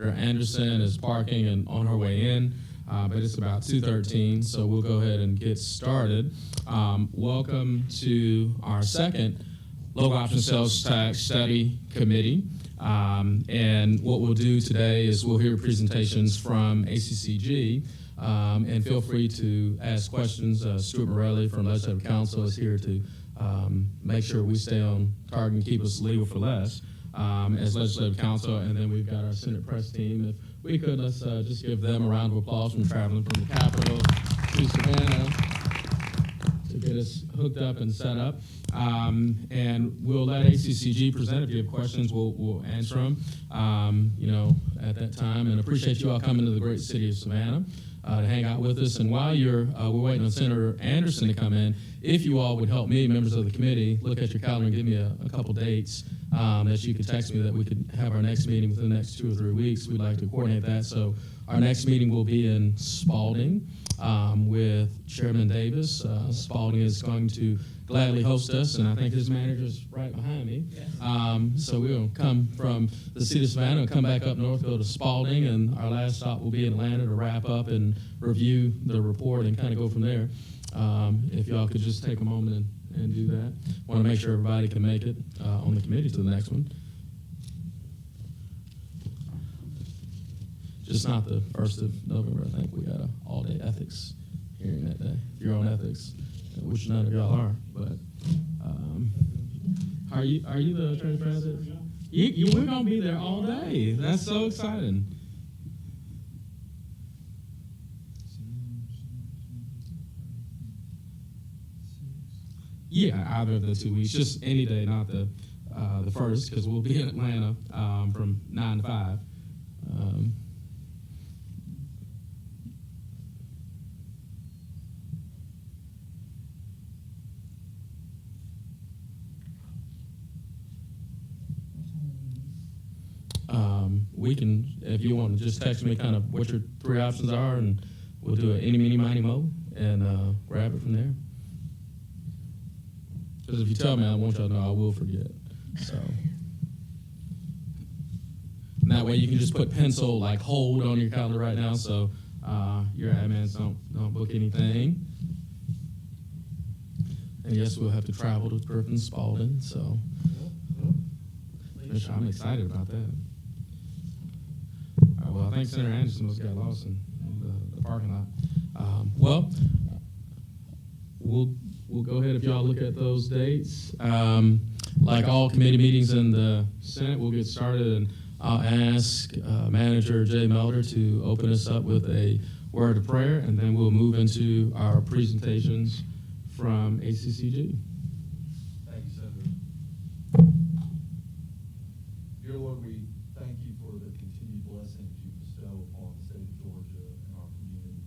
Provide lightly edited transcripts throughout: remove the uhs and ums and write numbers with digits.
Anderson is parking and on her way in, but it's about 2:13, so we'll go ahead and get started. Welcome to our second Local Option Sales Tax Study Committee. And what we'll do today is we'll hear presentations from ACCG, and feel free to ask questions. Stuart Morelli from Legislative Council is here to make sure we stay on target and keep us legal for less. As Legislative Council, and then we've got our Senate press team. If we could, let's just give them a round of applause from traveling from the Capitol to Savannah to get us hooked up and set up. And we'll let ACCG present. If you have questions, we'll answer them, at that time. And appreciate you all coming to the great city of Savannah to hang out with us. And while we're waiting on Senator Anderson to come in, if you all would help me, members of the committee, look at your calendar and give me a couple dates that you could text me that we could have our next meeting within the next 2 or 3 weeks. We'd like to coordinate that. So our next meeting will be in Spalding with Chairman Davis. Spalding is going to gladly host us, and I think his manager's right behind me. So we'll come from the city of Savannah and come back up north, go to Spalding, and our last stop will be in Atlanta to wrap up and review the report and kind of go from there. If y'all could just take a moment and do that. Want to make sure everybody can make it on the committee to the next one. Just not the 1st of November. I think we got an all-day ethics hearing that day. If you're on ethics, which none of y'all are, but are you the attorney president? We're gonna be there all day. That's so exciting. Yeah, either of the 2 weeks, just any day, not the 1st, because we'll be in Atlanta from 9 to 5. We can, if you want to just text me kind of what your 3 options are, and we'll do an eeny, meeny, miny, mo, and grab it from there. Because if you tell me, I want y'all to know I will forget. So, and that way you can just put pencil like hold on your calendar right now, so your admins don't book anything. And yes, we'll have to travel to Griffin Spalding. So, I'm excited about that. Well, I think Senator Anderson must got lost in the parking lot. We'll go ahead if y'all look at those dates. Like all committee meetings in the Senate, we'll get started, and I'll ask Manager Jay Melder to open us up with a word of prayer, and then we'll move into our presentations from ACCG. Thank you, Senator. Dear Lord, we thank you for the continued blessings you bestow upon the state of Georgia and our communities.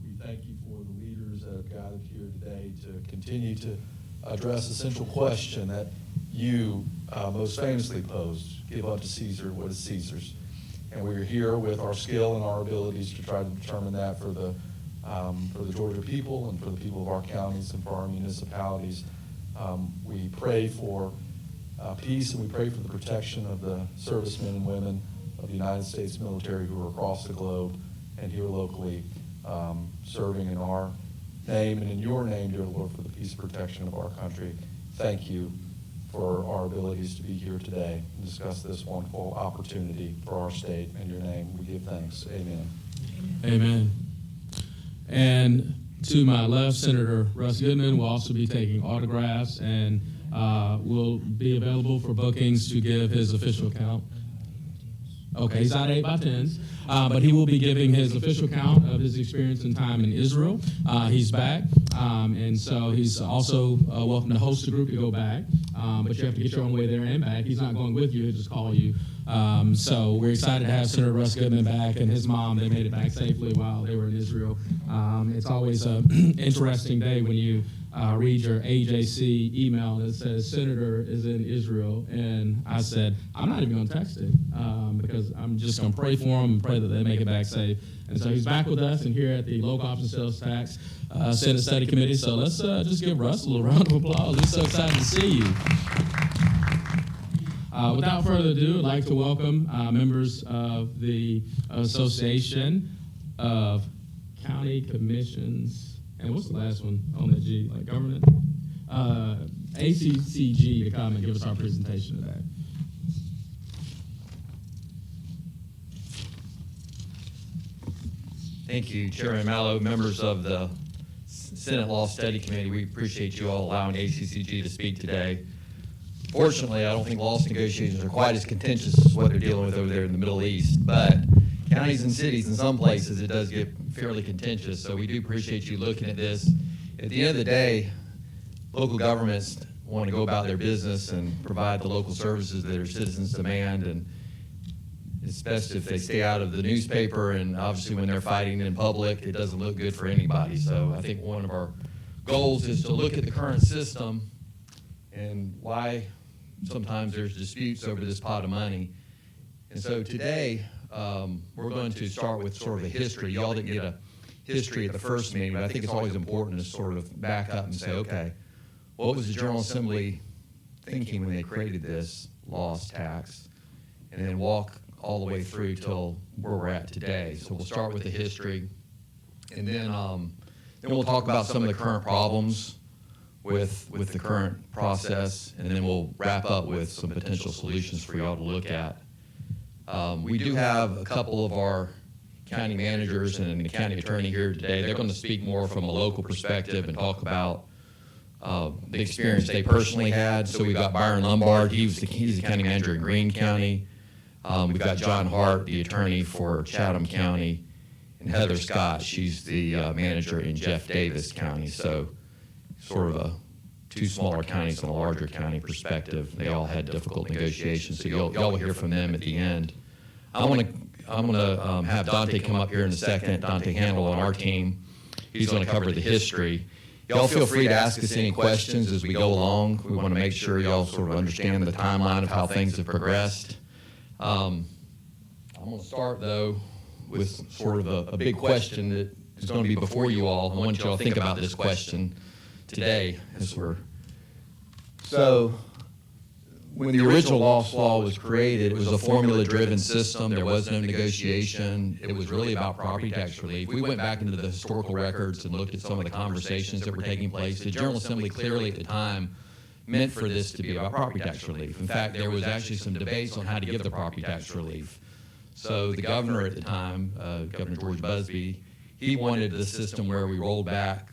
We thank you for the leaders that have gathered here today to continue to address the central question that you most famously posed: give up to Caesar what is Caesar's. And we're here with our skill and our abilities to try to determine that for the Georgia people and for the people of our counties and for our municipalities. We pray for peace, and we pray for the protection of the servicemen and women of the United States military who are across the globe and here locally, serving in our name and in your name, dear Lord, for the peace and protection of our country. Thank you for our abilities to be here today and discuss this wonderful opportunity for our state. In your name, we give thanks. Amen. Amen. And to my left, Senator Russ Goodman will also be taking autographs, and will be available for bookings to give his official count. Okay, he's not 8 by 10s, but he will be giving his official count of his experience and time in Israel. He's back, and so he's also welcome to host the group to go back, but you have to get your own way there and back. He's not going with you, he'll just call you. So we're excited to have Senator Russ Goodman back, and his mom. They made it back safely while they were in Israel. It's always an interesting day when you read your AJC email that says Senator is in Israel, and I said, I'm not even going to text it because I'm just going to pray for him and pray that they make it back safe. And so he's back with us and here at the Local Option Sales Tax Senate Study Committee. So let's just give Russ a little round of applause. He's so excited to see you. Without further ado, I'd like to welcome members of the Association of County Commissions, and what's the last one on the G, like government? ACCG to come and give us our presentation today. Thank you, Chairman Mallow, members of the Senate Law Study Committee. We appreciate you all allowing ACCG to speak today. Fortunately, I don't think loss negotiations are quite as contentious as what they're dealing with over there in the Middle East, but counties and cities, in some places, it does get fairly contentious, so we do appreciate you looking at this. At the end of the day, local governments want to go about their business and provide the local services that their citizens demand, and it's best if they stay out of the newspaper, and obviously when they're fighting in public, it doesn't look good for anybody. So I think one of our goals is to look at the current system and why sometimes there's disputes over this pot of money. And so today, we're going to start with sort of a history. Y'all didn't get a history at the first meeting, but I think it's always important to sort of back up and say, okay, what was the General Assembly thinking when they created this loss tax? And then walk all the way through till where we're at today. So we'll start with the history, and then we'll talk about some of the current problems with the current process, and then we'll wrap up with some potential solutions for y'all to look at. We do have a couple of our county managers and the county attorney here today. They're going to speak more from a local perspective and talk about the experience they personally had. So we've got Byron Lombard. He's the county manager in Greene County. We've got John Hart, the attorney for Chatham County, and Heather Scott. She's the manager in Jeff Davis County. So sort of two smaller counties and a larger county perspective. They all had difficult negotiations. So y'all will hear from them at the end. I'm gonna have Dante come up here in a second. Dante Handel on our team. He's going to cover the history. Y'all feel free to ask us any questions as we go along. We want to make sure y'all sort of understand the timeline of how things have progressed. I'm going to start, though, with sort of a big question that is going to be before you all. I want you all to think about this question today as we're... So, when the original loss law was created, it was a formula-driven system. There was no negotiation. It was really about property tax relief. We went back into the historical records and looked at some of the conversations that were taking place. The General Assembly clearly at the time meant for this to be about property tax relief. In fact, there was actually some debates on how to give the property tax relief. So the governor at the time, Governor George Busbee, he wanted the system where we rolled back,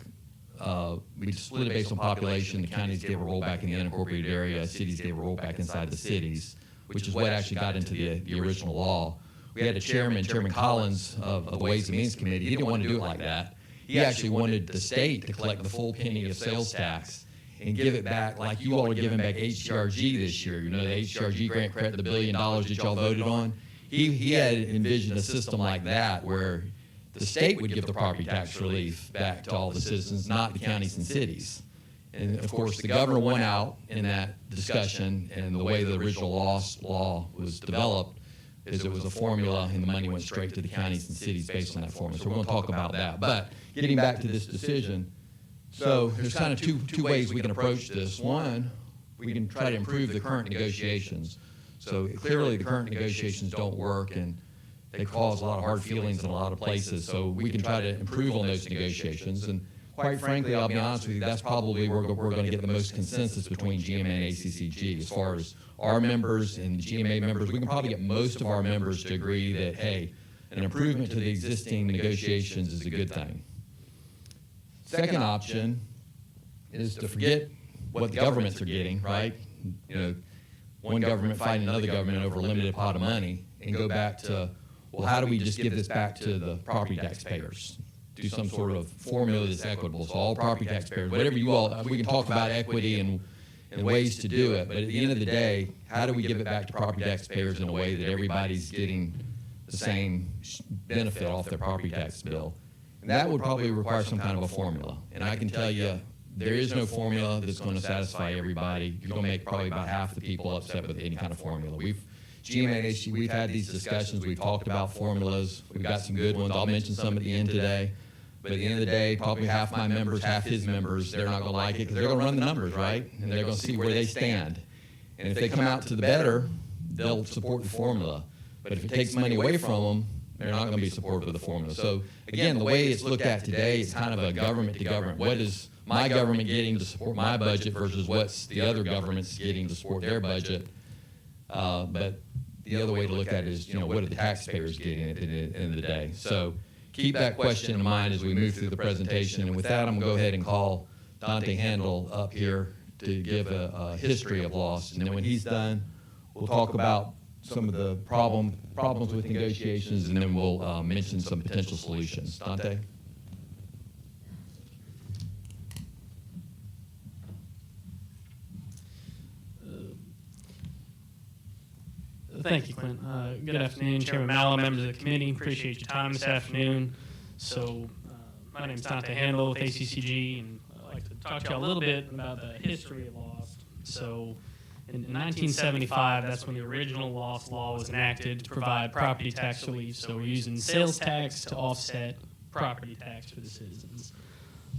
we split it based on population. The counties gave a rollback in the unincorporated area, cities gave a rollback inside the cities, which is what actually got into the original law. We had a chairman, Chairman Collins of the Ways and Means Committee. He didn't want to do it like that. He actually wanted the state to collect the full penny of sales tax and give it back like you all are giving back HCRG this year. You know, the HCRG grant credit, the $1 billion that y'all voted on. He had envisioned a system like that where the state would give the property tax relief back to all the citizens, not the counties and cities. And of course, the governor won out in that discussion, and the way the original loss law was developed is it was a formula, and the money went straight to the counties and cities based on that formula. So we're going to talk about that. But getting back to this decision, so there's kind of two ways we can approach this. One, we can try to improve the current negotiations. So clearly the current negotiations don't work, and they cause a lot of hard feelings in a lot of places. So we can try to improve on those negotiations. And quite frankly, I'll be honest with you, that's probably where we're going to get the most consensus between GMA and ACCG. As far as our members and GMA members, we can probably get most of our members to agree that, hey, an improvement to the existing negotiations is a good thing. Second option is to forget what the governments are getting, right? You know, one government fighting another government over a limited pot of money, and go back to, well, how do we just give this back to the property taxpayers? Do some sort of formula that's equitable. So all property taxpayers, whatever you all, we can talk about equity and ways to do it, but at the end of the day, how do we give it back to property taxpayers in a way that everybody's getting the same benefit off their property tax bill? And that would probably require some kind of a formula. And I can tell you, there is no formula that's going to satisfy everybody. You're going to make probably about half the people upset with any kind of formula. GMA, we've had these discussions. We've talked about formulas. We've got some good ones. I'll mention some at the end today. But at the end of the day, probably half my members, half his members, they're not going to like it because they're going to run the numbers, right? And they're going to see where they stand. And if they come out to the better, they'll support the formula. But if it takes money away from them, they're not going to be supportive of the formula. So again, the way it's looked at today is kind of a government to government. What is my government getting to support my budget versus what's the other governments getting to support their budget? But the other way to look at it is, what are the taxpayers getting at the end of the day? So keep that question in mind as we move through the presentation. And with that, I'm going to go ahead and call Dante Handel up here to give a history of loss. And then when he's done, we'll talk about some of the problems with negotiations, and then we'll mention some potential solutions. Dante? Thank you, Clint. Good afternoon, Chairman Mallow, members of the committee. Appreciate your time this afternoon. So, my name is Dante Handel with ACCG, and I'd like to talk to you a little bit about the history of loss. So, in 1975, that's when the original loss law was enacted to provide property tax relief. So, we're using sales tax to offset property tax for the citizens.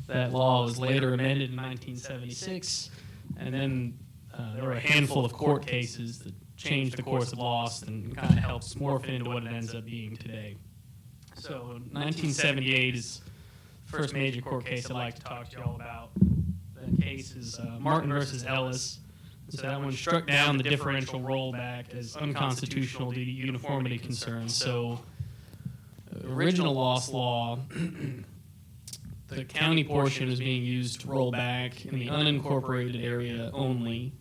That law was later amended in 1976, and then there were a handful of court cases that changed the course of loss and kind of helps morph into what it ends up being today. So 1978 is the first major court case I'd like to talk to you all about. That case is Martin versus Ellis. So that one struck down the differential rollback as unconstitutional due to uniformity concerns. So original loss law, the county portion is being used to roll back in the unincorporated area only,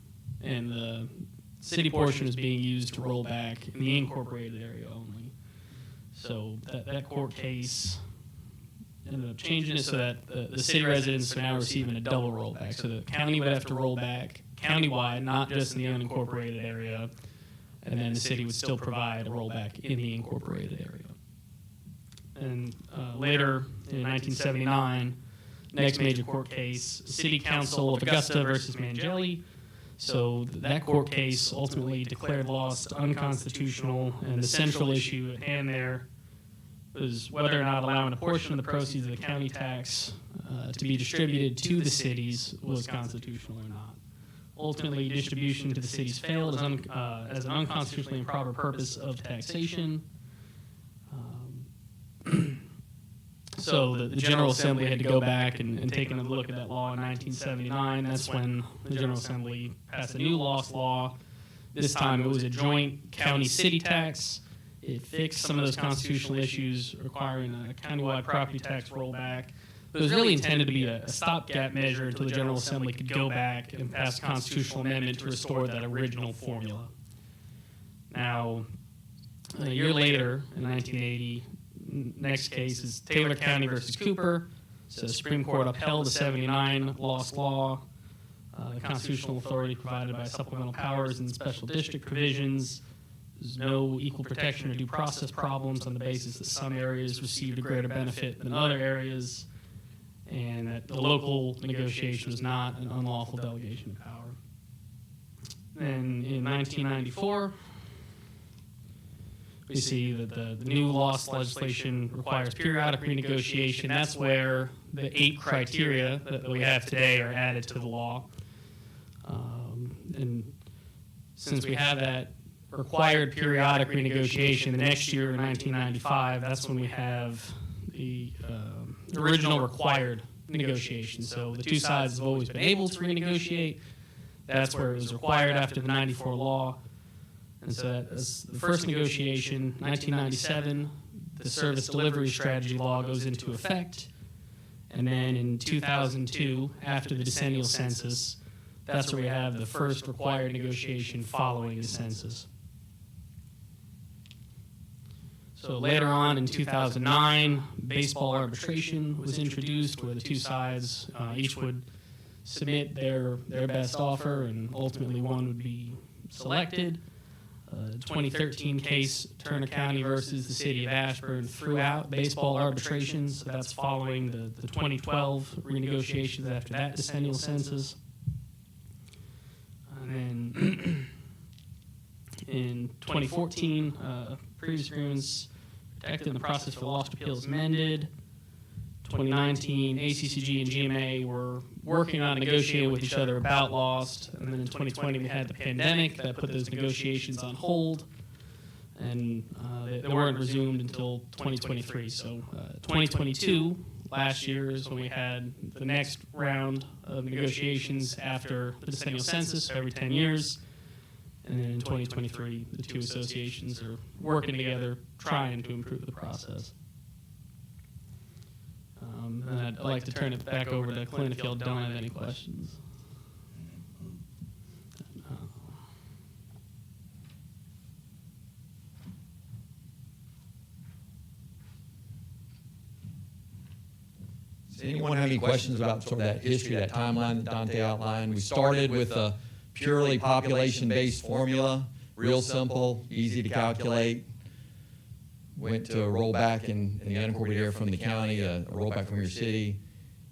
and the city portion is being used to roll back in the incorporated area only. So that court case ended up changing it so that the city residents are now receiving a double rollback. So the county would have to roll back countywide, not just in the unincorporated area, and then the city would still provide a rollback in the incorporated area. And later, in 1979, next major court case, City Council of Augusta versus Mangelli. So that court case ultimately declared loss unconstitutional, and the central issue at hand there was whether or not allowing a portion of the proceeds of the county tax to be distributed to the cities was constitutional or not. Ultimately, distribution to the cities failed as an unconstitutionally improper purpose of taxation. So the General Assembly had to go back and take another look at that law in 1979. That's when the General Assembly passed a new loss law. This time it was a joint county-city tax. It fixed some of those constitutional issues requiring a countywide property tax rollback. It was really intended to be a stopgap measure until the General Assembly could go back and pass a constitutional amendment to restore that original formula. Now, a year later, in 1980, next case is Taylor County versus Cooper. So the Supreme Court upheld the 79 loss law, the constitutional authority provided by supplemental powers and special district provisions. There's no equal protection or due process problems on the basis that some areas received a greater benefit than other areas, and that the local negotiation was not an unlawful delegation of power. Then in 1994, we see that the new loss legislation requires periodic renegotiation. That's where the 8 criteria that we have today are added to the law. And since we have that required periodic renegotiation, the next year in 1995, that's when we have the original required negotiation. So the two sides have always been able to renegotiate. That's where it was required after the 94 law. And so that is the first negotiation, 1997, the service delivery strategy law goes into effect. And then in 2002, after the decennial census, that's where we have the first required negotiation following the census. So later on in 2009, baseball arbitration was introduced where the two sides each would submit their best offer, and ultimately one would be selected. 2013 case, Turner County versus the City of Ashburn threw out baseball arbitrations. So that's following the 2012 renegotiations after that decennial census. And then in 2014, previous agreements protected in the process for lost appeals amended. 2019, ACCG and GMA were working on negotiating with each other about Lost, and then in 2020 we had the pandemic that put those negotiations on hold, and they weren't resumed until 2023. So 2022, last year, is when we had the next round of negotiations after the decennial census, so every 10 years. And then in 2023, the two associations are working together, trying to improve the process. And I'd like to turn it back over to Clint if y'all don't have any questions. Does anyone have any questions about sort of that history, that timeline that Dante outlined? We started with a purely population-based formula, real simple, easy to calculate. Went to a rollback in the unincorporated area from the county, a rollback from your city,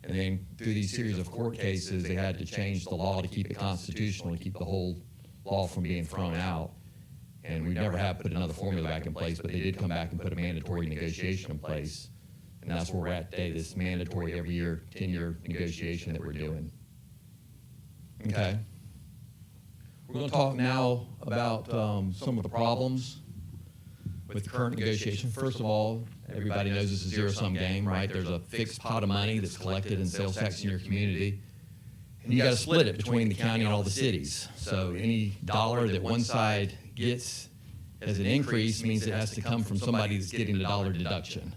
and then through these series of court cases, they had to change the law to keep it constitutional, to keep the whole law from being thrown out. And we never have put another formula back in place, but they did come back and put a mandatory negotiation in place. And that's where we're at today, this mandatory every year, 10-year negotiation that we're doing. Okay. We're going to talk now about some of the problems with the current negotiation. First of all, everybody knows this is a zero-sum game, right? There's a fixed pot of money that's collected in sales tax in your community, and you got to split it between the county and all the cities. So any dollar that one side gets as an increase means it has to come from somebody that's getting the dollar deduction.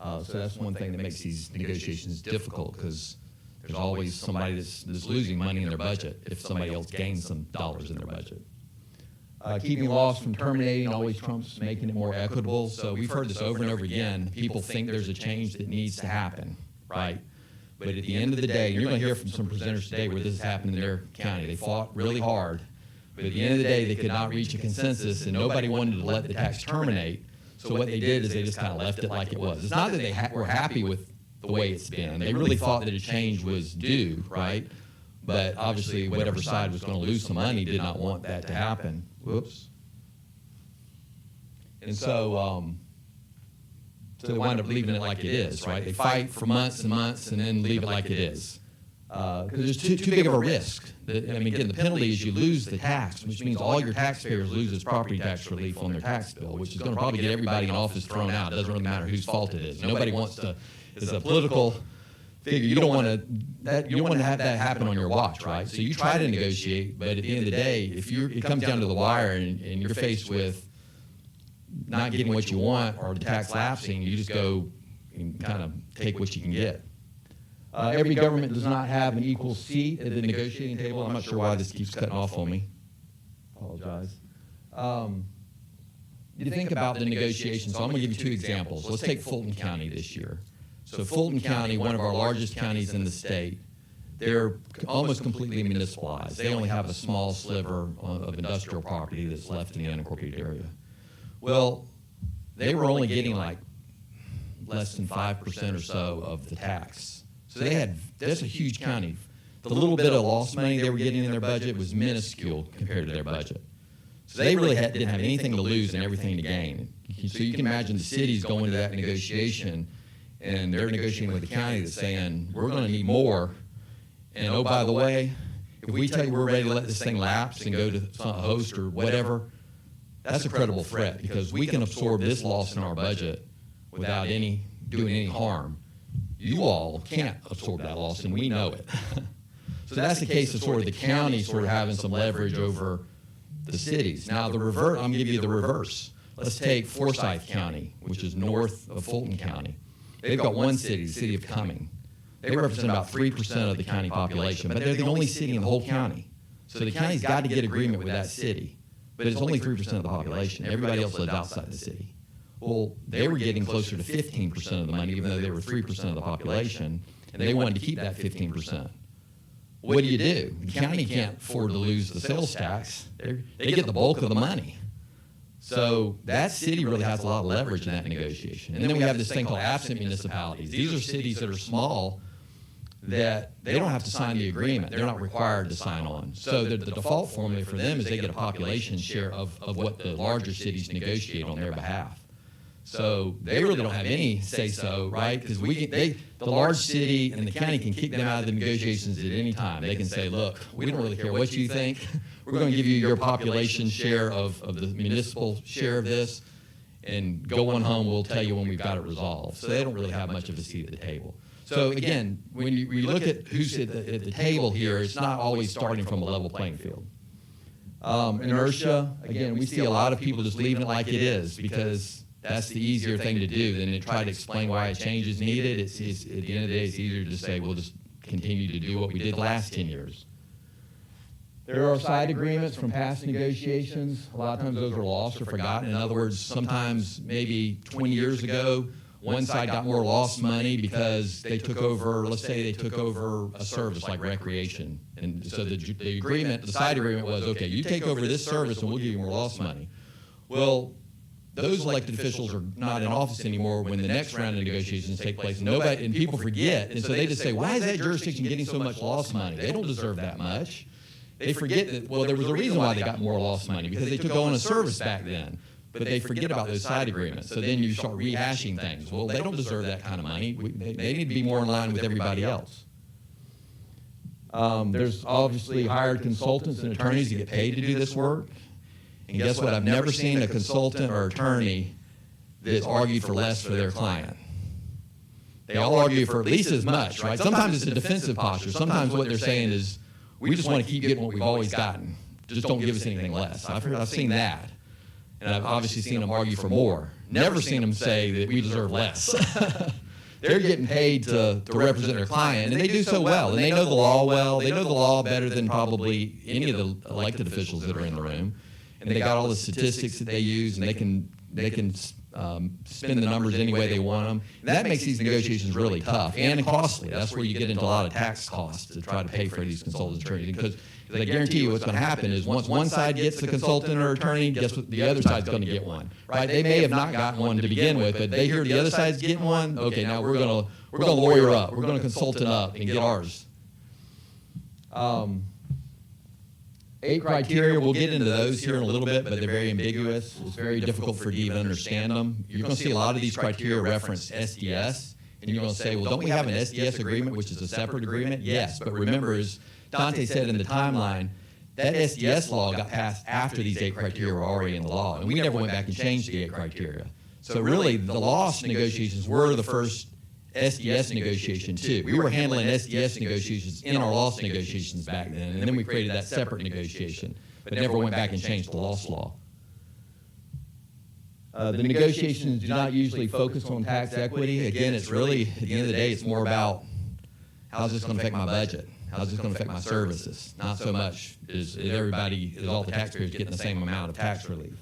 So that's one thing that makes these negotiations difficult, because there's always somebody that's losing money in their budget if somebody else gains some dollars in their budget. Keeping laws from terminating always trumps making it more equitable. So we've heard this over and over again. People think there's a change that needs to happen, right? But at the end of the day, and you're going to hear from some presenters today where this has happened in their county. They fought really hard, but at the end of the day, they could not reach a consensus, and nobody wanted to let the tax terminate. So what they did is they just kind of left it like it was. It's not that they were happy with the way it's been. They really thought that a change was due, right? But obviously, whatever side was going to lose some money did not want that to happen. Whoops. And so they wind up leaving it like it is, right? They fight for months and months and then leave it like it is. Because there's too big of a risk. Again, the penalty is you lose the tax, which means all your taxpayers lose this property tax relief on their tax bill, which is going to probably get everybody in office thrown out. It doesn't really matter whose fault it is. Nobody wants to, as a political figure, you don't want to have that happen on your watch, right? So you try to negotiate, but at the end of the day, if it comes down to the wire and you're faced with not getting what you want or the tax lapsing, you just go and kind of take what you can get. Every government does not have an equal seat at the negotiating table. I'm not sure why this keeps cutting off on me. Apologize. You think about the negotiations, so I'm going to give you two examples. Let's take Fulton County this year. So Fulton County, one of our largest counties in the state, they're almost completely municipalized. They only have a small sliver of industrial property that's left in the unincorporated area. Well, they were only getting like less than 5% or so of the tax. So that's a huge county. The little bit of lost money they were getting in their budget was minuscule compared to their budget. So they really didn't have anything to lose and everything to gain. So you can imagine the cities going to that negotiation, and they're negotiating with the county that's saying, we're going to need more. And oh, by the way, if we tell you we're ready to let this thing lapse and go to a host or whatever, that's a credible threat, because we can absorb this loss in our budget without doing any harm. You all can't absorb that loss, and we know it. So that's the case of sort of the county sort of having some leverage over the cities. Now, I'm going to give you the reverse. Let's take Forsyth County, which is north of Fulton County. They've got one city, the city of Cumming. They represent about 3% of the county population, but they're the only city in the whole county. So the county's got to get agreement with that city, but it's only 3% of the population. Everybody else lives outside the city. Well, they were getting closer to 15% of the money, even though they were 3% of the population, and they wanted to keep that 15%. What do? The county can't afford to lose the sales tax. They get the bulk of the money. So that city really has a lot of leverage in that negotiation. And then we have this thing called absent municipalities. These are cities that are small that they don't have to sign the agreement. They're not required to sign on. So the default formula for them is they get a population share of what the larger cities negotiate on their behalf. So they really don't have any say-so, right? Because the large city and the county can kick them out of the negotiations at any time. They can say, look, we don't really care what you think. We're going to give you your population share of the municipal share of this, and go on home, we'll tell you when we've got it resolved. So they don't really have much of a seat at the table. So again, when you look at who's at the table here, it's not always starting from a level playing field. Inertia, again, we see a lot of people just leaving it like it is because that's the easier thing to do than to try to explain why a change is needed. It's at the end of the day, it's easier to say, we'll just continue to do what we did the last 10 years. There are side agreements from past negotiations. A lot of times those are lost or forgotten. In other words, sometimes maybe 20 years ago, one side got more lost money because they took over, let's say they took over a service like recreation. And so the agreement, the side agreement was, okay, you take over this service and we'll give you more lost money. Well, those elected officials are not in office anymore when the next round of negotiations take place. And people forget. And so they just say, why is that jurisdiction getting so much lost money? They don't deserve that much. They forget that, well, there was a reason why they got more lost money, because they took on a service back then. But they forget about those side agreements. So then you start rehashing things. Well, they don't deserve that kind of money. They need to be more in line with everybody else. There's obviously hired consultants and attorneys that get paid to do this work. And guess what? I've never seen a consultant or attorney that's argued for less for their client. They all argue for at least as much, right? Sometimes it's a defensive posture. Sometimes what they're saying is, we just want to keep getting what we've always gotten. Just don't give us anything less. I've seen that. And I've obviously seen them argue for more. Never seen them say that we deserve less. They're getting paid to represent their client, and they do so well. And they know the law well. They know the law better than probably any of the elected officials that are in the room. And they got all the statistics that they use, and they can spin the numbers any way they want them. And that makes these negotiations really tough and costly. That's where you get into a lot of tax costs to try to pay for these consultants' attorneys. Because I guarantee you what's going to happen is once one side gets a consultant or attorney, guess what? The other side's going to get one, right? They may have not gotten one to begin with, but they hear the other side's getting one. Okay, now we're going to lawyer up. We're going to consult it up and get ours. 8 criteria, we'll get into those here in a little bit, but they're very ambiguous. It's very difficult for you to even understand them. You're going to see a lot of these criteria reference SDS, and you're going to say, well, don't we have an SDS agreement, which is a separate agreement? Yes, but remember, as Dante said in the timeline, that SDS law got passed after these 8 criteria were already in the law, and we never went back and changed the 8 criteria. So really, the loss negotiations were the first SDS negotiation too. We were handling SDS negotiations in our loss negotiations back then, and then we created that separate negotiation, but never went back and changed the loss law. The negotiations do not usually focus on tax equity. Again, it's really, at the end of the day, it's more about how's this going to affect my budget? How's this going to affect my services? Not so much is all the taxpayers getting the same amount of tax relief.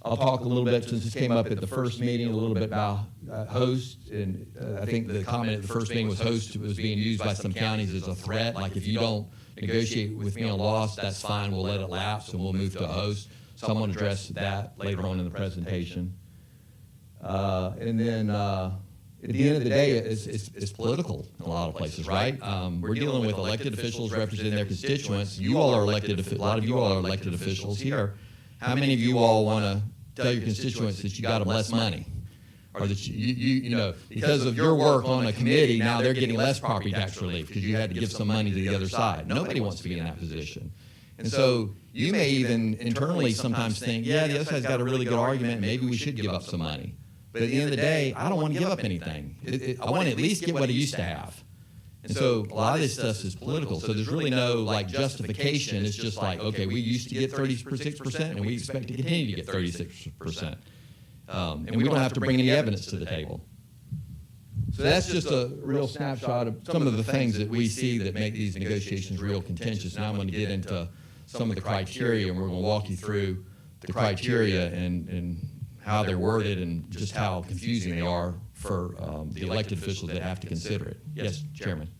I'll talk a little bit, since this came up at the first meeting, a little bit about host. And I think the comment at the first meeting was host was being used by some counties as a threat. Like, if you don't negotiate with me on loss, that's fine. We'll let it lapse and we'll move to a host. So I'm going to address that later on in the presentation. And then at the end of the day, it's political in a lot of places, right? We're dealing with elected officials representing their constituents. You all are elected, a lot of you all are elected officials here. How many of you all want to tell your constituents that you got them less money? Or that you know, because of your work on a committee, now they're getting less property tax relief because you had to give some money to the other side. Nobody wants to be in that position. And so you may even internally sometimes think, yeah, the other side's got a really good argument, maybe we should give up some money. But at the end of the day, I don't want to give up anything. I want to at least get what I used to have. And so a lot of this stuff is political. So there's really no like justification. It's just like, okay, we used to get 36% and we expect to continue to get 36%. And we don't have to bring any evidence to the table. So that's just a real snapshot of some of the things that we see that make these negotiations real contentious. Now I'm going to get into some of the criteria, and we're going to walk you through the criteria and how they're worded and just how confusing they are for the elected officials that have to consider it. Yes, Chairman.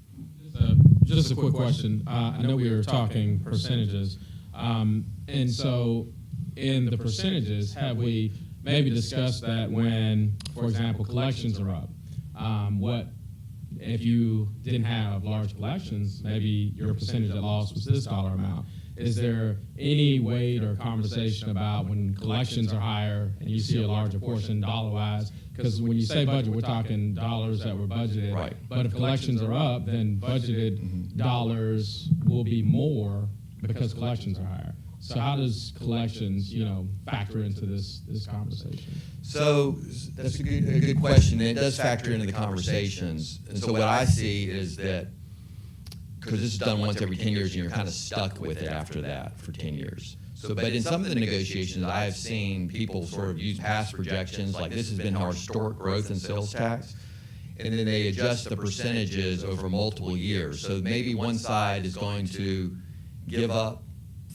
Just a quick question. I know we were talking percentages. And so in the percentages, have we maybe discussed that when, for example, collections are up? What if you didn't have large collections, maybe your percentage at loss was this dollar amount. is there any weight or conversation about when collections are higher and you see a larger portion dollar-wise? Because when you say budget, we're talking dollars that were budgeted. Right. But if collections are up, then budgeted dollars will be more because collections are higher. So how does collections, factor into this conversation? So that's a good question. And it does factor into the conversations. And so what I see is that, because this is done once every 10 years and you're kind of stuck with it after that for 10 years. So, but in some of the negotiations, I have seen people sort of use past projections, like this has been our historic growth in sales tax, and then they adjust the percentages over multiple years. So maybe one side is going to give up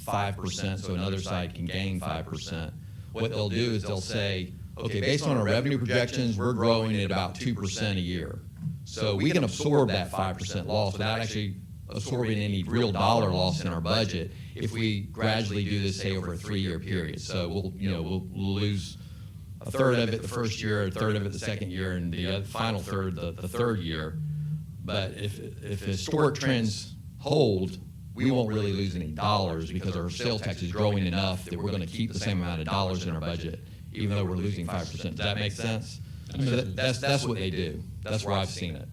5%, so another side can gain 5%. What they'll do is they'll say, okay, based on our revenue projections, we're growing at about 2% a year. So we can absorb that 5% loss without actually absorbing any real dollar loss in our budget if we gradually do this, say, over a 3-year period. So we'll lose a third of it the first year, a third of it the second year, and the final third the third year. But if historic trends hold, we won't really lose any dollars because our sales tax is growing enough that we're going to keep the same amount of dollars in our budget, even though we're losing 5%. Does that make sense? So that's what they do. That's where I've seen it.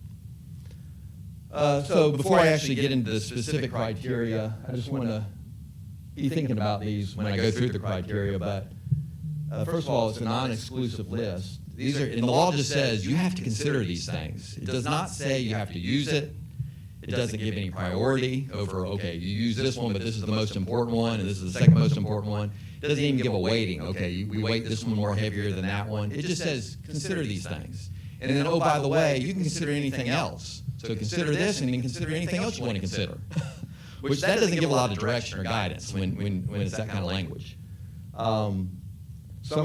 So before I actually get into the specific criteria, I just want to be thinking about these when I go through the criteria. But first of all, it's a non-exclusive list. These are, and the law just says you have to consider these things. It does not say you have to use it. It doesn't give any priority over, okay, you use this one, but this is the most important one, and this is the second most important one. It doesn't even give a weighting. Okay, we weight this one more heavier than that one. It just says consider these things. And then, oh, by the way, you can consider anything else. So consider this, and then consider anything else you want to consider. Which that doesn't give a lot of direction or guidance when it's that kind of language. Some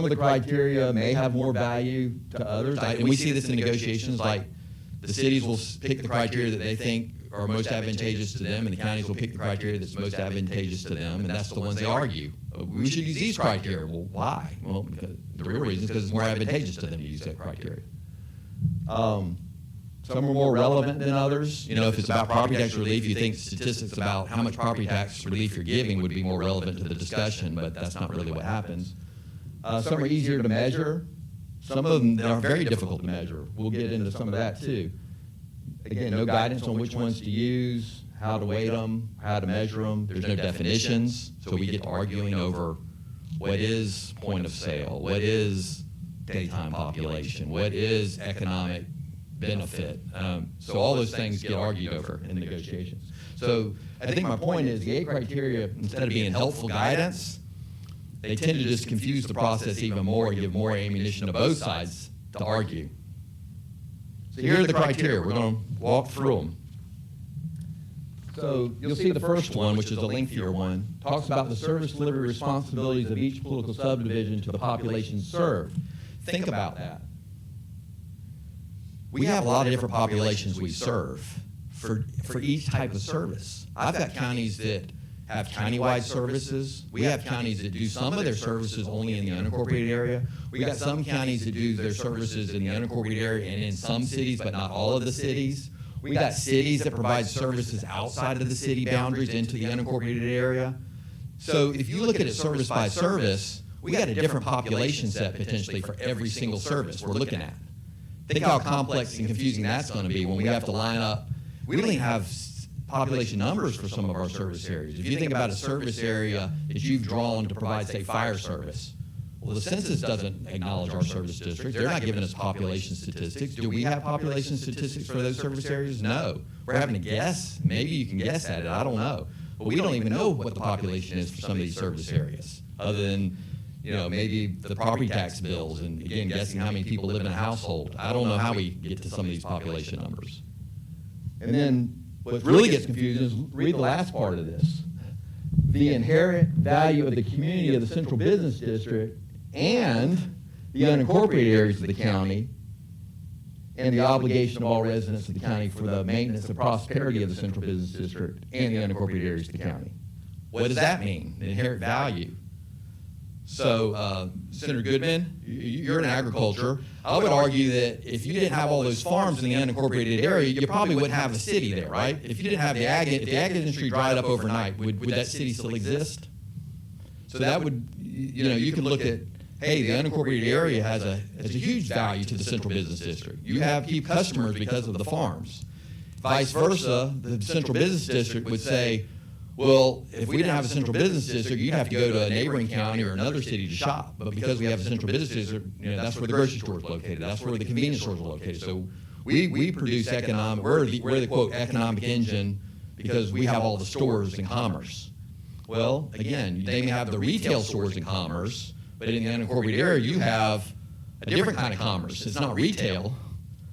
of the criteria may have more value to others. And we see this in negotiations, like the cities will pick the criteria that they think are most advantageous to them, and the counties will pick the criteria that's most advantageous to them, and that's the ones they argue. We should use these criteria. Well, why? Well, because the real reason is because it's more advantageous to them to use that criteria. Some are more relevant than others. If it's about property tax relief, you think statistics about how much property tax relief you're giving would be more relevant to the discussion, but that's not really what happens. Some are easier to measure. Some of them are very difficult to measure. We'll get into some of that too. Again, no guidance on which ones to use, how to weight them, how to measure them. There's no definitions, so we get to arguing over what is point of sale, what is daytime population, what is economic benefit. So all those things get argued over in negotiations. So I think my point is the 8 criteria, instead of being helpful guidance, they tend to just confuse the process even more and give more ammunition to both sides to argue. So here are the criteria. We're going to walk through them. So you'll see the first one, which is a lengthier one, talks about the service delivery responsibilities of each political subdivision to the population served. Think about that. We have a lot of different populations we serve for each type of service. I've got counties that have countywide services. We have counties that do some of their services only in the unincorporated area. We got some counties that do their services in the unincorporated area and in some cities, but not all of the cities. We got cities that provide services outside of the city boundaries into the unincorporated area. So if you look at it service by service, we got a different population set potentially for every single service we're looking at. Think how complex and confusing that's going to be when we have to line up. We don't even have population numbers for some of our service areas. If you think about a service area that you've drawn to provide, say, fire service, well, the census doesn't acknowledge our service districts. They're not giving us population statistics. Do we have population statistics for those service areas? No. We're having to guess. Maybe you can guess at it. I don't know. But we don't even know what the population is for some of these service areas, other than maybe the property tax bills and, again, guessing how many people live in a household. I don't know how we get to some of these population numbers. And then what really gets confusing is read the last part of this. The inherent value of the community of the central business district and the unincorporated areas of the county and the obligation of all residents of the county for the maintenance and prosperity of the central business district and the unincorporated areas of the county. What does that mean, the inherent value? So, Senator Goodman, you're in agriculture. I would argue that if you didn't have all those farms in the unincorporated area, you probably wouldn't have a city there, right? If you didn't have if the ag industry dried up overnight, would that city still exist? So that would, you can look at, hey, the unincorporated area has a huge value to the central business district. You have key customers because of the farms. Vice versa, the central business district would say, well, if we didn't have a central business district, you'd have to go to a neighboring county or another city to shop. But because we have a central business district, that's where the grocery store is located. That's where the convenience stores are located. So we produce we're the quote economic engine because we have all the stores in commerce. Well, again, they may have the retail stores in commerce, but in the unincorporated area, you have a different kind of commerce. It's not retail,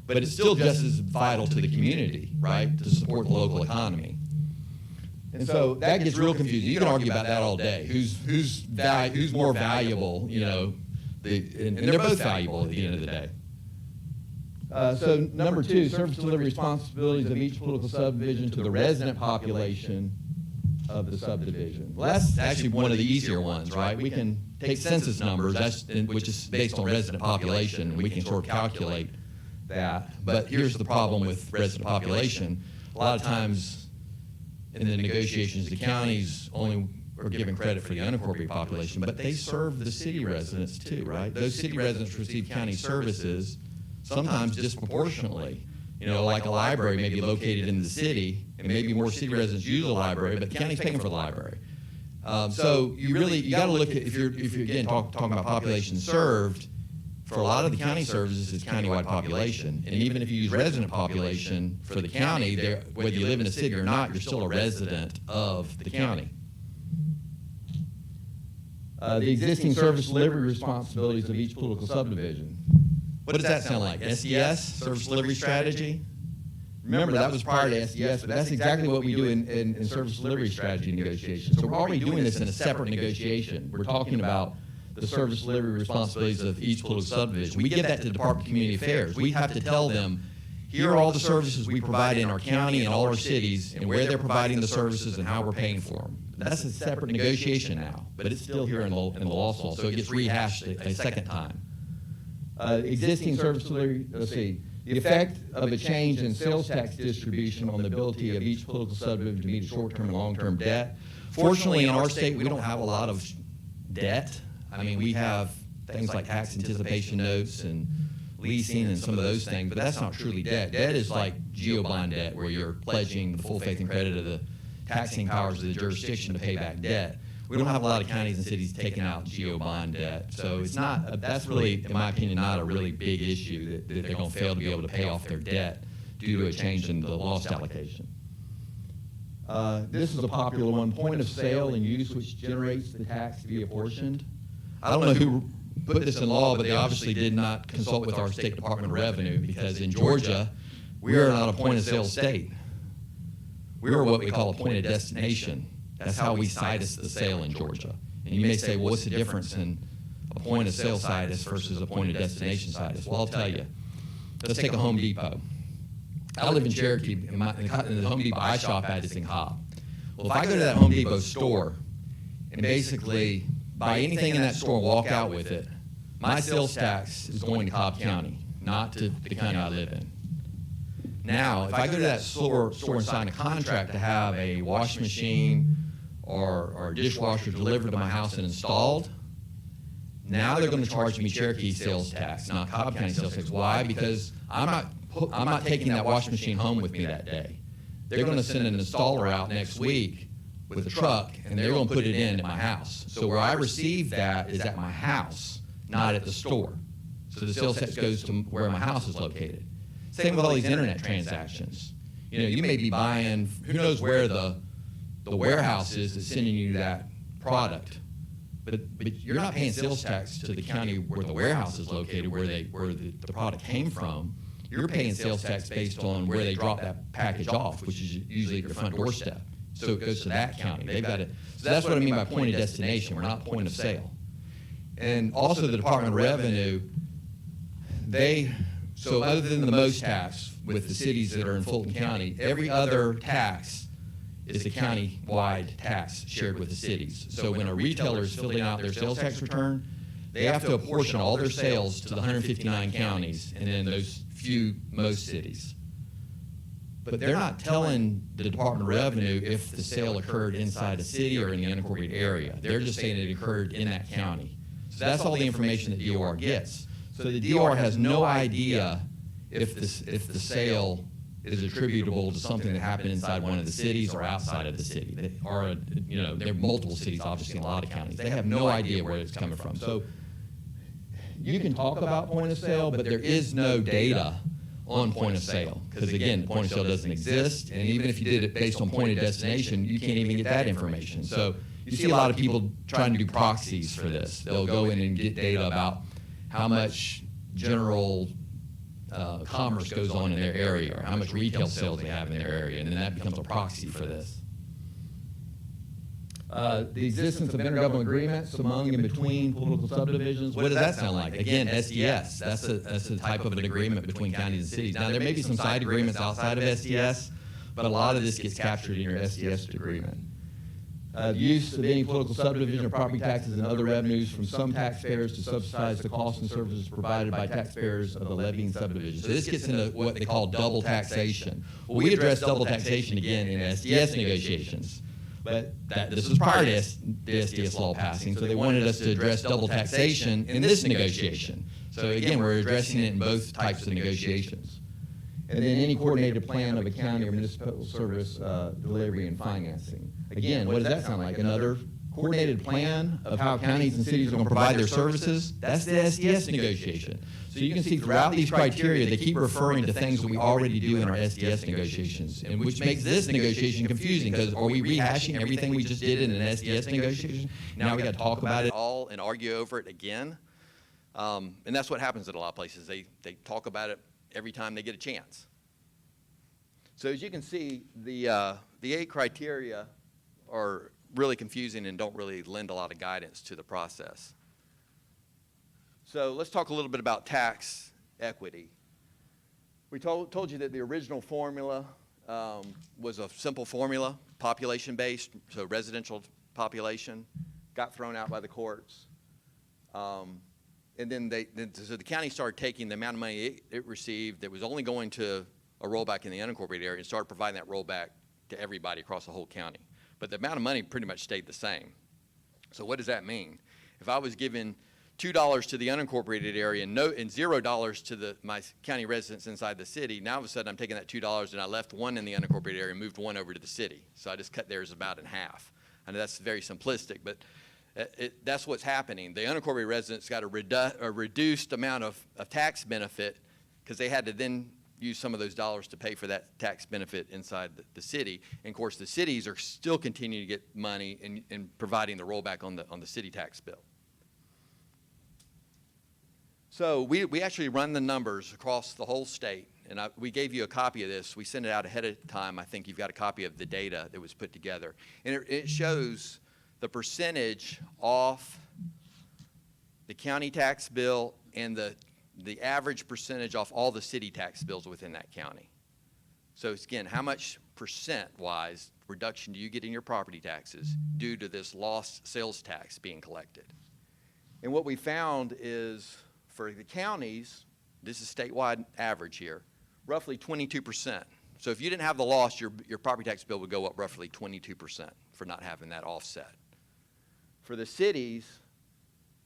but it's still just as vital to the community, right, to support the local economy. And so that gets real confusing. You can argue about that all day. Who's more valuable? And they're both valuable at the end of the day. So number 2, service delivery responsibilities of each political subdivision to the resident population of the subdivision. Well, that's actually one of the easier ones, right? We can take census numbers, which is based on resident population, and we can sort of calculate that. But here's the problem with resident population. A lot of times in the negotiations, the counties only are given credit for the unincorporated population, but they serve the city residents too, right? Those city residents receive county services, sometimes disproportionately. Like a library may be located in the city, and maybe more city residents use a library, but the county's paying for the library. So you got to look at, if you're again talking about population served, for a lot of the county services, it's countywide population. And even if you use resident population for the county, whether you live in a city or not, you're still a resident of the county. The existing service delivery responsibilities of each political subdivision. What does that sound like? SDS, service delivery strategy? Remember, that was prior to SDS, but that's exactly what we do in service delivery strategy negotiations. So we're already doing this in a separate negotiation. We're talking about the service delivery responsibilities of each political subdivision. We give that to the Department of Community Affairs. We have to tell them, here are all the services we provide in our county and all our cities, and where they're providing the services and how we're paying for them. That's a separate negotiation now, but it's still here in the law school, so it gets rehashed a second time. Existing service delivery, let's see, the effect of a change in sales tax distribution on the ability of each political subdivision to meet a short-term and long-term debt. Fortunately, in our state, we don't have a lot of debt. I mean, we have things like tax anticipation notes and leasing and some of those things, but that's not truly debt. Debt is like GEO-bond debt, where you're pledging the full faith and credit of the taxing powers of the jurisdiction to pay back debt. We don't have a lot of counties and cities taking out GEO-bond debt, so it's not. That's really, in my opinion, not a really big issue that they're going to fail to be able to pay off their debt due to a change in the lost allocation. This is a popular one: point of sale and use, which generates the tax to be apportioned. I don't know who put this in law, but they obviously did not consult with our State Department of Revenue, because in Georgia, we are not a point-of-sale state. We are what we call a point-of-destination. That's how we situs the sale in Georgia. And you may say, well, what's the difference in a point-of-sale situs versus a point-of-destination situs? Well, I'll tell you. Let's take a Home Depot. I live in Cherokee, and the Home Depot I shop at is in Cobb. Well, if I go to that Home Depot store and basically buy anything in that store and walk out with it, my sales tax is going to Cobb County, not to the county I live in. Now, if I go to that store and sign a contract to have a washing machine or a dishwasher delivered to my house and installed, now they're going to charge me Cherokee sales tax, not Cobb County sales tax. Why? Because I'm not taking that washing machine home with me that day. They're going to send an installer out next week with a truck, and they're going to put it in at my house. So where I receive that is at my house, not at the store. So the sales tax goes to where my house is located. Same with all these internet transactions. You may be buying, who knows where the warehouse is that's sending you that product, but you're not paying sales tax to the county where the warehouse is located, where the product came from. You're paying sales tax based on where they drop that package off, which is usually at your front doorstep. So it goes to that county. They've got it. So that's what I mean by point of destination. We're not point of sale. And also the Department of Revenue, so other than the most tax with the cities that are in Fulton County, every other tax is a county-wide tax shared with the cities. So when a retailer is filling out their sales tax return, they have to apportion all their sales to the 159 counties and then those most cities. But they're not telling the Department of Revenue if the sale occurred inside a city or in the unincorporated area. They're just saying it occurred in that county. So that's all the information that DOR gets. So the DOR has no idea if the sale is attributable to something that happened inside one of the cities or outside of the city. There are multiple cities, obviously, in a lot of counties. They have no idea where it's coming from. So you can talk about point of sale, but there is no data on point of sale. Because again, point of sale doesn't exist, and even if you did it based on point of destination, you can't even get that information. So you see a lot of people trying to do proxies for this. They'll go in and get data about how much general commerce goes on in their area, or how much retail sales they have in their area, and then that becomes a proxy for this. The existence of intergovernmental agreements among and between political subdivisions, what does that sound like? Again, SDS, that's a type of an agreement between counties and cities. Now, there may be some side agreements outside of SDS, but a lot of this gets captured in your SDS agreement. The use of any political subdivision or property taxes and other revenues from some taxpayers to subsidize the costs and services provided by taxpayers of the levying subdivision. So this gets into what they call double taxation. Well, we addressed double taxation again in SDS negotiations, but this was prior to the SDS law passing, so they wanted us to address double taxation in this negotiation. So again, we're addressing it in both types of negotiations. And then any coordinated plan of a county or municipal service delivery and financing. Again, what does that sound like? Another coordinated plan of how counties and cities are going to provide their services? That's the SDS negotiation. So you can see throughout these criteria, they keep referring to things that we already do in our SDS negotiations, and which makes this negotiation confusing, because are we rehashing everything we just did in an SDS negotiation? Now we got to talk about it all and argue over it again. And that's what happens at a lot of places. They talk about it every time they get a chance. So as you can see, the 8 criteria are really confusing and don't really lend a lot of guidance to the process. So let's talk a little bit about tax equity. We told you that the original formula was a simple formula, population-based, so residential population, got thrown out by the courts. And then so the county started taking the amount of money it received that was only going to a rollback in the unincorporated area and started providing that rollback to everybody across the whole county. But the amount of money pretty much stayed the same. So what does that mean? If I was giving $2 to the unincorporated area and $0 to my county residents inside the city, now all of a sudden I'm taking that $2 and I left one in the unincorporated area and moved one over to the city. So I just cut theirs about in half. I know that's very simplistic, but that's what's happening. The unincorporated residents got a reduced amount of tax benefit because they had to then use some of those dollars to pay for that tax benefit inside the city. And of course, the cities are still continuing to get money and providing the rollback on the city tax bill. So we actually run the numbers across the whole state, and we gave you a copy of this. We sent it out ahead of time. I think you've got a copy of the data that was put together. And it shows the percentage off the county tax bill and the average percentage off all the city tax bills within that county. So again, how much percent-wise reduction do you get in your property taxes due to this lost sales tax being collected? And what we found is for the counties, this is statewide average here, roughly 22%. So if you didn't have the loss, your property tax bill would go up roughly 22% for not having that offset. For the cities,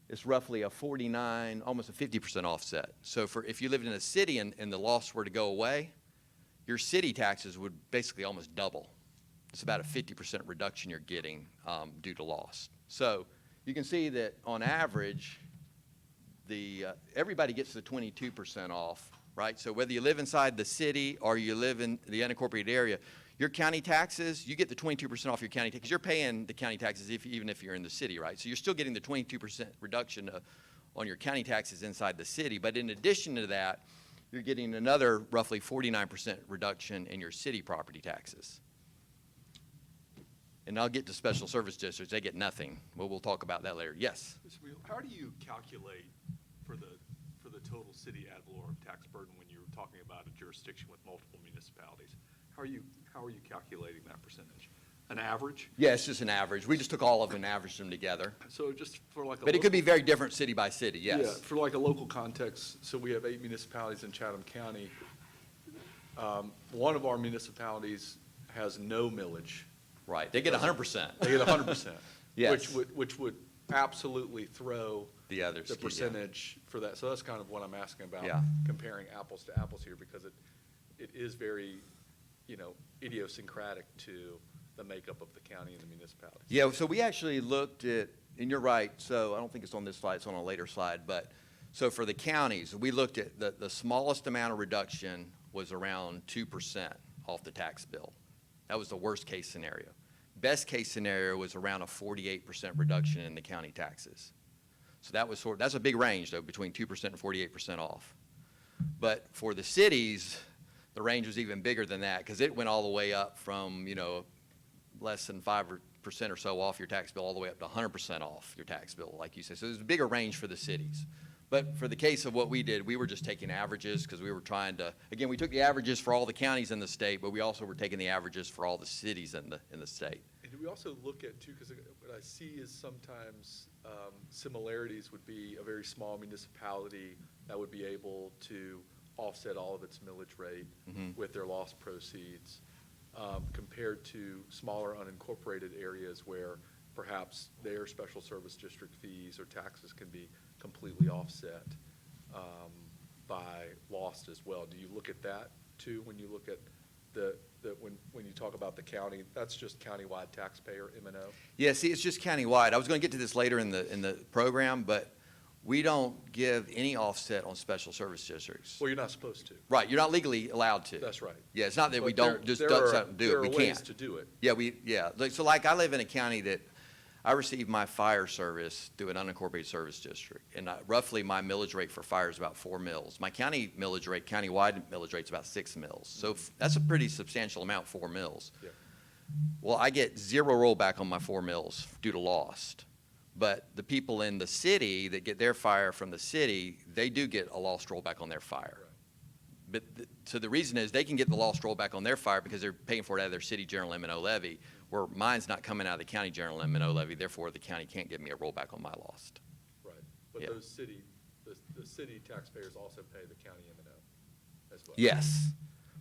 it's roughly a 49, almost a 50% offset. So if you lived in a city and the loss were to go away, your city taxes would basically almost double. It's about a 50% reduction you're getting due to loss. So you can see that on average, everybody gets the 22% off, right? So whether you live inside the city or you live in the unincorporated area, your county taxes, you get the 22% off your county taxes. You're paying the county taxes even if you're in the city, right? So you're still getting the 22% reduction on your county taxes inside the city. But in addition to that, you're getting another roughly 49% reduction in your city property taxes. And I'll get to special service districts. They get nothing. Well, we'll talk about that later. Yes? How do you calculate for the total city ad valorem tax burden when you're talking about a jurisdiction with multiple municipalities? How are you calculating that percentage? an average? Yeah, it's just an average. We just took all of them and averaged them together. So just for like a. But it could be local- very different city by city, Yeah, yes. for like a local context, so we have 8 municipalities in Chatham County. One of our municipalities has no millage. Right, they get 100%. They get 100%. Yes. Which would absolutely throw The others, the yeah. percentage for that. So that's kind of what I'm asking about, Yeah. comparing apples to apples here, because it is very, idiosyncratic to the makeup of the county and the municipalities. Yeah, so we actually looked at, and you're right, so I don't think it's on this slide, it's on a later slide, but, so for the counties, we looked at, the smallest amount of reduction was around 2% off the tax bill. That was the worst case scenario. Best case scenario was around a 48% reduction in the county taxes. So that's a big range though, between 2% and 48% off. But for the cities, the range was even bigger than that, because it went all the way up from, less than 5% or so off your tax bill, all the way up to 100% off your tax bill, like you said. So there's a bigger range for the cities. But for the case of what we did, we were just taking averages, because we were trying to, again, we took the averages for all the counties in the state, but we also were taking the averages for all the cities in the state. And do we also look at, too, because what I see is sometimes similarities would be a very small municipality that would be able to offset all of its millage rate with their lost proceeds, compared to smaller unincorporated areas where perhaps their special service district fees or taxes can be completely offset by lost as well. Do you look at that, too, when you look at when you talk about the county? That's just countywide taxpayer M&O? Yeah, see, it's just countywide. I was going to get to this later in the program, but we don't give any offset on special service districts. Well, you're not supposed to. Right, you're not legally allowed to. That's right. Yeah, it's not that we But don't just there do are- something, do there it, we are can't. ways to do it. Yeah, like I live in a county that I receive my fire service through an unincorporated service district, and roughly my millage rate for fire is about 4 mils. My county millage rate, countywide millage rate is about 6 mils. So that's a pretty substantial amount, 4 mils. Yeah. Well, I get 0 rollback on my 4 mils due to lost. But the people in the city that get their fire from the city, they do get a lost rollback on their fire. But, so the reason is they can get the lost rollback on their fire because they're paying for it out of their city general M&O levy, where mine's not coming out of the county general M&O levy, therefore the county can't give me a rollback on my lost. Right. But Yeah. those the city taxpayers also pay the county M&O as well. Yes,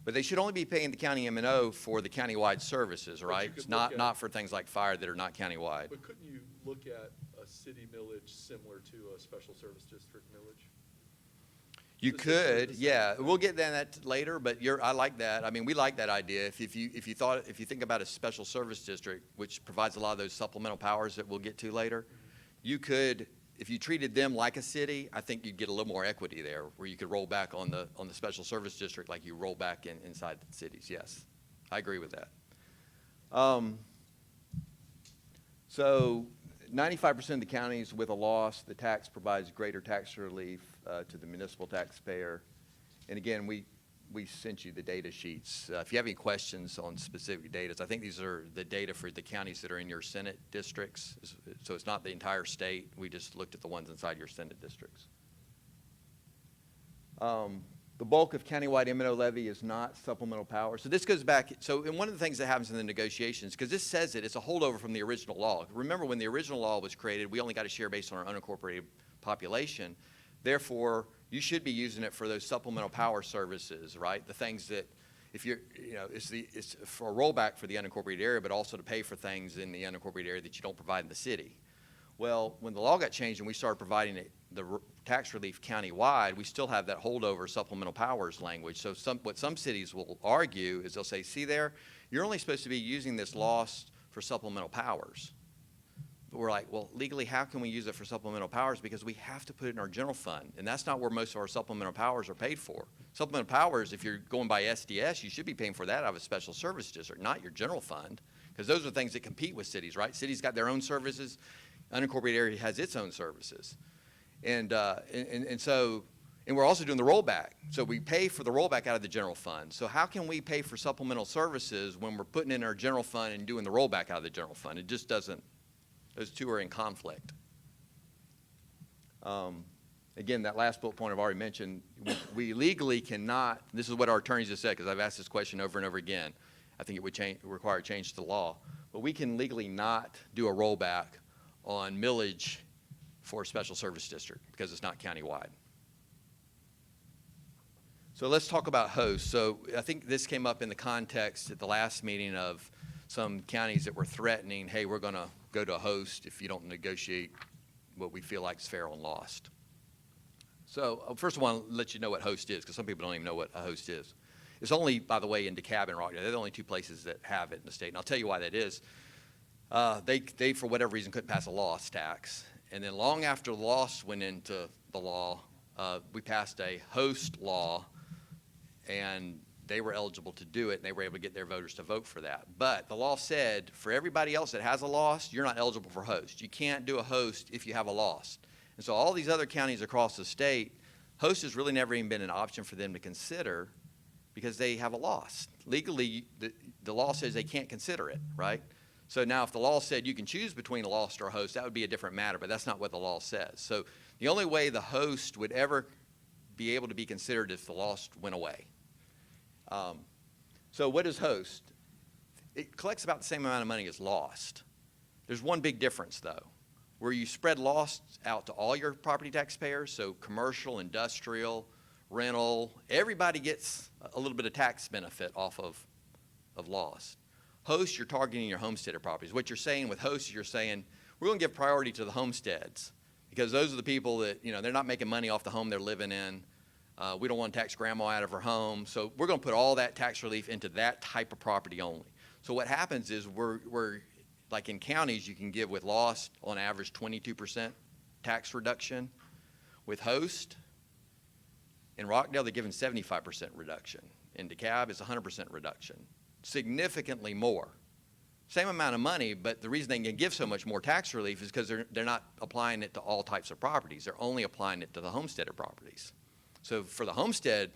but they should only be paying the county M&O for the countywide services, right? could It's look not, at- not for things like fire that are not countywide. But couldn't you look at a city millage similar to a special service district millage? You It's essentially could, the same yeah. thing. We'll get to that later, but I like that. I mean, we like that idea. If you think about a special service district, which provides a lot of those supplemental powers that we'll get to later, you could, if you treated them like a city, I think you'd get a little more equity there, where you could roll back on the special service district like you roll back inside the cities. Yes, I agree with that. So 95% of the counties with a loss, the tax provides greater tax relief to the municipal taxpayer. And again, we sent you the data sheets. If you have any questions on specific data, I think these are the data for the counties that are in your Senate districts. So it's not the entire state. We just looked at the ones inside your Senate districts. The bulk of countywide M&O levy is not supplemental power. So this goes back, and one of the things that happens in the negotiations, because this says it's a holdover from the original law. Remember, when the original law was created, we only got a share based on our unincorporated population. Therefore, you should be using it for those supplemental power services, right? The things that, if you're, it's for a rollback for the unincorporated area, but also to pay for things in the unincorporated area that you don't provide in the city. Well, when the law got changed and we started providing the tax relief countywide, we still have that holdover supplemental powers language. So what some cities will argue is they'll say, see there, you're only supposed to be using this loss for supplemental powers. But we're like, well, legally, how can we use it for supplemental powers? Because we have to put it in our general fund, and that's not where most of our supplemental powers are paid for. Supplemental powers, if you're going by SDS, you should be paying for that out of a special service district, not your general fund, because those are things that compete with cities, right? Cities got their own services. Unincorporated area has its own services. And so we're also doing the rollback. So we pay for the rollback out of the general fund. So how can we pay for supplemental services when we're putting in our general fund and doing the rollback out of the general fund? It just doesn't, those two are in conflict. Again, that last bullet point I've already mentioned, we legally cannot, this is what our attorneys have said, because I've asked this question over and over again. I think it would require a change to the law. but we can legally not do a rollback on millage for a special service district because it's not countywide. So let's talk about hosts. So I think this came up in the context at the last meeting of some counties that were threatening, hey, we're going to go to a host if you don't negotiate what we feel like is fair on lost. So first of all, I want to let you know what host is, because some people don't even know what a host is. It's only, by the way, in DeKalb and Rockdale. They're the only two places that have it in the state, and I'll tell you why that is. They, for whatever reason, couldn't pass a loss tax. And then long after the loss went into the law, we passed a host law, and they were eligible to do it, and they were able to get their voters to vote for that. But the law said, for everybody else that has a loss, you're not eligible for host. You can't do a host if you have a loss. And so all these other counties across the state, host has really never even been an option for them to consider because they have a loss. Legally, the law says they can't consider it, right? So now if the law said you can choose between a lost or a host, that would be a different matter, but that's not what the law says. So the only way the host would ever be able to be considered if the lost went away. So what is host? It collects about the same amount of money as lost. There's one big difference, though, where you spread lost out to all your property taxpayers, so commercial, industrial, rental, everybody gets a little bit of tax benefit off of lost. Host, you're targeting your homesteaded properties. What you're saying with host is you're saying, we're going to give priority to the homesteads because those are the people that, they're not making money off the home they're living in. We don't want to tax grandma out of her home. So we're going to put all that tax relief into that type of property only. So what happens is we're like in counties, you can give with lost on average 22% tax reduction. With host, in Rockdale, they're giving 75% reduction. In DeKalb, it's 100% reduction. Significantly more. Same amount of money, but the reason they can give so much more tax relief is because they're not applying it to all types of properties. They're only applying it to the homesteaded properties. So for the homestead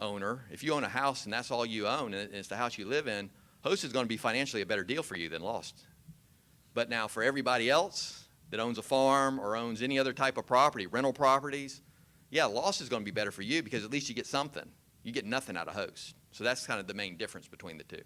owner, if you own a house and that's all you own and it's the house you live in, host is going to be financially a better deal for you than lost. But now for everybody else that owns a farm or owns any other type of property, rental properties, yeah, lost is going to be better for you because at least you get something. You get nothing out of host. So that's kind of the main difference between the two.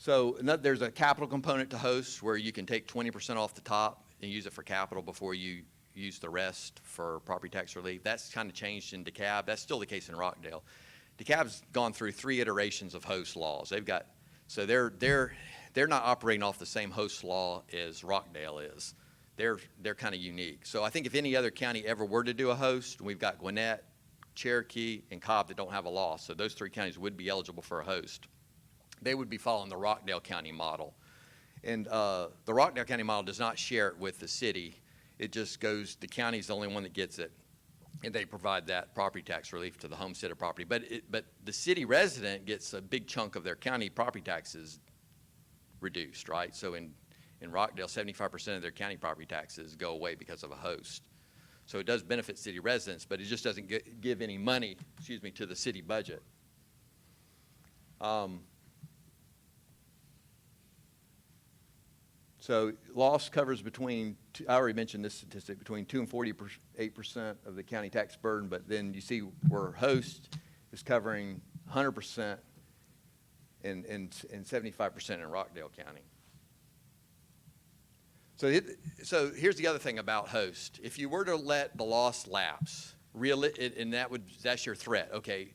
There's a capital component to host where you can take 20% off the top and use it for capital before you use the rest for property tax relief. That's kind of changed in DeKalb. That's still the case in Rockdale. DeKalb's gone through 3 iterations of host laws. They're not operating off the same host law as Rockdale is. They're kind of unique. So I think if any other county ever were to do a host, we've got Gwinnett, Cherokee, and Cobb that don't have a law. So those 3 counties would be eligible for a host. They would be following the Rockdale County model. And the Rockdale County model does not share it with the city. It just goes, the county's the only one that gets it. And they provide that property tax relief to the homesteaded property. But the city resident gets a big chunk of their county property taxes reduced, right? So in Rockdale, 75% of their county property taxes go away because of a host. So it does benefit city residents, but it just doesn't give any money, to the city budget. So loss covers between, I already mentioned this statistic, between 2 and 48% of the county tax burden, but then you see where host is covering 100% and 75% in Rockdale County. So here's the other thing about host. If you were to let the loss lapse, and that's your threat. Okay,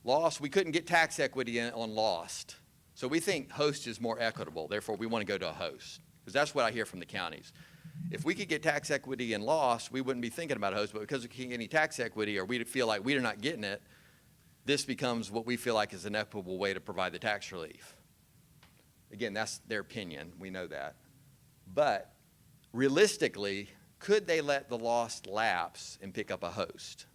lost, we couldn't get tax equity on lost. So we think host is more equitable. Therefore, we want to go to a host. Because that's what I hear from the counties. If we could get tax equity in lost, we wouldn't be thinking about a host. But because we can't get any tax equity or we feel like we're not getting it, this becomes what we feel like is an equitable way to provide the tax relief. Again, that's their opinion. We know that. But realistically, could they let the lost lapse and pick up a host?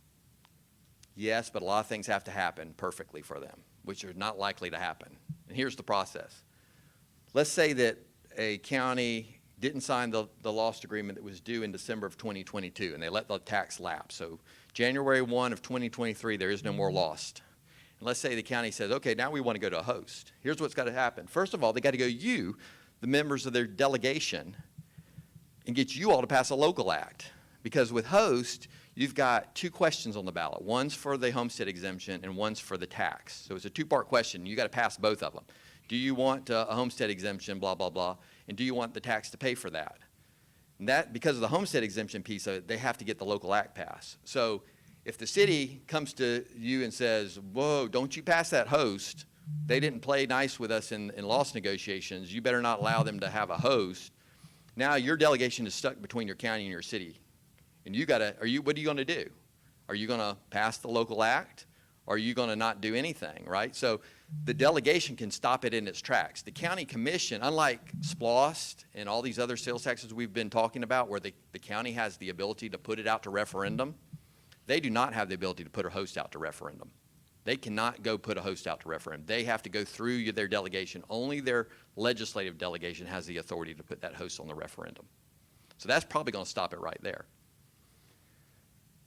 Yes, but a lot of things have to happen perfectly for them, which are not likely to happen. And here's the process. Let's say that a county didn't sign the lost agreement that was due in December of 2022, and they let the tax lapse. So January 1 of 2023, there is no more lost. And let's say the county says, okay, now we want to go to a host. Here's what's got to happen. First of all, they got to go the members of their delegation, and get you all to pass a local act. Because with host, you've got two questions on the ballot. One's for the homestead exemption and one's for the tax. So it's a two-part question. You got to pass both of them. Do you want a homestead exemption, blah, blah, blah, and do you want the tax to pay for that? And that, because of the homestead exemption piece of it, they have to get the local act passed. So if the city comes to you and says, whoa, don't you pass that host, they didn't play nice with us in loss negotiations, you better not allow them to have a host. Now your delegation is stuck between your county and your city. And you gotta, what are you gonna do? Are you gonna pass the local act? Or are you gonna not do anything, right? So the delegation can stop it in its tracks. The county commission, unlike SPLOST and all these other sales taxes we've been talking about, where the county has the ability to put it out to referendum, they do not have the ability to put a host out to referendum. They cannot go put a host out to referendum. They have to go through their delegation. Only their legislative delegation has the authority to put that host on the referendum. So that's probably going to stop it right there.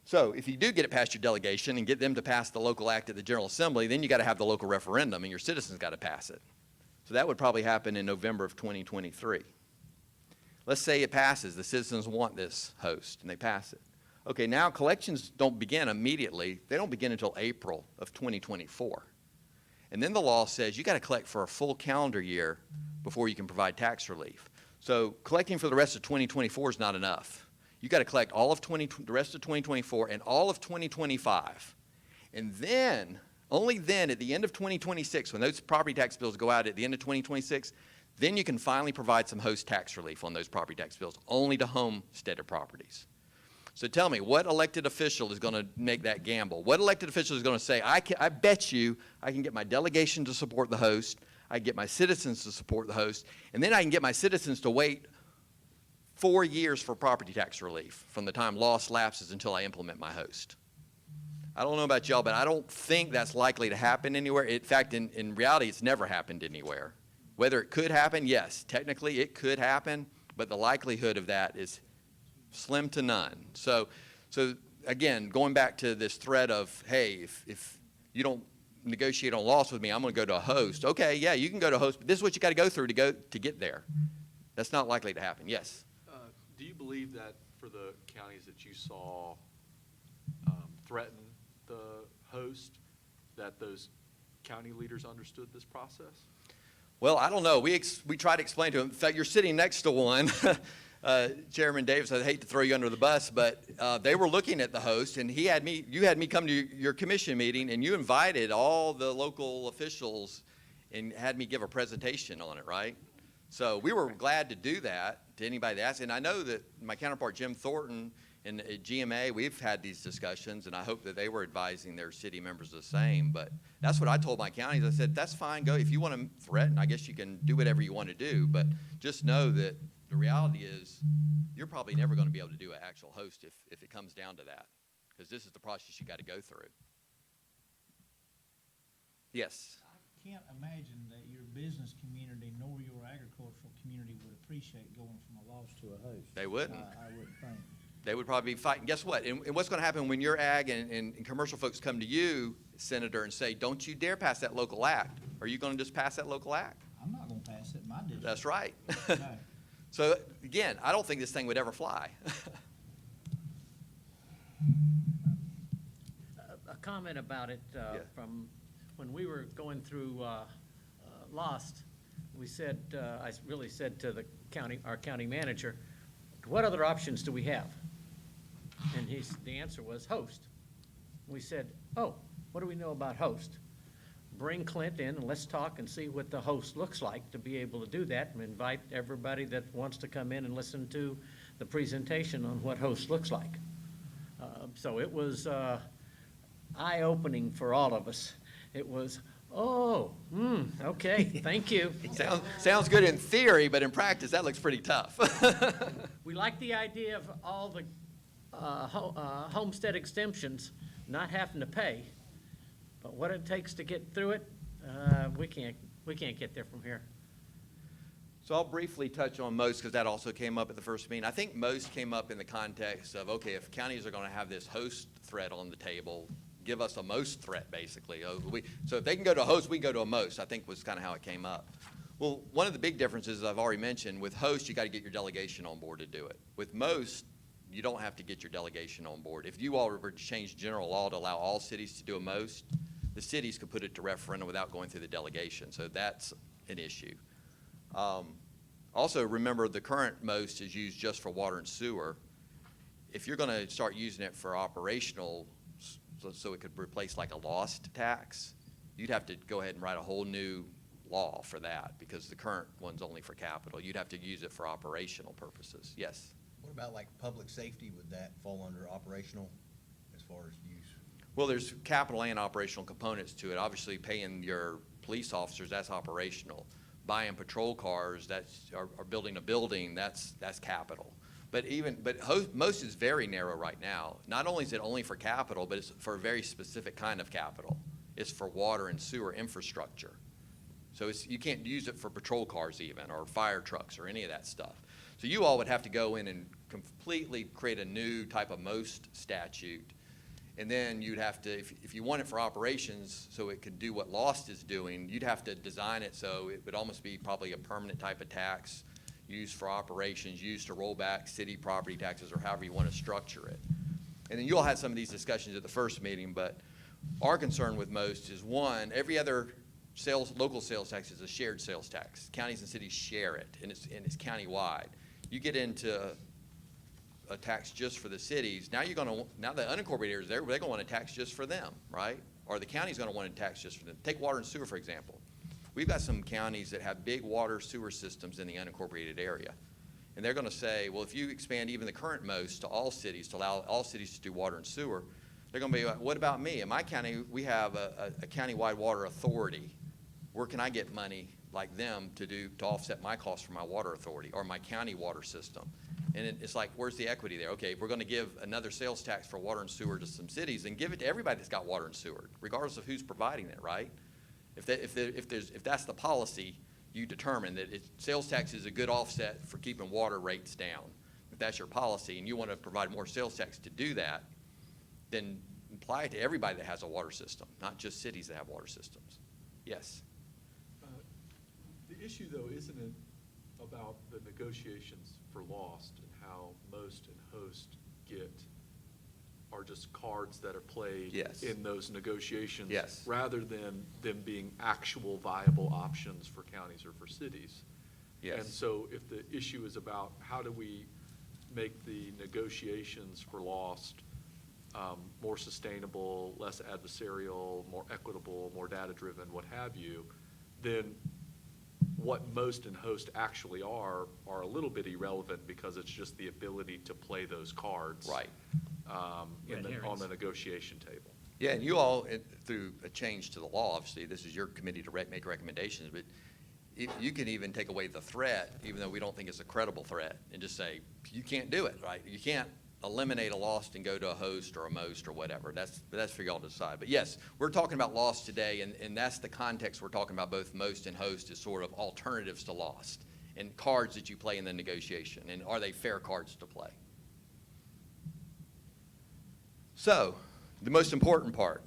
So if you do get it past your delegation and get them to pass the local act at the General Assembly, then you got to have the local referendum and your citizens got to pass it. So that would probably happen in November of 2023. Let's say it passes. The citizens want this host and they pass it. Okay, now collections don't begin immediately. They don't begin until April of 2024. And then the law says you got to collect for a full calendar year before you can provide tax relief. So collecting for the rest of 2024 is not enough. You got to collect all of the rest of 2024 and all of 2025. And then, only then at the end of 2026, when those property tax bills go out at the end of 2026, then you can finally provide some host tax relief on those property tax bills, only to homesteaded properties. So tell me, what elected official is going to make that gamble? What elected official is going to say, I bet you I can get my delegation to support the host, I can get my citizens to support the host, and then I can get my citizens to wait 4 years for property tax relief from the time loss lapses until I implement my host? I don't know about y'all, but I don't think that's likely to happen anywhere. In fact, in reality, it's never happened anywhere. Whether it could happen, yes, technically it could happen, but the likelihood of that is slim to none. So again, going back to this thread of, hey, if you don't negotiate on loss with me, I'm going to go to a host. Okay, yeah, you can go to a host, but this is what you got to go through to get there. That's not likely to happen. Yes. Do you believe that for the counties that you saw threaten the host, that those county leaders understood this process? Well, I don't know. We try to explain to them. In fact, you're sitting next to one. Chairman Davis, I hate to throw you under the bus, but they were looking at the host, and you had me come to your commission meeting, and you invited all the local officials and had me give a presentation on it, right? So we were glad to do that to anybody that asked. And I know that my counterpart, Jim Thornton, and at GMA, we've had these discussions, and I hope that they were advising their city members the same. But that's what I told my counties. I said, that's fine, go. If you want to threaten, I guess you can do whatever you want to do. But just know that the reality is you're probably never going to be able to do an actual host if it comes down to that, because this is the process you got to go through. Yes? I can't imagine that your business community nor your agricultural community would appreciate going from a loss to a host. They wouldn't. I wouldn't think. They would probably be fighting. Guess what? And what's going to happen when your ag and commercial folks come to you, Senator, and say, don't you dare pass that local act? Are you going to just pass that local act? I'm not going to pass it in my district. That's right. No. So, again, I don't think this thing would ever fly. A comment about it Yeah. from when we were going through Lost. We said, I really said to our county manager, what other options do we have? And the answer was host. We said, oh, what do we know about host? Bring Clint in and let's talk and see what the host looks like to be able to do that, and invite everybody that wants to come in and listen to the presentation on what host looks like. So it was eye-opening for all of us. It was, okay, thank you. Sounds good in theory, but in practice, that looks pretty tough. We like the idea of all the homestead exemptions not having to pay, but what it takes to get through it, we can't get there from here. So I'll briefly touch on most, because that also came up at the first meeting. I think most came up in the context of, okay, if counties are going to have this host threat on the table, give us a most threat, basically. So if they can go to a host, we go to a most, I think was kind of how it came up. Well, one of the big differences I've already mentioned, with host, you got to get your delegation on board to do it. With most, you don't have to get your delegation on board. If you all were to change general law to allow all cities to do a most, the cities could put it to referendum without going through the delegation. So that's an issue. Also, remember the current most is used just for water and sewer. If you're going to start using it for operational, so it could replace like a lost tax, you'd have to go ahead and write a whole new law for that because the current one's only for capital. You'd have to use it for operational purposes. Yes? What about like public safety? Would that fall under operational as far as use? Well, there's capital and operational components to it. Obviously, paying your police officers, that's operational. Buying patrol cars, or building a building, that's capital. But most is very narrow right now. Not only is it only for capital, but it's for a very specific kind of capital. It's for water and sewer infrastructure. So you can't use it for patrol cars even, or fire trucks, or any of that stuff. So you all would have to go in and completely create a new type of most statute. And then you'd have to, if you want it for operations so it could do what Lost is doing, you'd have to design it so it would almost be probably a permanent type of tax used for operations, used to roll back city property taxes or however you want to structure it. And then you all had some of these discussions at the first meeting, but our concern with most is one, every other local sales tax is a shared sales tax. Counties and cities share it, and it's countywide. You get into a tax just for the cities, now the unincorporated areas they're going to want a tax just for them, right? Or the county's going to want a tax just for them. Take water and sewer, for example. We've got some counties that have big water sewer systems in the unincorporated area. And they're going to say, well, if you expand even the current most to all cities, to allow all cities to do water and sewer, they're going to be like, what about me? In my county, we have a countywide water authority. Where can I get money like them to offset my costs for my water authority or my county water system? And it's like, where's the equity there? Okay, if we're going to give another sales tax for water and sewer to some cities, then give it to everybody that's got water and sewer, regardless of who's providing it, right? If that's the policy, you determine that sales tax is a good offset for keeping water rates down. If that's your policy and you want to provide more sales tax to do that, then apply it to everybody that has a water system, not just cities that have water systems. Yes? The issue, though, isn't it about the negotiations for Lost and how most and host are just cards that are played Yes. in those negotiations Yes. rather than them being actual viable options for counties or for cities. Yes. And so if the issue is about how do we make the negotiations for Lost more sustainable, less adversarial, more equitable, more data-driven, what have you, then what most and host actually are a little bit irrelevant because it's just the ability to play those cards. Right. On the negotiation table. Yeah, and you all, through a change to the law, obviously, this is your committee to make recommendations, but you can even take away the threat, even though we don't think it's a credible threat, and just say, you can't do it, right? You can't eliminate a Lost and go to a host or a most or whatever. That's for y'all to decide. But yes, we're talking about Lost today, and that's the context we're talking about. Both most and host is sort of alternatives to Lost and cards that you play in the negotiation, and are they fair cards to play? So, the most important part,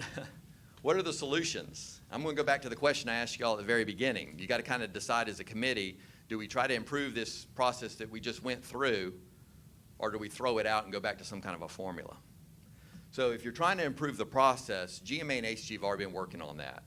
what are the solutions? I'm going to go back to the question I asked you all at the very beginning. You got to kind of decide as a committee, do we try to improve this process that we just went through, or do we throw it out and go back to some kind of a formula? So if you're trying to improve the process, GMA and HG have already been working on that.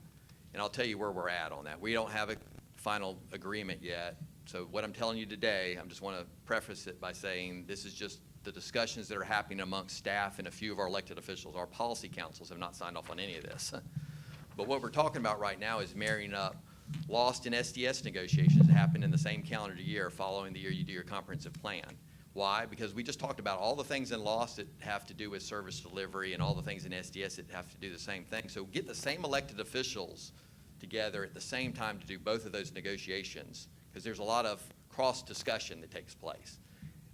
And I'll tell you where we're at on that. We don't have a final agreement yet. So what I'm telling you today, I just want to preface it by saying this is just the discussions that are happening amongst staff and a few of our elected officials. Our policy councils have not signed off on any of this. But what we're talking about right now is marrying up Lost and SDS negotiations that happen in the same calendar year following the year you do your comprehensive plan. Why? Because we just talked about all the things in Lost that have to do with service delivery and all the things in SDS that have to do the same thing. So get the same elected officials together at the same time to do both of those negotiations, because there's a lot of cross-discussion that takes place.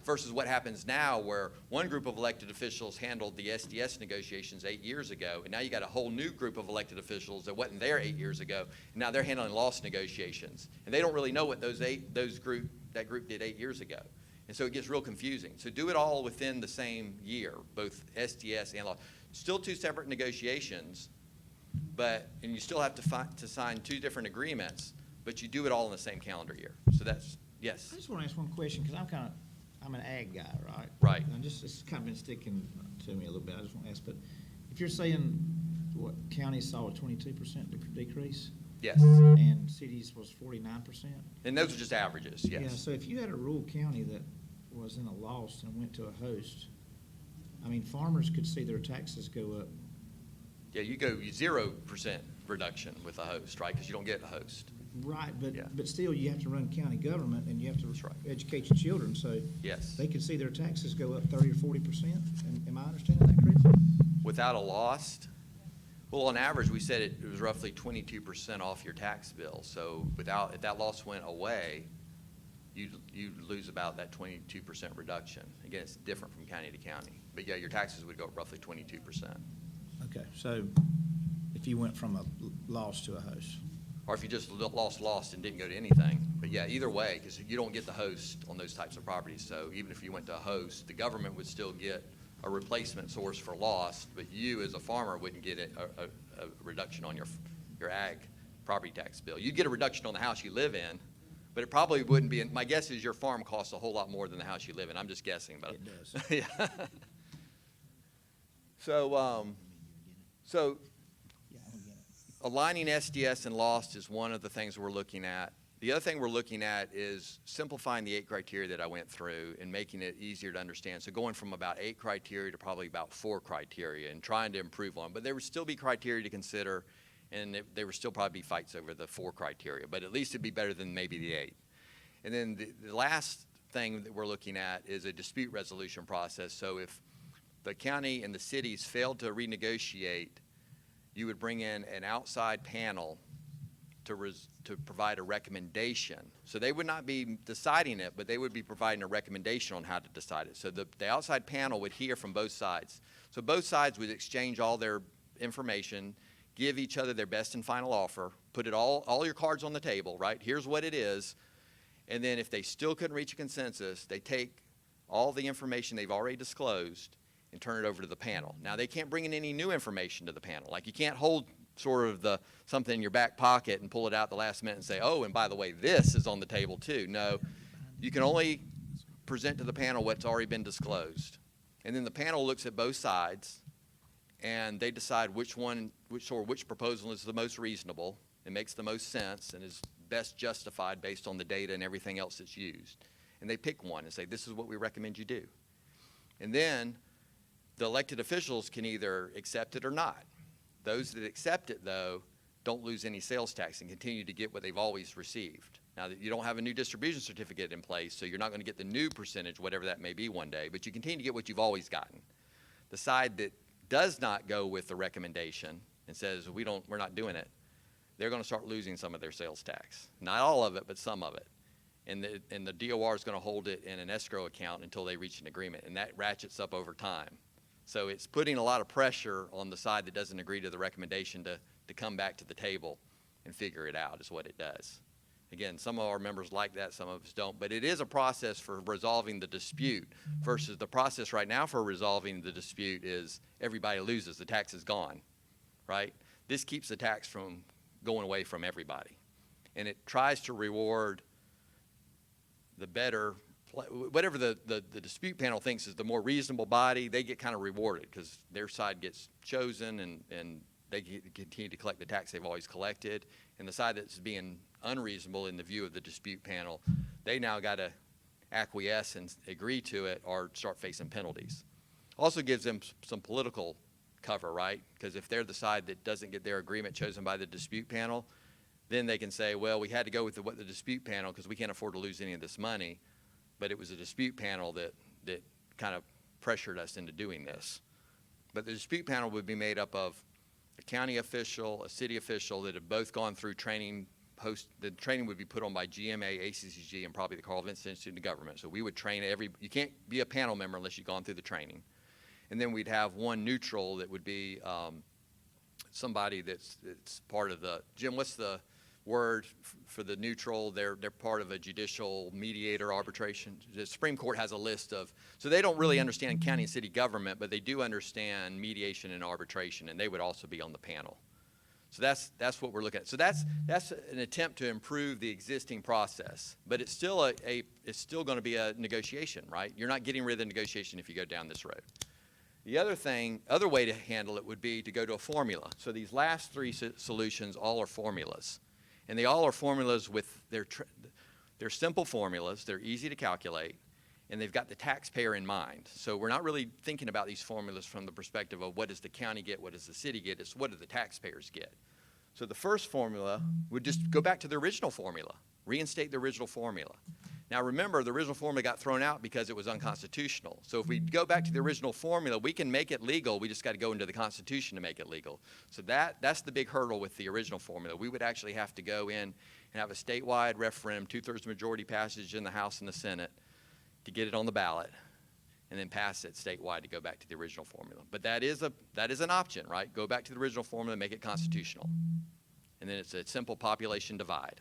Versus what happens now where one group of elected officials handled the SDS negotiations 8 years ago, and now you got a whole new group of elected officials that wasn't there 8 years ago, and now they're handling Lost negotiations. And they don't really know what that group did 8 years ago. And so it gets real confusing. So do it all within the same year, both SDS and Lost. Still two separate negotiations, and you still have to sign two different agreements, but you do it all in the same calendar year. So that's, yes. I just want to ask one question, because I'm an ag guy, right? Right. And it's kind of been sticking to me a little bit. I just want to ask, but if you're saying what county saw a 22% decrease Yes. and cities was 49%? And those are just averages, Yeah, yes. so if you had a rural county that was in a loss and went to a host, I mean, farmers could see their taxes go up. Yeah, you go 0% reduction with a host, right? Because you don't get a host. Right, Yeah. but still, you have to run county government and you have to That's right. educate your children, so Yes. they could see their taxes go up 30 or 40%. Am I understanding that correctly? Without a loss, well, on average, we said it was roughly 22% off your tax bill. So if that loss went away, you lose about that 22% reduction. Again, it's different from county to county. But yeah, your taxes would go up roughly 22%. Okay, so if you went from a loss to a host. Or if you just lost and didn't go to anything. But yeah, either way, because you don't get the host on those types of properties. So even if you went to a host, the government would still get a replacement source for loss, but you as a farmer wouldn't get a reduction on your ag property tax bill. You'd get a reduction on the house you live in, but it probably wouldn't be. My guess is your farm costs a whole lot more than the house you live in. I'm just guessing, but It does. Yeah. So Yeah, I don't get it. aligning SDS and lost is one of the things we're looking at. The other thing we're looking at is simplifying the 8 criteria that I went through and making it easier to understand. So going from about 8 criteria to probably about 4 criteria and trying to improve on. But there would still be criteria to consider, and there would still probably be fights over the 4 criteria. But at least it'd be better than maybe the 8. And then the last thing that we're looking at is a dispute resolution process. So if the county and the cities failed to renegotiate, you would bring in an outside panel to provide a recommendation. So they would not be deciding it, but they would be providing a recommendation on how to decide it. So the outside panel would hear from both sides. So both sides would exchange all their information, give each other their best and final offer, put it all your cards on the table, right? Here's what it is. And then if they still couldn't reach a consensus, they take all the information they've already disclosed and turn it over to the panel. Now, they can't bring in any new information to the panel. Like, you can't hold sort of something in your back pocket and pull it out at the last minute and say, oh, and by the way, this is on the table too. No, you can only present to the panel what's already been disclosed. And then the panel looks at both sides and they decide which proposal is the most reasonable and makes the most sense and is best justified based on the data and everything else that's used. And they pick one and say, this is what we recommend you do. And then the elected officials can either accept it or not. Those that accept it, though, don't lose any sales tax and continue to get what they've always received. Now, that you don't have a new distribution certificate in place, so you're not going to get the new percentage, whatever that may be one day, but you continue to get what you've always gotten. The side that does not go with the recommendation and says, we're not doing it, they're going to start losing some of their sales tax. Not all of it, but some of it. And the DOR is going to hold it in an escrow account until they reach an agreement, and that ratchets up over time. So it's putting a lot of pressure on the side that doesn't agree to the recommendation to come back to the table and figure it out is what it does. Again, some of our members like that, some of us don't, but it is a process for resolving the dispute versus the process right now for resolving the dispute is everybody loses, the tax is gone, right? This keeps the tax from going away from everybody. And it tries to reward the better, whatever the dispute panel thinks is the more reasonable body, they get kind of rewarded because their side gets chosen and they continue to collect the tax they've always collected. And the side that's being unreasonable in the view of the dispute panel, they now got to acquiesce and agree to it or start facing penalties. Also gives them some political cover, right? Because if they're the side that doesn't get their agreement chosen by the dispute panel, then they can say, well, we had to go with the dispute panel because we can't afford to lose any of this money. But it was a dispute panel that kind of pressured us into doing this. But the dispute panel would be made up of a county official, a city official that have both gone through training. The training would be put on by GMA, ACCG, and probably the Carl Vinson Institute of Government. So we would train you can't be a panel member unless you've gone through the training. And then we'd have one neutral that would be somebody that's part of Jim, what's the word for the neutral? They're part of a judicial mediator arbitration. The Supreme Court has a list so they don't really understand county and city government, but they do understand mediation and arbitration, and they would also be on the panel. So that's what we're looking at. So that's an attempt to improve the existing process, but it's still it's still going to be a negotiation, right? You're not getting rid of the negotiation if you go down this road. The other way to handle it would be to go to a formula. So these last three solutions all are formulas, and they all are formulas with they're simple formulas. They're easy to calculate, and they've got the taxpayer in mind. So we're not really thinking about these formulas from the perspective of what does the county get, what does the city get, it's what do the taxpayers get. So the first formula would just go back to the original formula, reinstate the original formula. Now remember, the original formula got thrown out because it was unconstitutional. So if we go back to the original formula, we can make it legal, we just got to go into the Constitution to make it legal. So that's the big hurdle with the original formula. We would actually have to go in and have a statewide referendum, 2/3 majority passage in the House and the Senate to get it on the ballot, and then pass it statewide to go back to the original formula. But that is an option, right? Go back to the original formula, make it constitutional. And then it's a simple population divide.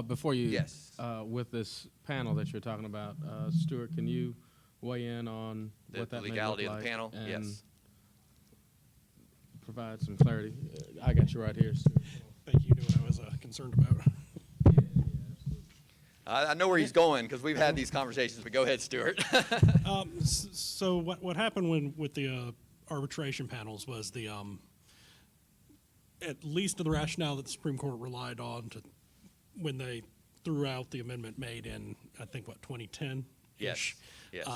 Before you, Yes. With this panel that you're talking about, Stuart, can you weigh in on The what that legality may of look the like panel? and Yes. provide some clarity? I got you right here, Stuart. Thank you. Knew what I was concerned about. I know where he's going because we've had these conversations, but go ahead, Stuart. So what happened with the arbitration panels was at least the rationale that the Supreme Court relied on when they threw out the amendment made in, I think, 2010? Yes, yes.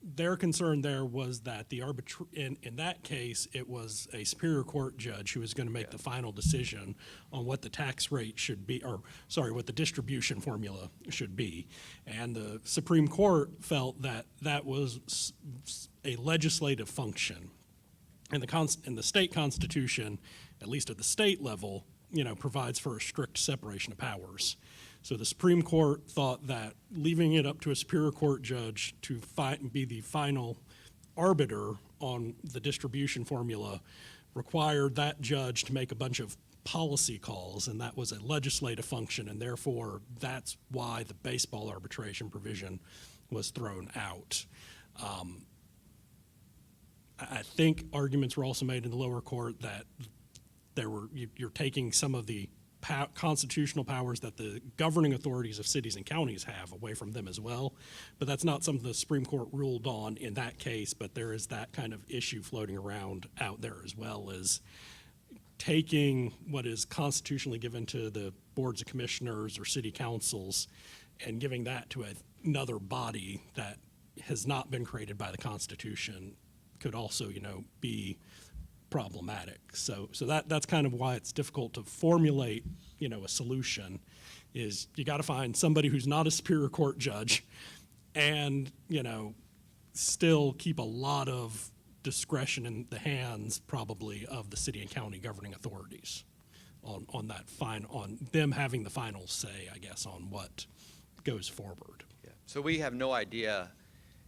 Their concern there was that in that case, it was a Superior Court judge who was going to make the final decision on what the tax rate should be, what the distribution formula should be. And the Supreme Court felt that that was a legislative function. And the state constitution, at least at the state level, provides for a strict separation of powers. So the Supreme Court thought that leaving it up to a Superior Court judge to be the final arbiter on the distribution formula required that judge to make a bunch of policy calls, and that was a legislative function, and therefore that's why the baseball arbitration provision was thrown out. I think arguments were also made in the lower court that you're taking some of the constitutional powers that the governing authorities of cities and counties have away from them as well. But that's not something the Supreme Court ruled on in that case, but there is that kind of issue floating around out there as well, as taking what is constitutionally given to the boards of commissioners or city councils and giving that to another body that has not been created by the Constitution could also, be problematic. So that's kind of why it's difficult to formulate, a solution. Is you got to find somebody who's not a Superior Court judge, and still keep a lot of discretion in the hands probably of the city and county governing authorities on them having the final say, I guess, on what goes forward. Yeah. So we have no idea.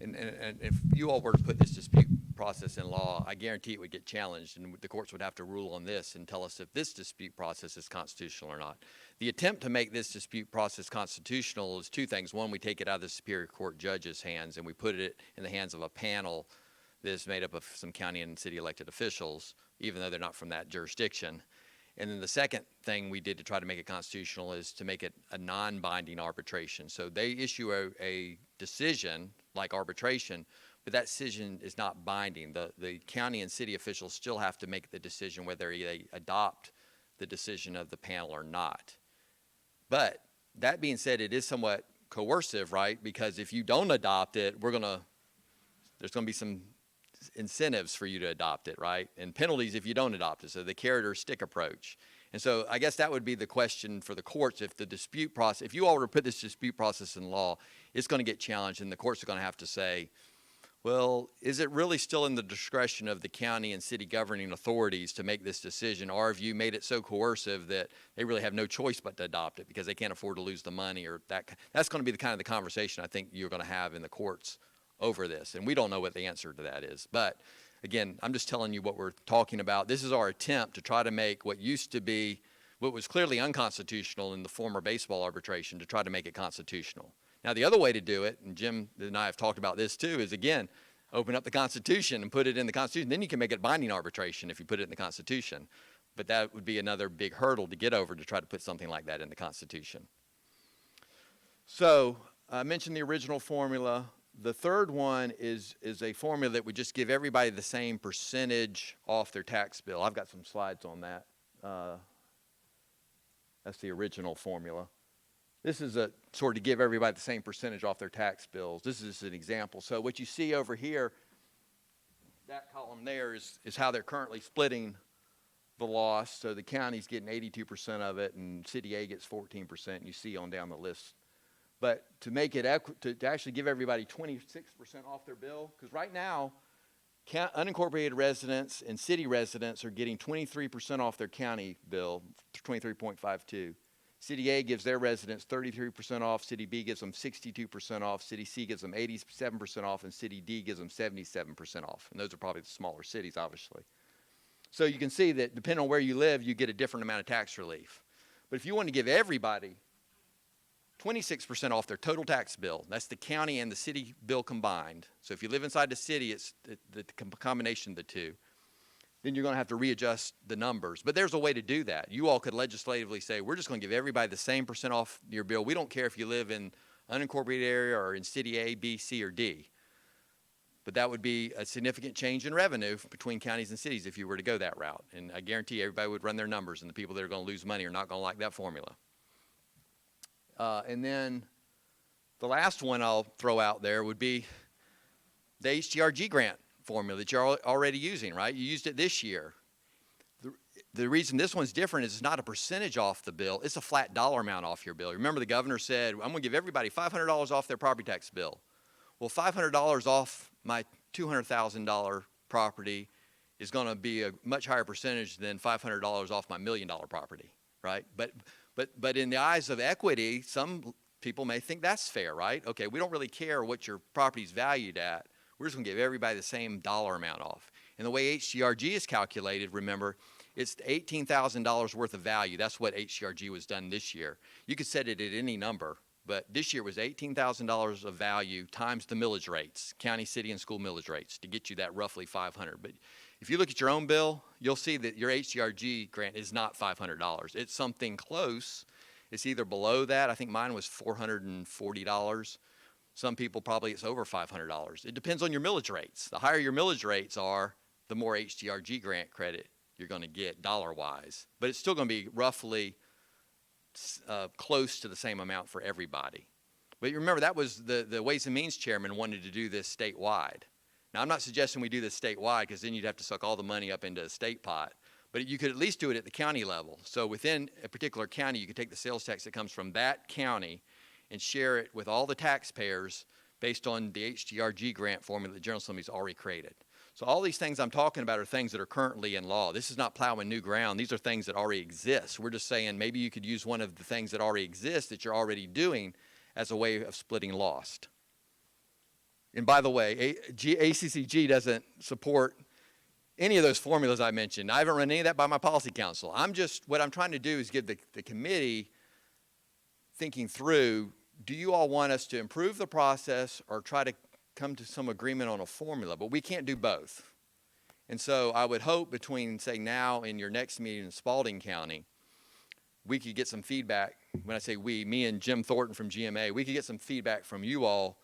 And if you all were to put this dispute process in law, I guarantee it would get challenged, and the courts would have to rule on this and tell us if this dispute process is constitutional or not. The attempt to make this dispute process constitutional is two things. One, we take it out of the Superior Court judge's hands and we put it in the hands of a panel that is made up of some county and city elected officials, even though they're not from that jurisdiction. And then the second thing we did to try to make it constitutional is to make it a non-binding arbitration. So they issue a decision like arbitration, but that decision is not binding. The county and city officials still have to make the decision whether they adopt the decision of the panel or not. But that being said, it is somewhat coercive, right? Because if you don't adopt it, there's going to be some incentives for you to adopt it, right? And penalties if you don't adopt it. So the carrot or stick approach. And so I guess that would be the question for the courts. If the dispute process, if you all were to put this dispute process in law, it's going to get challenged, and the courts are going to have to say, well, is it really still in the discretion of the county and city governing authorities to make this decision, or have you made it so coercive that they really have no choice but to adopt it because they can't afford to lose the money? Or that's going to be the kind of the conversation I think you're going to have in the courts over this, and we don't know what the answer to that is. But again, I'm just telling you what we're talking about. This is our attempt to try to make what was clearly unconstitutional in the former baseball arbitration, to try to make it constitutional. Now, the other way to do it, and Jim and I have talked about this too, is again, open up the Constitution and put it in the Constitution. Then you can make it binding arbitration if you put it in the Constitution. But that would be another big hurdle to get over to try to put something like that in the Constitution. So I mentioned the original formula. The third one is a formula that would just give everybody the same percentage off their tax bill. I've got some slides on that. That's the original formula. This is a sort of to give everybody the same percentage off their tax bills. This is just an example. So what you see over here, that column there is how they're currently splitting the loss. So the county's getting 82% of it, and City A gets 14%, and you see on down the list. But to make it to actually give everybody 26% off their bill, because right now, unincorporated residents and city residents are getting 23% off their county bill, 23.52. City A gives their residents 33% off, City B gives them 62% off, City C gives them 87% off, and City D gives them 77% off. And those are probably the smaller cities, obviously. So you can see that depending on where you live, you get a different amount of tax relief. But if you want to give everybody 26% off their total tax bill, that's the county and the city bill combined. So if you live inside the city, it's the combination of the two. Then you're going to have to readjust the numbers. But there's a way to do that. You all could legislatively say, we're just going to give everybody the same percent off your bill. We don't care if you live in unincorporated area or in city A, B, C, or D. But that would be a significant change in revenue between counties and cities if you were to go that route. And I guarantee everybody would run their numbers, and the people that are going to lose money are not going to like that formula. And then the last one I'll throw out there would be the HDRG grant formula that you're already using, right? You used it this year. The reason this one's different is it's not a percentage off the bill. It's a flat dollar amount off your bill. Remember the governor said, I'm going to give everybody $500 off their property tax bill. Well, $500 off my $200,000 property is going to be a much higher percentage than $500 off my $1 million property, right? But in the eyes of equity, some people may think that's fair, right? Okay, we don't really care what your property's valued at. We're just going to give everybody the same dollar amount off. And the way HDRG is calculated, remember, it's $18,000 worth of value. That's what HDRG was done this year. You could set it at any number, but this year was $18,000 of value times the millage rates, county, city, and school millage rates, to get you that roughly $500. But if you look at your own bill, you'll see that your HDRG grant is not $500. It's something close. It's either below that. I think mine was $440. Some people probably it's over $500. It depends on your millage rates. The higher your millage rates are, the more HDRG grant credit you're going to get dollar-wise. But it's still going to be roughly close to the same amount for everybody. But you remember that was the Ways and Means chairman wanted to do this statewide. Now, I'm not suggesting we do this statewide because then you'd have to suck all the money up into a state pot. But you could at least do it at the county level. So within a particular county, you could take the sales tax that comes from that county and share it with all the taxpayers based on the HDRG grant formula that the General Assembly's already created. So all these things I'm talking about are things that are currently in law. This is not plowing new ground. These are things that already exist. We're just saying maybe you could use one of the things that already exist that you're already doing as a way of splitting lost. And by the way, ACCG doesn't support any of those formulas I mentioned. I haven't run any of that by my policy council. What I'm trying to do is give the committee thinking through, do you all want us to improve the process or try to come to some agreement on a formula? But we can't do both. And so I would hope between, say, now and your next meeting in Spalding County, we could get some feedback. When I say we, me and Jim Thornton from GMA, we could get some feedback from you all,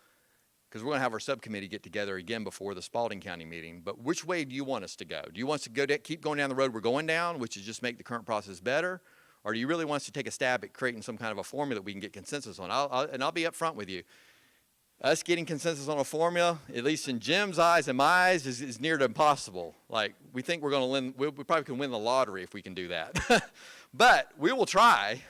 because we're going to have our subcommittee get together again before the Spalding County meeting. But which way do you want us to go? Do you want us to keep going down the road we're going down, which is just make the current process better? Or do you really want us to take a stab at creating some kind of a formula that we can get consensus on? I'll be up front with you. Us getting consensus on a formula, at least in Jim's eyes and my eyes, is near to impossible. Like, we think we're going to win, we probably can win the lottery if we can do that. But we will try.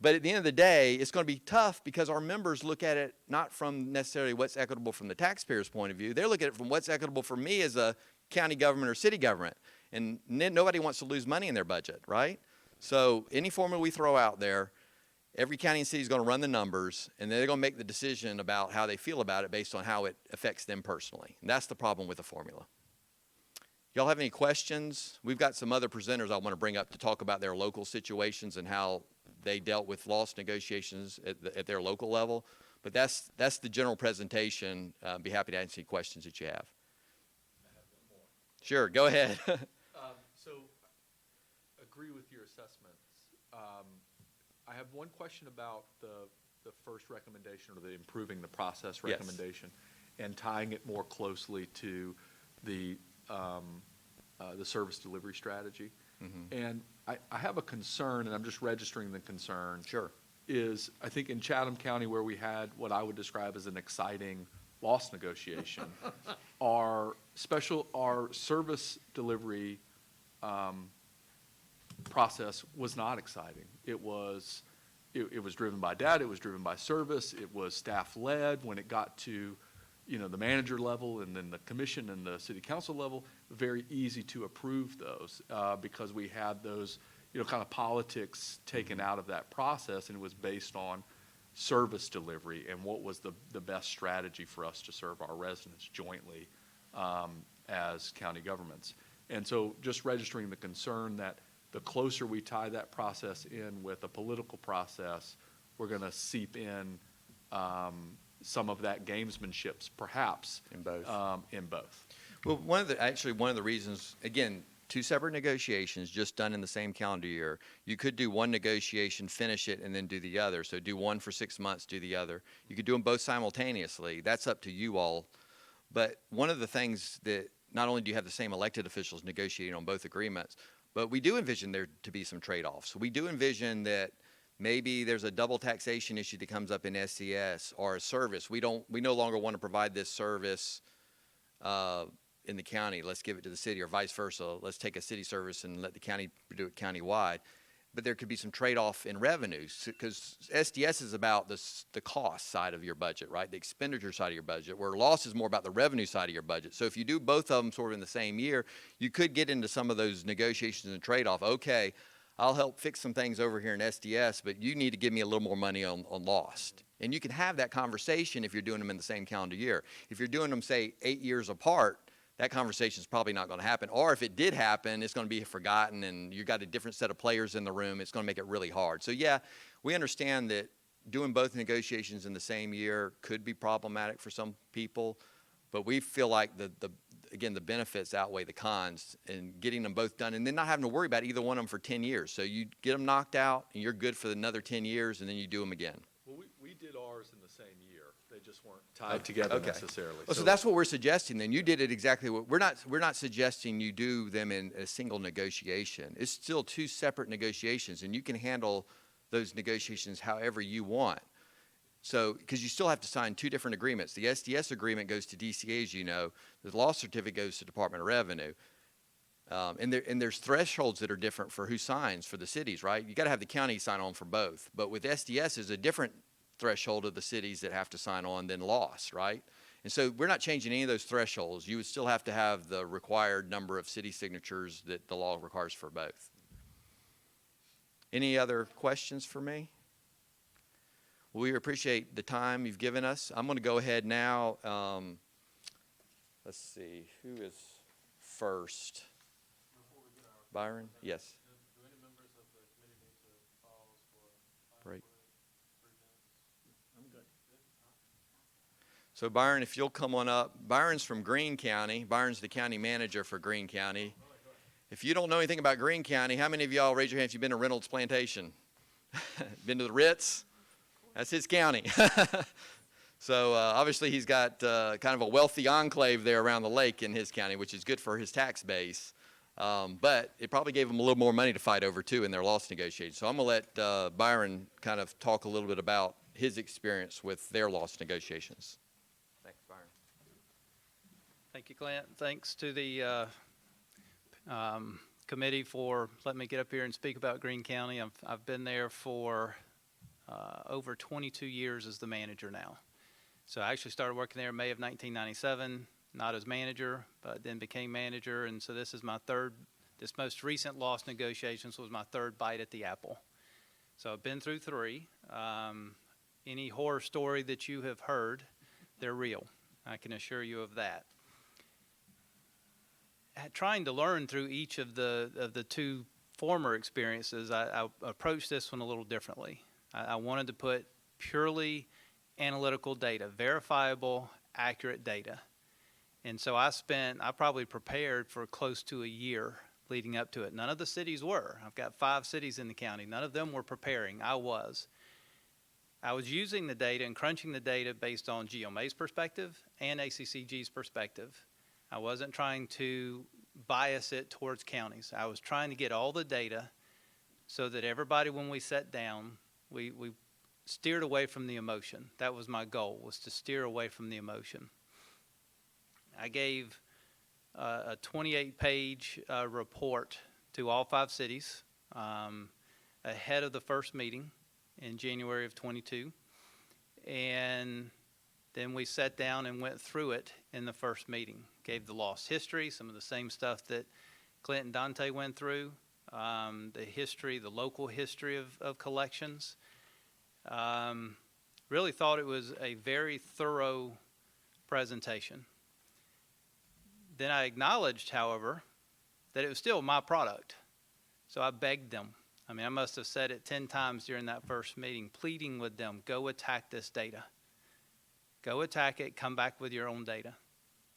But at the end of the day, it's going to be tough because our members look at it not from necessarily what's equitable from the taxpayer's point of view. They look at it from what's equitable for me as a county government or city government. And nobody wants to lose money in their budget, right? So any formula we throw out there, every county and city is going to run the numbers, and they're going to make the decision about how they feel about it based on how it affects them personally. And that's the problem with the formula. Y'all have any questions? We've got some other presenters I want to bring up to talk about their local situations and how they dealt with loss negotiations at their local level. But that's the general presentation. Be happy to answer any questions that you have. Sure, go ahead. So, agree with your assessments. I have one question about the first recommendation, or the improving the process Yes. recommendation, and tying it more closely to the service delivery strategy. And I have a concern, and I'm just registering the concern. Sure. Is, I think in Chatham County, where we had what I would describe as an exciting loss negotiation, our service delivery process was not exciting. It was driven by data, it was driven by service, it was staff-led. When it got to, the manager level and then the commission and the city council level, very easy to approve those, because we had those, kind of politics taken out of that process, and it was based on service delivery and what was the best strategy for us to serve our residents jointly as county governments. And so just registering the concern that the closer we tie that process in with a political process, we're going to seep in some of that gamesmanship, perhaps. In both. In both. Well, one of the reasons, again, 2 separate negotiations just done in the same calendar year. You could do one negotiation, finish it, and then do the other. So do one for 6 months, do the other. You could do them both simultaneously. That's up to you all. But one of the things that, not only do you have the same elected officials negotiating on both agreements, but we do envision there to be some trade-offs. We do envision that maybe there's a double taxation issue that comes up in SCS, or a service. We no longer want to provide this service in the county. Let's give it to the city, or vice versa. Let's take a city service and let the county do it countywide. But there could be some trade-off in revenues, because SDS is about the cost side of your budget, right? The expenditure side of your budget, where loss is more about the revenue side of your budget. So if you do both of them sort of in the same year, you could get into some of those negotiations and trade-off. Okay, I'll help fix some things over here in SDS, but you need to give me a little more money on lost. And you can have that conversation if you're doing them in the same calendar year. If you're doing them, say, 8 years apart, that conversation is probably not going to happen. Or if it did happen, it's going to be forgotten, and you've got a different set of players in the room. It's going to make it really hard. So yeah, we understand that doing both negotiations in the same year could be problematic for some people, but we feel like again, the benefits outweigh the cons in getting them both done, and then not having to worry about either one of them for 10 years. So you get them knocked out, and you're good for another 10 years, and then you do them again. Well, we did ours in the same year. They just weren't tied together necessarily. Oh, so that's what we're suggesting then. You did it exactly what, we're not suggesting you do them in a single negotiation. It's still 2 separate negotiations, and you can handle those negotiations however you want. So, because you still have to sign 2 different agreements. The SDS agreement goes to DCA, as you know. The loss certificate goes to Department of Revenue. And there's thresholds that are different for who signs for the cities, right? You got to have the county sign on for both. But with SDS, is a different threshold of the cities that have to sign on than loss, right? And so we're not changing any of those thresholds. You would still have to have the required number of city signatures that the law requires for both. Any other questions for me? We appreciate the time you've given us. I'm going to go ahead now. Let's see, who is first? Byron? Yes. Break. So Byron, if you'll come on up. Byron's from Greene County. Byron's the county manager for Greene County. If you don't know anything about Greene County, how many of y'all, raise your hand if you've been to Reynolds Plantation? Been to the Ritz? That's his county. So obviously he's got kind of a wealthy enclave there around the lake in his county, which is good for his tax base. But it probably gave him a little more money to fight over too in their loss negotiations. So I'm going to let Byron kind of talk a little bit about his experience with their loss negotiations. Thanks, Byron. Thank you, Clint. Thanks to the committee for letting me get up here and speak about Greene County. I've been there for over 22 years as the manager now. So I actually started working there in May of 1997, not as manager, but then became manager. And so this is my this most recent loss negotiations was my 3rd bite at the apple. So I've been through 3. Any horror story that you have heard, they're real. I can assure you of that. Trying to learn through each of the 2 former experiences, I approached this one a little differently. I wanted to put purely analytical data, verifiable, accurate data. And so I probably prepared for close to a year leading up to it. None of the cities were. I've got 5 cities in the county. None of them were preparing. I was using the data and crunching the data based on GeoMa's perspective and ACCG's perspective. I wasn't trying to bias it towards counties. I was trying to get all the data so that everybody, when we sat down, we steered away from the emotion. That was my goal, was to steer away from the emotion. I gave a 28-page report to all 5 cities ahead of the first meeting in January of 22. And then we sat down and went through it in the first meeting. Gave the lost history, some of the same stuff that Clint and Dante went through, the history, the local history of collections. Really thought it was a very thorough presentation. Then I acknowledged, however, that it was still my product. So I begged them. I mean, I must have said it 10 times during that first meeting, pleading with them, go attack this data. Go attack it, come back with your own data.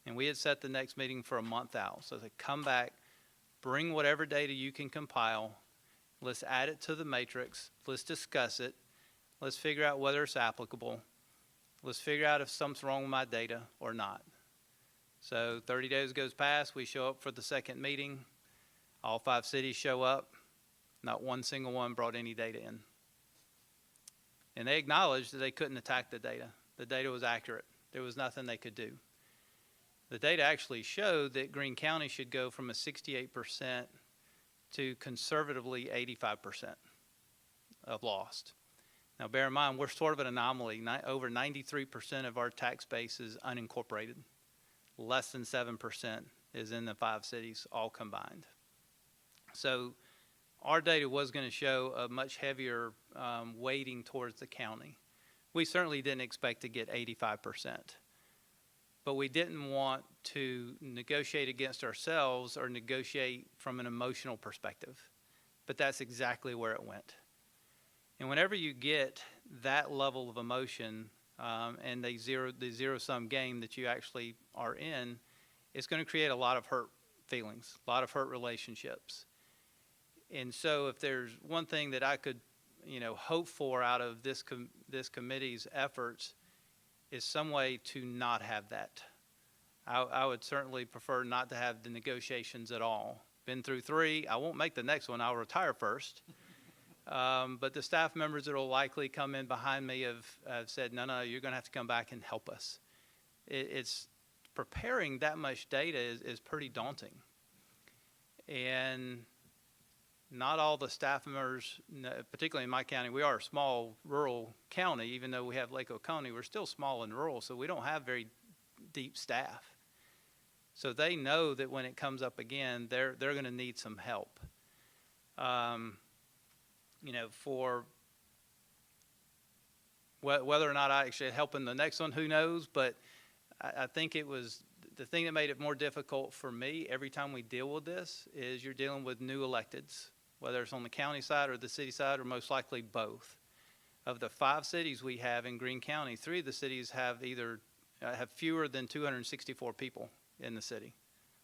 And we had set the next meeting for a month out. So they come back, bring whatever data you can compile. Let's add it to the matrix. Let's discuss it. Let's figure out whether it's applicable. Let's figure out if something's wrong with my data or not. So 30 days goes past, we show up for the second meeting. All 5 cities show up. Not one single one brought any data in. And they acknowledged that they couldn't attack the data. The data was accurate. There was nothing they could do. The data actually showed that Greene County should go from a 68% to conservatively 85% of lost. Now bear in mind, we're sort of an anomaly. Over 93% of our tax base is unincorporated. Less than 7% is in the 5 cities all combined. So our data was going to show a much heavier weighting towards the county. We certainly didn't expect to get 85%, but we didn't want to negotiate against ourselves or negotiate from an emotional perspective. But that's exactly where it went. And whenever you get that level of emotion and the zero-sum game that you actually are in, it's going to create a lot of hurt feelings, a lot of hurt relationships. And so if there's one thing that I could, hope for out of this committee's efforts is some way to not have that. I would certainly prefer not to have the negotiations at all. Been through 3. I won't make the next one. I'll retire first. But the staff members that will likely come in behind me have said, no, you're going to have to come back and help us. It's preparing that much data is pretty daunting. And not all the staff members, particularly in my county, we are a small rural county. Even though we have Lake Oconee, we're still small and rural, so we don't have very deep staff. So they know that when it comes up again, they're going to need some help. For whether or not I actually help in the next one, who knows? But I think it was the thing that made it more difficult for me every time we deal with this is you're dealing with new electeds, whether it's on the county side or the city side, or most likely both. Of the 5 cities we have in Greene County, 3 of the cities have have fewer than 264 people in the city,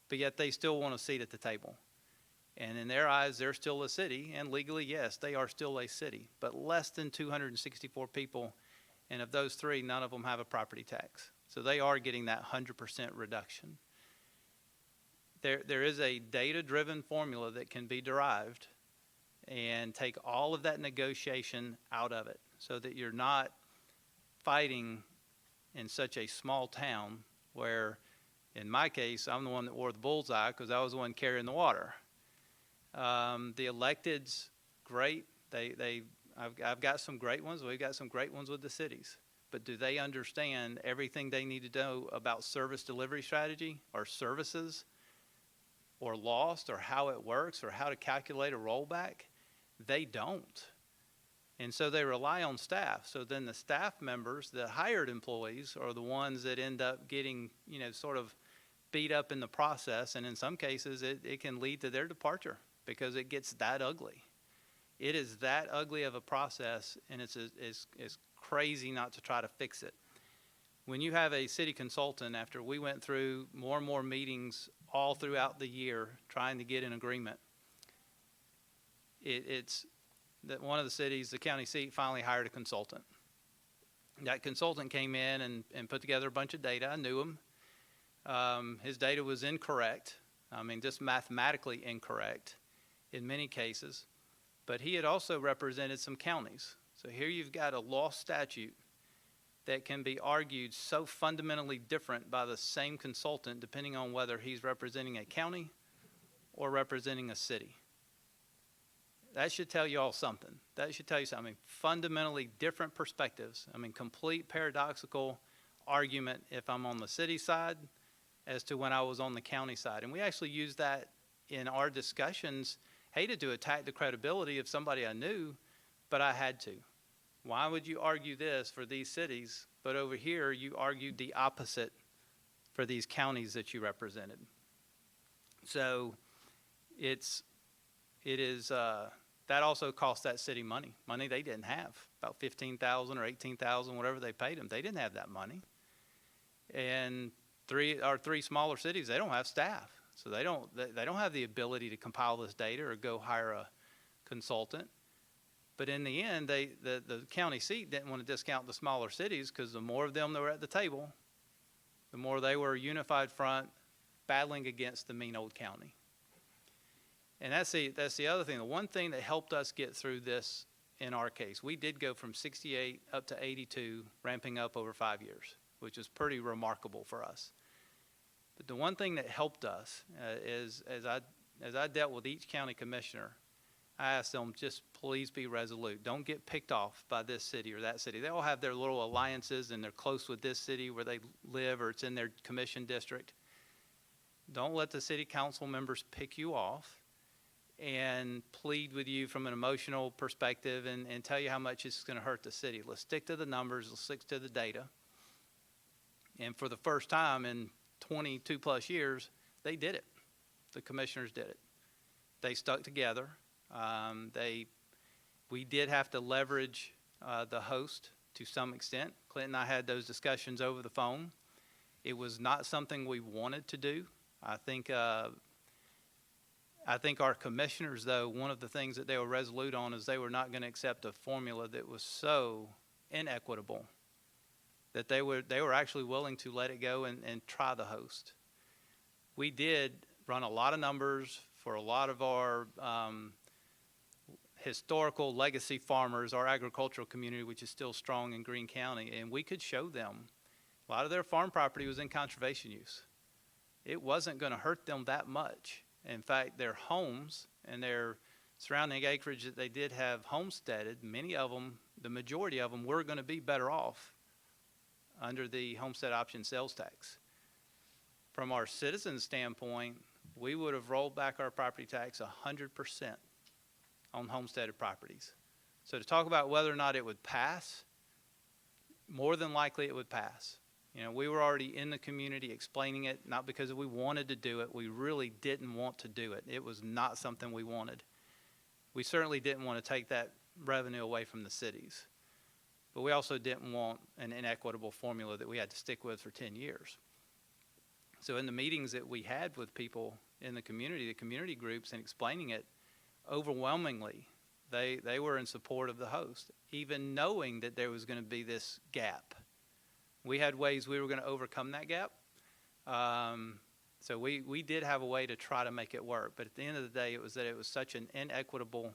but yet they still want a seat at the table. And in their eyes, they're still a city, and legally, yes, they are still a city, but less than 264 people, and of those 3, none of them have a property tax. So they are getting that 100% reduction. There is a data-driven formula that can be derived and take all of that negotiation out of it so that you're not fighting in such a small town where, in my case, I'm the one that wore the bullseye because I was the one carrying the water. The electeds, great. I've got some great ones. We've got some great ones with the cities. But do they understand everything they need to know about service delivery strategy or services or lost or how it works or how to calculate a rollback? They don't. And so they rely on staff. So then the staff members, the hired employees, are the ones that end up getting, sort of beat up in the process. And in some cases, it can lead to their departure because it gets that ugly. It is that ugly of a process, and it's crazy not to try to fix it. when you have a city consultant, after we went through more and more meetings all throughout the year trying to get an agreement, it's that one of the cities, the county seat, finally hired a consultant. That consultant came in and put together a bunch of data. I knew him. His data was incorrect. I mean, just mathematically incorrect in many cases. But he had also represented some counties. So here you've got a law statute that can be argued so fundamentally different by the same consultant depending on whether he's representing a county or representing a city. That should tell you all something. That should tell you something. I mean, fundamentally different perspectives. I mean, complete paradoxical argument if I'm on the city side as to when I was on the county side. And we actually used that in our discussions. Hated to attack the credibility of somebody I knew, but I had to. Why would you argue this for these cities, but over here you argued the opposite for these counties that you represented? So it is that also cost that city money they didn't have, about $15,000 or $18,000, whatever they paid them. They didn't have that money. And our three smaller cities, they don't have staff, so they don't have the ability to compile this data or go hire a consultant. But in the end, the county seat didn't want to discount the smaller cities because the more of them that were at the table, the more they were a unified front battling against the mean old county. And that's the other thing. The one thing that helped us get through this in our case, we did go from 68 up to 82, ramping up over 5 years, which is pretty remarkable for us. But the one thing that helped us is as I dealt with each county commissioner, I asked them, just please be resolute. Don't get picked off by this city or that city. They all have their little alliances and they're close with this city where they live or it's in their commission district. Don't let the city council members pick you off and plead with you from an emotional perspective and tell you how much it's going to hurt the city. Let's stick to the numbers. Let's stick to the data. And for the first time in 22 plus years, they did it. The commissioners did it. They stuck together. We did have to leverage the host to some extent. Clint and I had those discussions over the phone. It was not something we wanted to do. I think our commissioners, though, one of the things that they were resolute on is they were not going to accept a formula that was so inequitable that they were actually willing to let it go and try the host. We did run a lot of numbers for a lot of our historical legacy farmers, our agricultural community, which is still strong in Greene County, and we could show them a lot of their farm property was in conservation use. It wasn't going to hurt them that much. In fact, their homes and their surrounding acreage that they did have homesteaded, many of them, the majority of them, were going to be better off under the homestead option sales tax. From our citizens' standpoint, we would have rolled back our property tax 100% on homesteaded properties. So to talk about whether or not it would pass, more than likely it would pass. You know, we were already in the community explaining it, not because we wanted to do it. We really didn't want to do it. It was not something we wanted. We certainly didn't want to take that revenue away from the cities. But we also didn't want an inequitable formula that we had to stick with for 10 years. So in the meetings that we had with people in the community groups, and explaining it, overwhelmingly, they were in support of the host, even knowing that there was going to be this gap. We had ways we were going to overcome that gap. So we did have a way to try to make it work. But at the end of the day, it was such an inequitable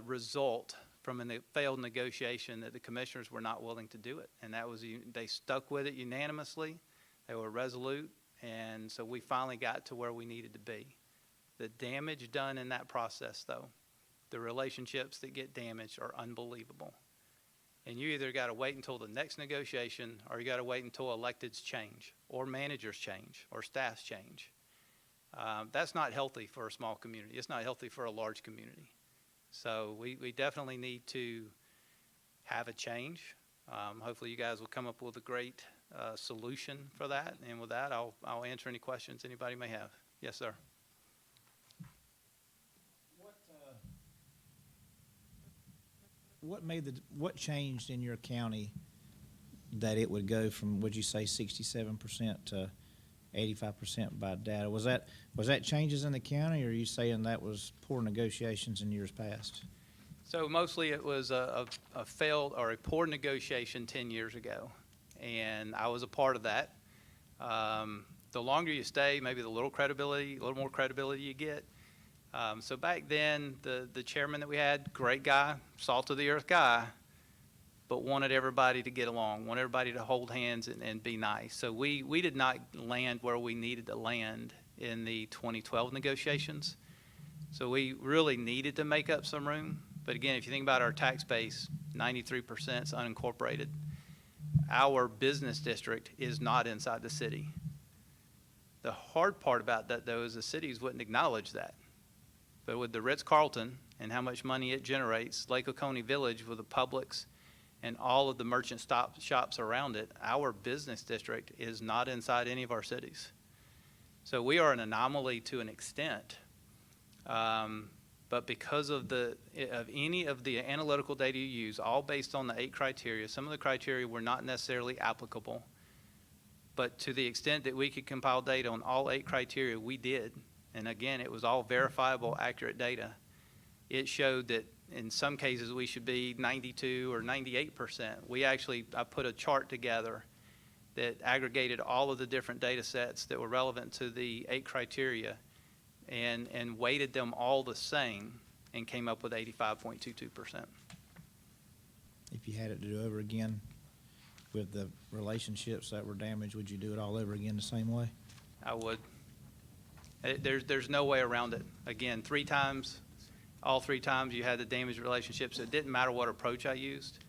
result from a failed negotiation that the commissioners were not willing to do it. And they stuck with it unanimously. They were resolute. And so we finally got to where we needed to be. The damage done in that process, though, the relationships that get damaged are unbelievable. And you either got to wait until the next negotiation, or you got to wait until electeds change, or managers change, or staffs change. That's not healthy for a small community. It's not healthy for a large community. So we definitely need to have a change. Hopefully you guys will come up with a great solution for that. And with that, I'll answer any questions anybody may have. Yes, sir. What changed in your county that it would go from, would you say 67% to 85% by data? Was that changes in the county, or are you saying that was poor negotiations in years past? So mostly it was a failed or a poor negotiation 10 years ago, and I was a part of that. The longer you stay, maybe a little more credibility you get. So back then, the chairman that we had, great guy, salt of the earth guy, but wanted everybody to get along, wanted everybody to hold hands and be nice. So we did not land where we needed to land in the 2012 negotiations. So we really needed to make up some room. But again, if you think about our tax base, 93% is unincorporated. Our business district is not inside the city. The hard part about that, though, is the cities wouldn't acknowledge that. But with the Ritz-Carlton and how much money it generates, Lake Oconee Village with the Publix and all of the merchant shops around it, our business district is not inside any of our cities. So we are an anomaly to an extent. But because of any of the analytical data you use, all based on the 8 criteria, some of the criteria were not necessarily applicable. But to the extent that we could compile data on all 8 criteria, we did. And again, it was all verifiable, accurate data. It showed that in some cases we should be 92 or 98%. I put a chart together that aggregated all of the different data sets that were relevant to the 8 criteria and weighted them all the same and came up with 85.22%. If you had it to do over again with the relationships that were damaged, would you do it all over again the same way? I would. There's no way around it. Again, 3 times, all 3 times you had the damaged relationships. It didn't matter what approach I used.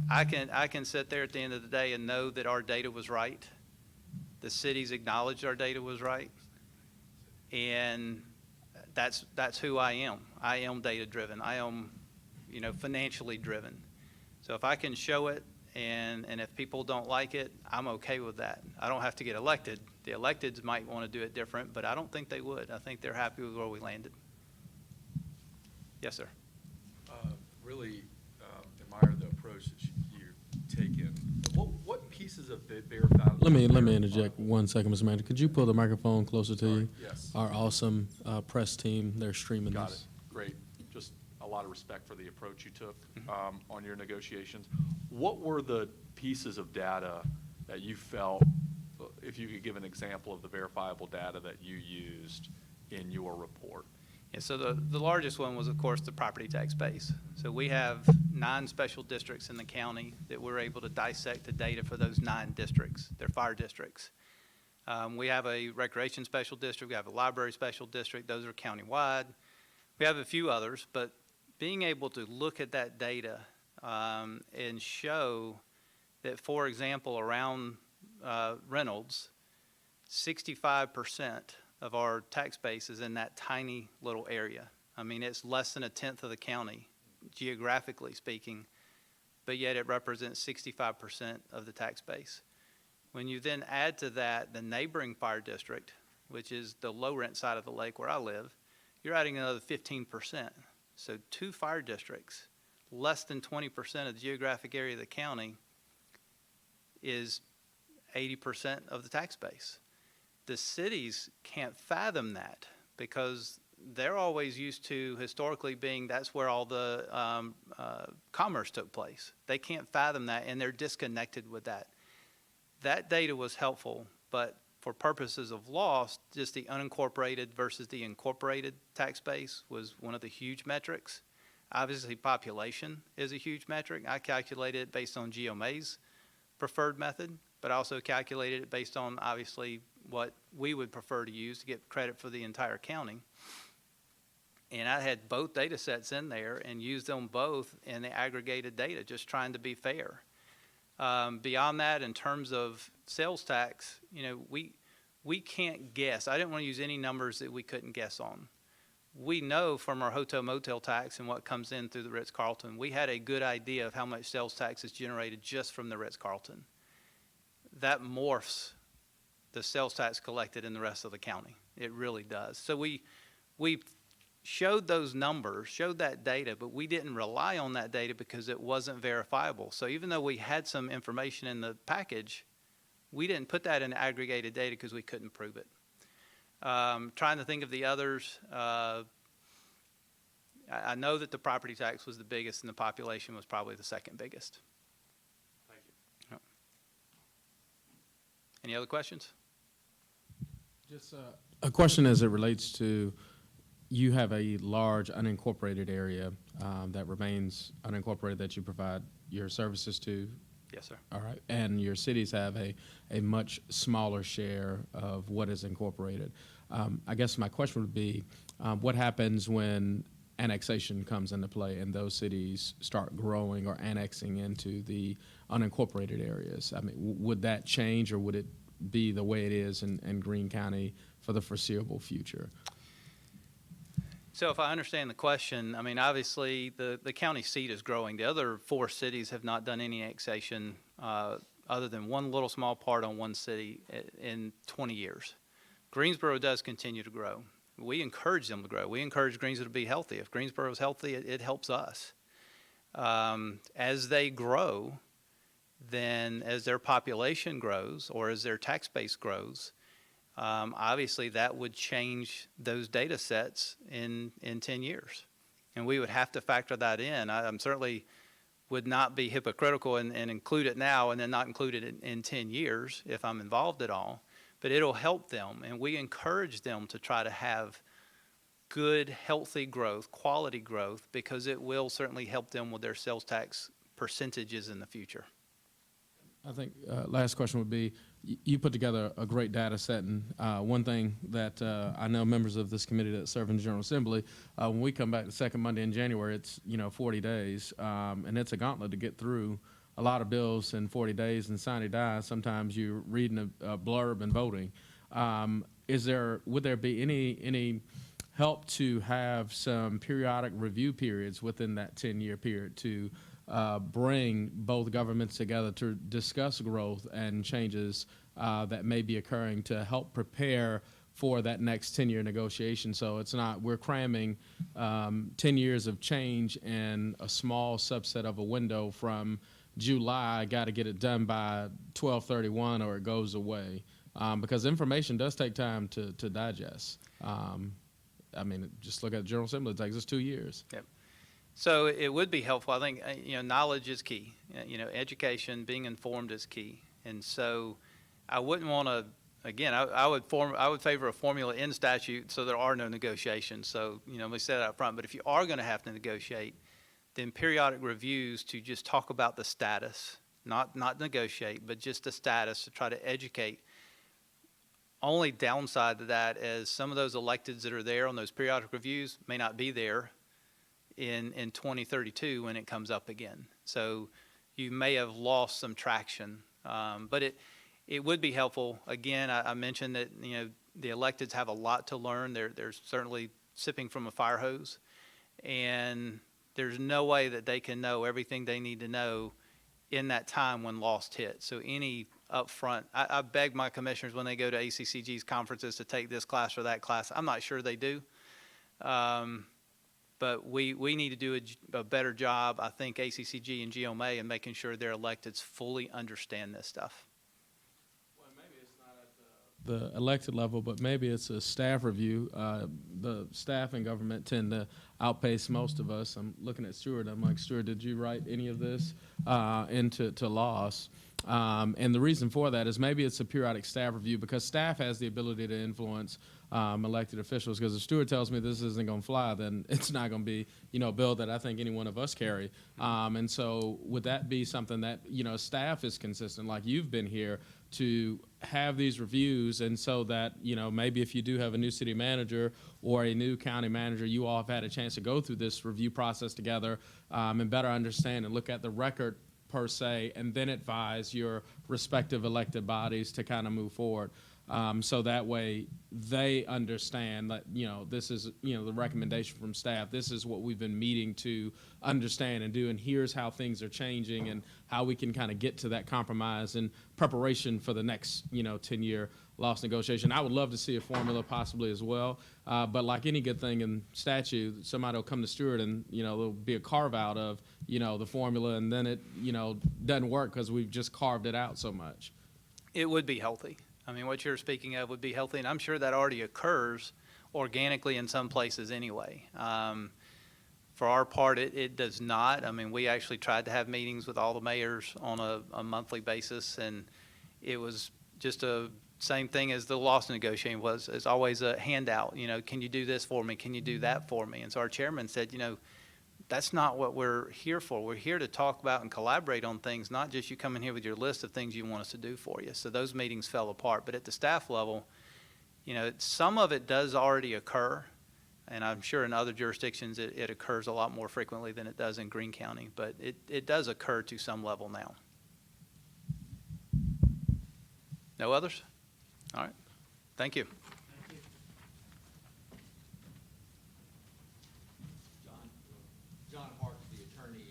I can sit there at the end of the day and know that our data was right. The cities acknowledged our data was right. And that's who I am. I am data driven. I am, financially driven. So if I can show it and if people don't like it, I'm okay with that. I don't have to get elected. The electeds might want to do it different, but I don't think they would. I think they're happy with where we landed. Yes, sir. Really admire the approach that you've taken. What pieces of verifiable? Let me interject 1 second, Mr. Manager. Could you pull the microphone closer to you? Yes. Our awesome press team, they're streaming Got this. it. Great. Just a lot of respect for the approach you took on your negotiations. What were the pieces of data that you felt, if you could give an example of the verifiable data that you used in your report? Yeah, so the largest one was, of course, the property tax base. So we have 9 special districts in the county that we're able to dissect the data for those 9 districts. They're fire districts. We have a recreation special district. We have a library special district. Those are countywide. We have a few others, but being able to look at that data and show that, for example, around Reynolds, 65% of our tax base is in that tiny little area. I mean, it's less than 1/10 of the county, geographically speaking, but yet it represents 65% of the tax base. When you then add to that the neighboring fire district, which is the low rent side of the lake where I live, you're adding another 15%. So 2 fire districts, less than 20% of the geographic area of the county is 80% of the tax base. The cities can't fathom that because they're always used to historically being that's where all the commerce took place. They can't fathom that, and they're disconnected with that. That data was helpful, but for purposes of loss, just the unincorporated versus the incorporated tax base was one of the huge metrics. Obviously, population is a huge metric. I calculated it based on GeoMa's preferred method, but I also calculated it based on, obviously, what we would prefer to use to get credit for the entire county. And I had both data sets in there and used them both in the aggregated data, just trying to be fair. Beyond that, in terms of sales tax, we can't guess. I didn't want to use any numbers that we couldn't guess on. We know from our hotel motel tax and what comes in through the Ritz-Carlton, we had a good idea of how much sales tax is generated just from the Ritz-Carlton. That morphs the sales tax collected in the rest of the county. It really does. So we showed those numbers, showed that data, but we didn't rely on that data because it wasn't verifiable. So even though we had some information in the package, we didn't put that in aggregated data because we couldn't prove it. Trying to think of the others, I know that the property tax was the biggest and the population was probably the second biggest. Thank you. Yep. Any other questions? Just a question as it relates to, you have a large unincorporated area that remains unincorporated that you provide your services to. Yes, sir. All right, and your cities have a much smaller share of what is incorporated. I guess my question would be, what happens when annexation comes into play and those cities start growing or annexing into the unincorporated areas? I mean, would that change, or would it be the way it is in Greene County for the foreseeable future? So if I understand the question, I mean, obviously, the county seat is growing. The other 4 cities have not done any annexation other than one little small part on one city in 20 years. Greensboro does continue to grow. We encourage them to grow. We encourage Greensboro to be healthy. If Greensboro is healthy, it helps us. As they grow, then as their population grows or as their tax base grows, obviously that would change those data sets in 10 years. And we would have to factor that in. I'm certainly would not be hypocritical and include it now and then not include it in 10 years if I'm involved at all. But it'll help them, and we encourage them to try to have good, healthy growth, quality growth, because it will certainly help them with their sales tax percentages in the future. I think last question would be, you put together a great data set, and one thing that I know members of this committee that serve in the General Assembly, when we come back the second Monday in January, it's 40 days, and it's a gauntlet to get through a lot of bills in 40 days, and sine die, sometimes you're reading a blurb and voting. Would there be any help to have some periodic review periods within that 10-year period to bring both governments together to discuss growth and changes that may be occurring to help prepare for that next 10-year negotiation? So it's not, we're cramming 10 years of change in a small subset of a window from July, got to get it done by 12/31 or it goes away, because information does take time to digest. I mean, just look at the General Assembly, it takes us 2 years. Yep. So it would be helpful. I think, knowledge is key. Education, being informed is key. And so I wouldn't want to, again, I would favor a formula in statute so there are no negotiations. So, we said that up front. But if you are going to have to negotiate, then periodic reviews to just talk about the status, not negotiate, but just the status to try to educate. Only downside to that is some of those electeds that are there on those periodic reviews may not be there in 2032 when it comes up again. So you may have lost some traction, but it would be helpful. Again, I mentioned that the electeds have a lot to learn. They're certainly sipping from a fire hose, and there's no way that they can know everything they need to know in that time when lost hits. So any upfront, I beg my commissioners when they go to ACCG's conferences to take this class or that class. I'm not sure they do. But we need to do a better job, I think, ACCG and GOMA, in making sure their electeds fully understand this stuff. Well, maybe it's not at the elected level, but maybe it's a staff review. The staff in government tend to outpace most of us. I'm looking at Stuart. I'm like, Stuart, did you write any of this into laws? And the reason for that is maybe it's a periodic staff review, because staff has the ability to influence elected officials. Because if Stuart tells me this isn't going to fly, then it's not going to be, a bill that I think any one of us carry. And so would that be something that, staff is consistent, like you've been here, to have these reviews, and so that, maybe if you do have a new city manager or a new county manager, you all have had a chance to go through this review process together and better understand and look at the record per se, and then advise your respective elected bodies to kind of move forward. So that way they understand that, this is, the recommendation from staff. This is what we've been meeting to understand and do, and here's how things are changing and how we can kind of get to that compromise in preparation for the next, 10-year loss negotiation. I would love to see a formula possibly as well, but like any good thing in statute, somebody will come to Stewart and, there'll be a carve out of, the formula, and then it, doesn't work because we've just carved it out so much. It would be healthy. I mean, what you're speaking of would be healthy, and I'm sure that already occurs organically in some places anyway. For our part, it does not. I mean, we actually tried to have meetings with all the mayors on a monthly basis, and it was just a same thing as the loss negotiating was. It's always a handout. Can you do this for me? Can you do that for me? And so our chairman said, that's not what we're here for. We're here to talk about and collaborate on things, not just you come in here with your list of things you want us to do for you. So those meetings fell apart. But at the staff level, some of it does already occur, and I'm sure in other jurisdictions it occurs a lot more frequently than it does in Greene County, but it does occur to some level now. No others? All right. Thank you. John Hart, the attorney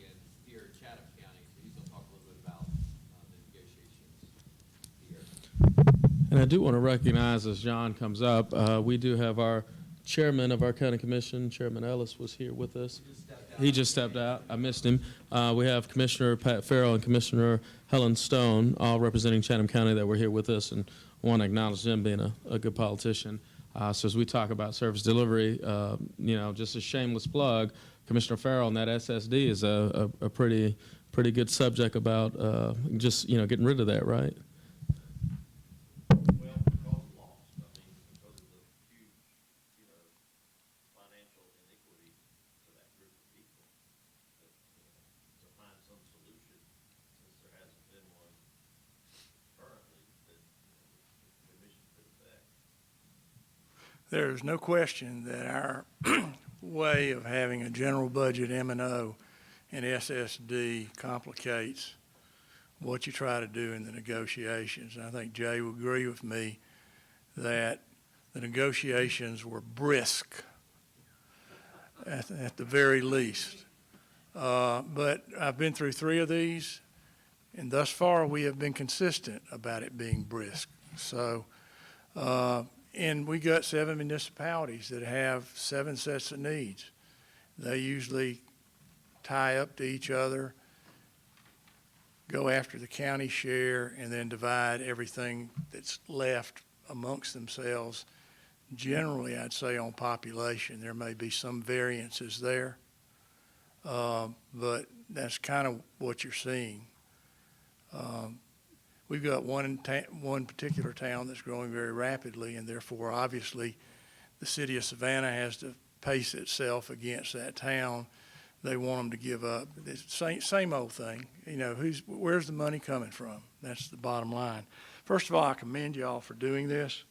here in Chatham County, so he's going to talk a little bit about the negotiations here. And I do want to recognize, as John comes up, we do have our chairman of our county commission, Chairman Ellis, was here with us. He just stepped out. I missed him. We have Commissioner Pat Farrell and Commissioner Helen Stone, all representing Chatham County, that were here with us, and I want to acknowledge them being a good politician. So as we talk about service delivery, just a shameless plug, Commissioner Farrell and that SSD is a pretty good subject about just getting rid of that, right? Well, because of loss, because of the huge, financial inequity to that group of people, to find some solution, since there hasn't been one currently that the commission could affect. There's no question that our way of having a general budget M&O and SSD complicates what you try to do in the negotiations. And I think Jay will agree with me that the negotiations were brisk at the very least. But I've been through 3 of these, and thus far we have been consistent about it being brisk. So, and we got 7 municipalities that have 7 sets of needs. They usually tie up to each other, go after the county share, and then divide everything that's left amongst themselves. Generally, I'd say on population, there may be some variances there, but that's kind of what you're seeing. We've got one particular town that's growing very rapidly, and therefore, obviously, the city of Savannah has to pace itself against that town. They want them to give up. It's same old thing. Where's the money coming from? That's the bottom line. First of all, I commend you all for doing this,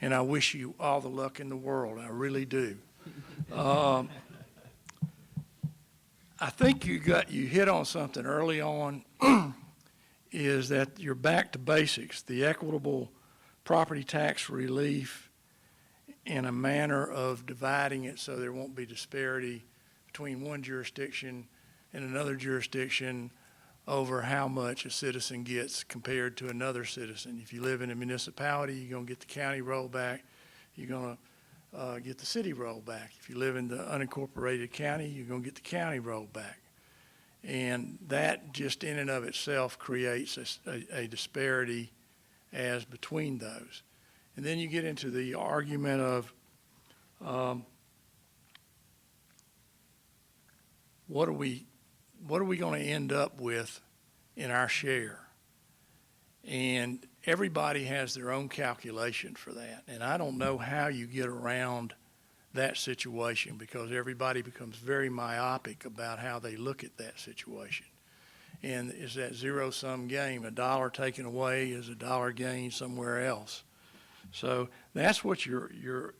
and I wish you all the luck in the world. I really do. I think you hit on something early on. Is that you're back to basics, the equitable property tax relief in a manner of dividing it so there won't be disparity between one jurisdiction and another jurisdiction over how much a citizen gets compared to another citizen. If you live in a municipality, you're going to get the county rollback. You're going to get the city rollback. If you live in the unincorporated county, you're going to get the county rollback. And that just in and of itself creates a disparity as between those. And then you get into the argument of what are we going to end up with in our share? And everybody has their own calculation for that. And I don't know how you get around that situation, because everybody becomes very myopic about how they look at that situation. And it's that zero-sum game. $1 taken away is $1 gained somewhere else. So that's what you're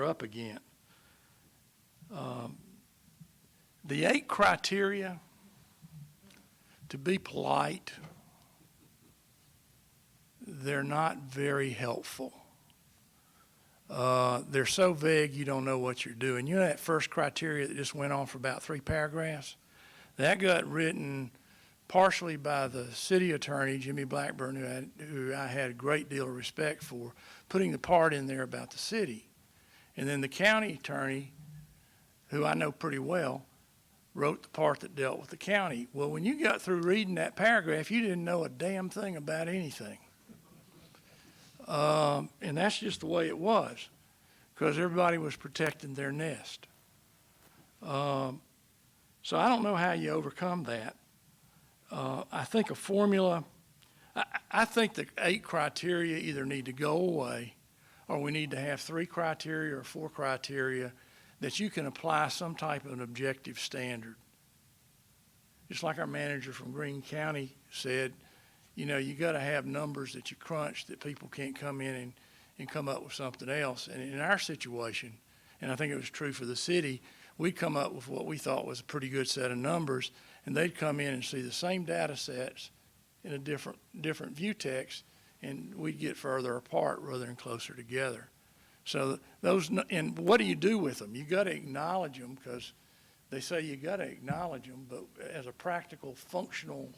up against. The 8 criteria, to be polite, they're not very helpful. They're so vague, you don't know what you're doing. You know that first criteria that just went on for about 3 paragraphs? That got written partially by the city attorney, Jimmy Blackburn, who I had a great deal of respect for, putting the part in there about the city. And then the county attorney, who I know pretty well, wrote the part that dealt with the county. Well, when you got through reading that paragraph, you didn't know a damn thing about anything. And that's just the way it was, because everybody was protecting their nest. So I don't know how you overcome that. I think a formula, I think the 8 criteria either need to go away, or we need to have 3 criteria or 4 criteria that you can apply some type of an objective standard. Just like our manager from Greene County said, you know, you got to have numbers that you crunch that people can't come in and come up with something else. And in our situation, and I think it was true for the city, we'd come up with what we thought was a pretty good set of numbers, and they'd come in and see the same data sets in a different view text, and we'd get further apart rather than closer together. So those, and what do you do with them? You got to acknowledge them, because they say you got to acknowledge them, but as a practical, functional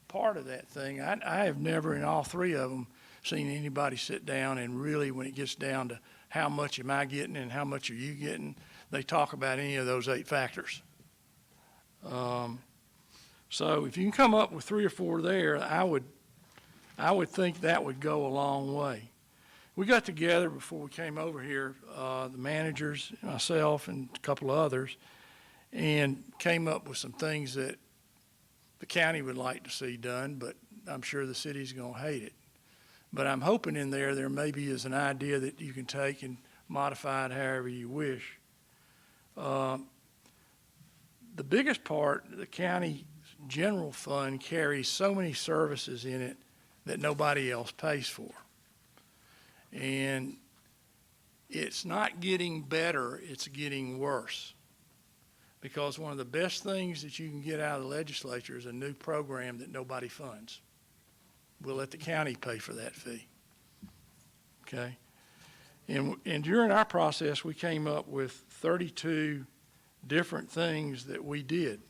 part of that thing, I have never in all 3 of them seen anybody sit down and really, when it gets down to how much am I getting and how much are you getting, they talk about any of those 8 factors. So if you can come up with 3 or 4 there, I would think that would go a long way. We got together before we came over here, the managers, myself, and a couple of others, and came up with some things that the county would like to see done, but I'm sure the city's going to hate it. But I'm hoping in there maybe is an idea that you can take and modify it however you wish. The biggest part, the county general fund carries so many services in it that nobody else pays for. And it's not getting better, it's getting worse. Because one of the best things that you can get out of the legislature is a new program that nobody funds. We'll let the county pay for that fee. Okay? And during our process, we came up with 32 different things that we did.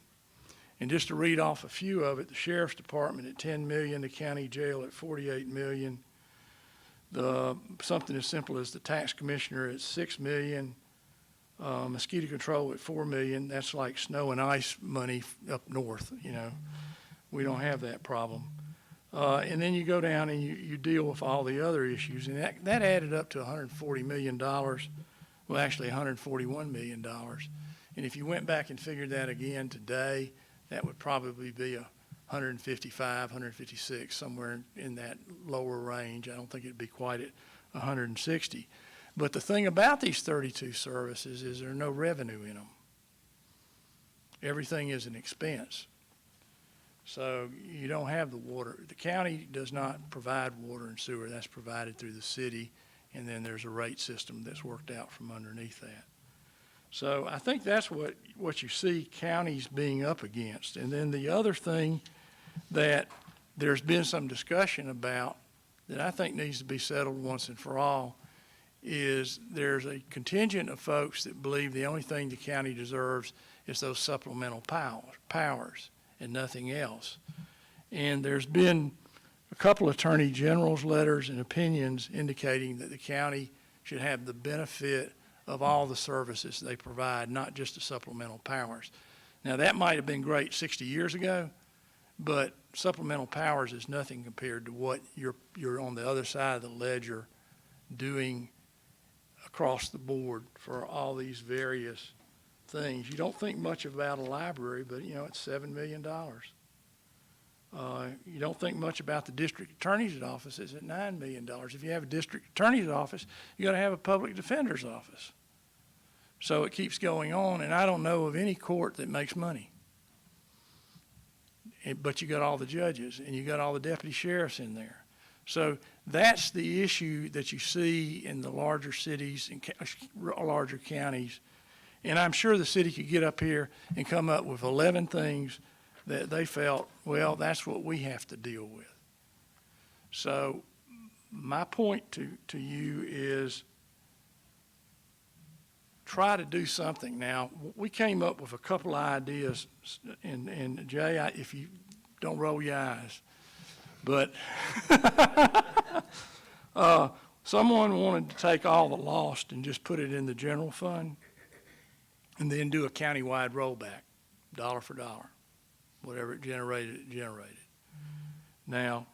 And just to read off a few of it, the sheriff's department at $10 million, the county jail at $48 million, something as simple as the tax commissioner at $6 million, mosquito control at $4 million. That's like snow and ice money up north, you know. We don't have that problem. And then you go down and you deal with all the other issues, and that added up to $140 million. Well, actually $141 million. And if you went back and figured that again today, that would probably be 155, 156, somewhere in that lower range. I don't think it'd be quite at 160. But the thing about these 32 services is there's no revenue in them. Everything is an expense. So you don't have the water. The county does not provide water and sewer. That's provided through the city, and then there's a rate system that's worked out from underneath that. So I think that's what you see counties being up against. And then the other thing that there's been some discussion about that I think needs to be settled once and for all is there's a contingent of folks that believe the only thing the county deserves is those supplemental powers and nothing else. And there's been a couple of attorney general's letters and opinions indicating that the county should have the benefit of all the services they provide, not just the supplemental powers. Now, that might have been great 60 years ago, but supplemental powers is nothing compared to what you're on the other side of the ledger doing across the board for all these various things. You don't think much about a library, but you know, it's $7 million. You don't think much about the district attorney's office. It's at $9 million. If you have a district attorney's office, you got to have a public defender's office. So it keeps going on, and I don't know of any court that makes money. But you got all the judges, and you got all the deputy sheriffs in there. So that's the issue that you see in the larger cities and larger counties. And I'm sure the city could get up here and come up with 11 things that they felt, well, that's what we have to deal with. So my point to you is try to do something. Now, we came up with a couple of ideas, and Jay, if you don't roll your eyes, but someone wanted to take all the lost and just put it in the general fund and then do a countywide rollback, dollar for dollar. Whatever it generated, it generated. Now,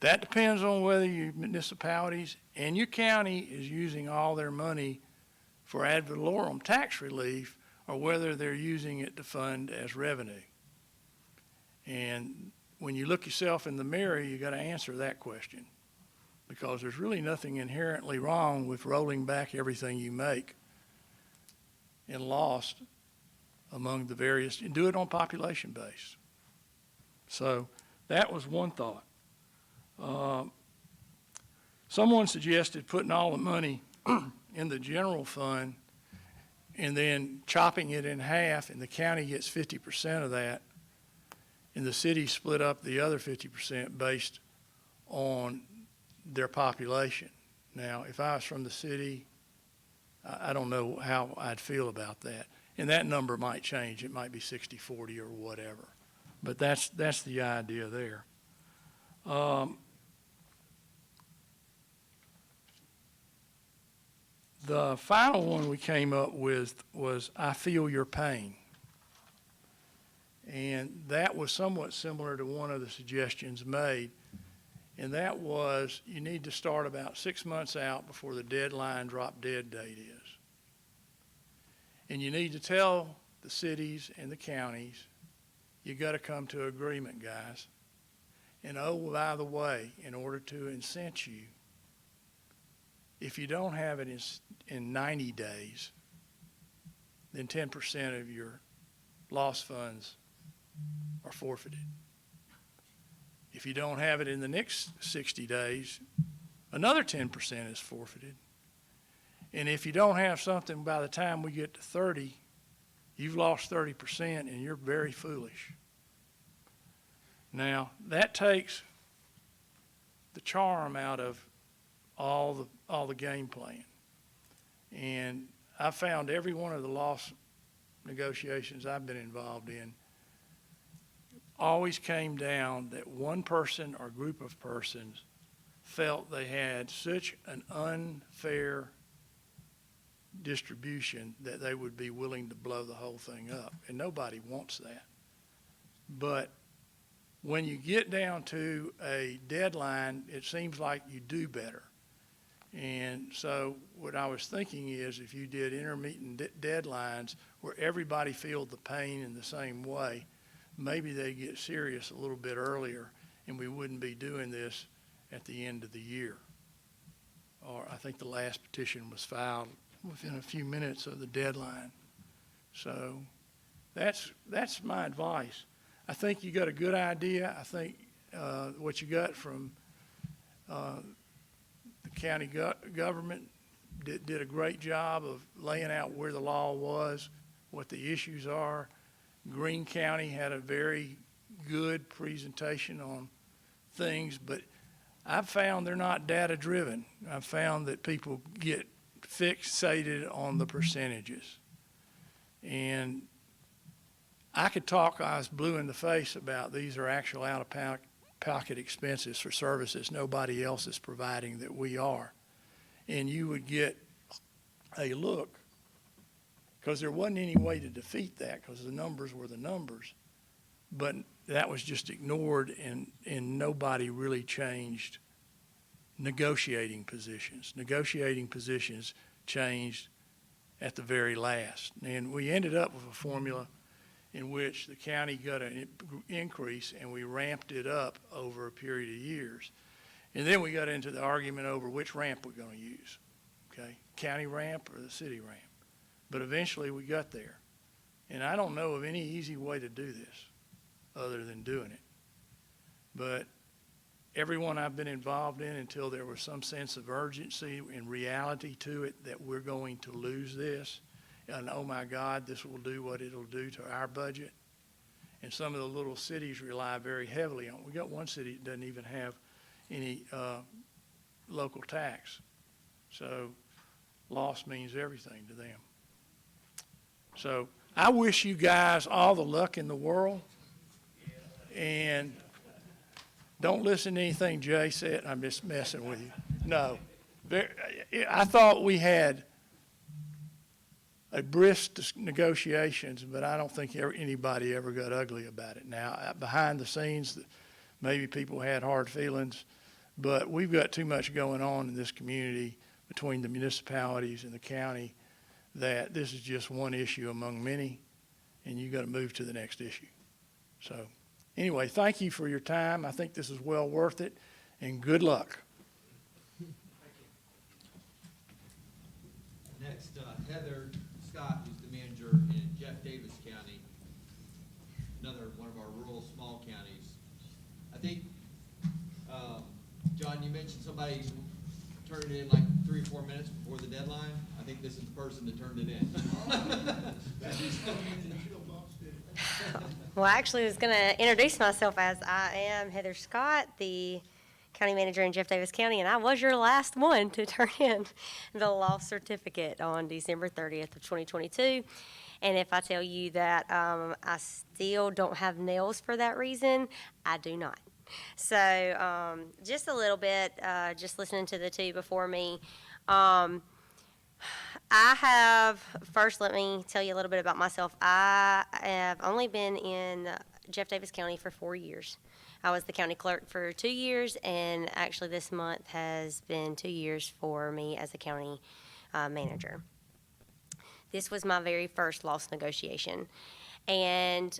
that depends on whether your municipalities and your county is using all their money for ad valorem tax relief or whether they're using it to fund as revenue. And when you look yourself in the mirror, you got to answer that question, because there's really nothing inherently wrong with rolling back everything you make and lost among the various, and do it on population base. So that was one thought. Someone suggested putting all the money in the general fund and then chopping it in half, and the county gets 50% of that, and the city split up the other 50% based on their population. Now, if I was from the city, I don't know how I'd feel about that. And that number might change. It might be 60-40 or whatever. But that's the idea there. The final one we came up with was "I Feel Your Pain." And that was somewhat similar to one of the suggestions made. And that was, you need to start about 6 months out before the deadline drop dead date is. And you need to tell the cities and the counties, you got to come to agreement, guys. And oh, by the way, in order to incent you, if you don't have it in 90 days, then 10% of your lost funds are forfeited. If you don't have it in the next 60 days, another 10% is forfeited. And if you don't have something by the time we get to 30, you've lost 30% and you're very foolish. Now, that takes the charm out of all the game plan. And I found every one of the loss negotiations I've been involved in always came down that one person or group of persons felt they had such an unfair distribution that they would be willing to blow the whole thing up. And nobody wants that. But when you get down to a deadline, it seems like you do better. And so what I was thinking is, if you did intermittent deadlines where everybody feels the pain in the same way, maybe they get serious a little bit earlier and we wouldn't be doing this at the end of the year. Or I think the last petition was filed within a few minutes of the deadline. So that's my advice. I think you got a good idea. I think what you got from the county government did a great job of laying out where the law was, what the issues are. Greene County had a very good presentation on things, but I've found they're not data driven. I've found that people get fixated on the percentages. And I could talk, I was blue in the face about these are actual out-of-pocket expenses for services nobody else is providing that we are. And you would get a look, because there wasn't any way to defeat that because the numbers were the numbers. But that was just ignored, and nobody really changed negotiating positions. Negotiating positions changed at the very last. And we ended up with a formula in which the county got an increase and we ramped it up over a period of years. And then we got into the argument over which ramp we're going to use, okay? County ramp or the city ramp. But eventually we got there. And I don't know of any easy way to do this other than doing it. But everyone I've been involved in, until there was some sense of urgency and reality to it that we're going to lose this, and oh my God, this will do what it'll do to our budget. And some of the little cities rely very heavily on it. We got one city that doesn't even have any local tax. So loss means everything to them. So I wish you guys all the luck in the world. And don't listen to anything Jay said. I'm just messing with you. No. I thought we had a brisk negotiations, but I don't think anybody ever got ugly about it. Now, behind the scenes, maybe people had hard feelings, but we've got too much going on in this community between the municipalities and the county that this is just one issue among many, and you got to move to the next issue. So anyway, thank you for your time. I think this is well worth it, and good luck. Next, Heather Scott, who's the manager in Jeff Davis County, another one of our rural small counties. I think, John, you mentioned somebody turned it in like 3 or 4 minutes before the deadline. I think this is the person that turned it in. Well, I actually was going to introduce myself as I am Heather Scott, the county manager in Jeff Davis County, and I was your last one to turn in the loss certificate on December 30th of 2022. And if I tell you that I still don't have nails for that reason, I do not. So just a little bit, just listening to the two before me. First let me tell you a little bit about myself. I have only been in Jeff Davis County for 4 years. I was the county clerk for 2 years, and actually this month has been 2 years for me as a county manager. This was my very first loss negotiation. And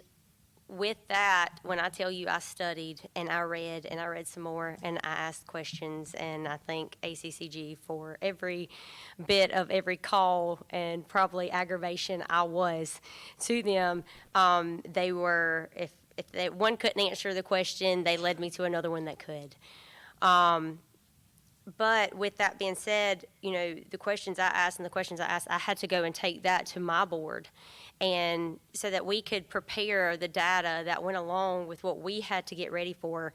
with that, when I tell you I studied and I read some more and I asked questions, and I thank ACCG for every bit of every call and probably aggravation I was to them. They were, if one couldn't answer the question, they led me to another one that could. But with that being said, you know, the questions I asked, I had to go and take that to my board, and so that we could prepare the data that went along with what we had to get ready for.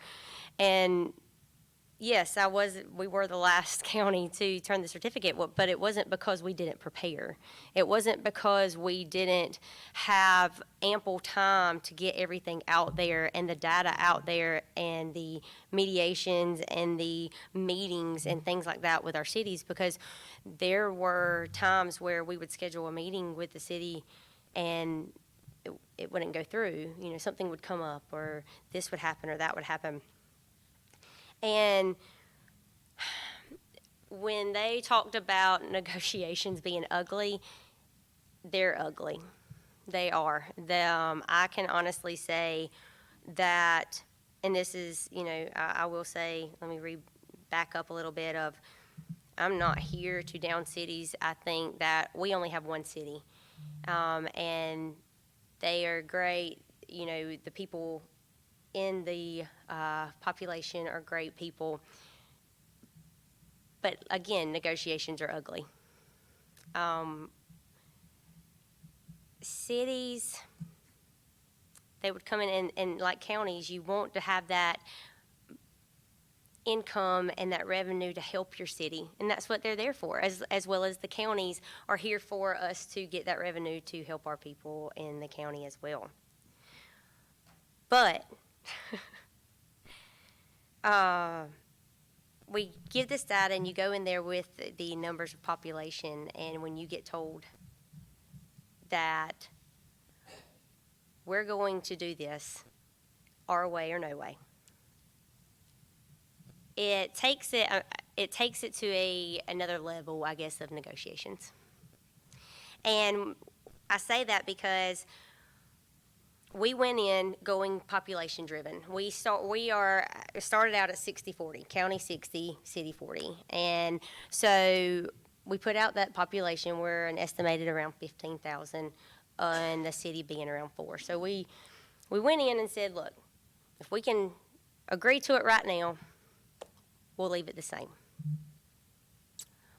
And yes, we were the last county to turn the certificate, but it wasn't because we didn't prepare. It wasn't because we didn't have ample time to get everything out there and the data out there and the mediations and the meetings and things like that with our cities, because there were times where we would schedule a meeting with the city and it wouldn't go through. You know, something would come up, or this would happen, or that would happen. And when they talked about negotiations being ugly, they're ugly. They are. I can honestly say that, and this is, you know, I will say, let me back up a little bit of, I'm not here to down cities. I think that we only have one city, and they are great. You know, the people in the population are great people. But again, negotiations are ugly. Cities, they would come in and like counties, you want to have that income and that revenue to help your city. And that's what they're there for, as well as the counties are here for us to get that revenue to help our people in the county as well. But we give this data, and you go in there with the numbers of population, and when you get told that we're going to do this our way or no way, it takes it to another level, I guess, of negotiations. And I say that because we went in going population driven. We started out at 60-40, county 60, city 40. And so we put out that population. We're an estimated around 15,000, and the city being around 4. So we went in and said, look, if we can agree to it right now, we'll leave it the same.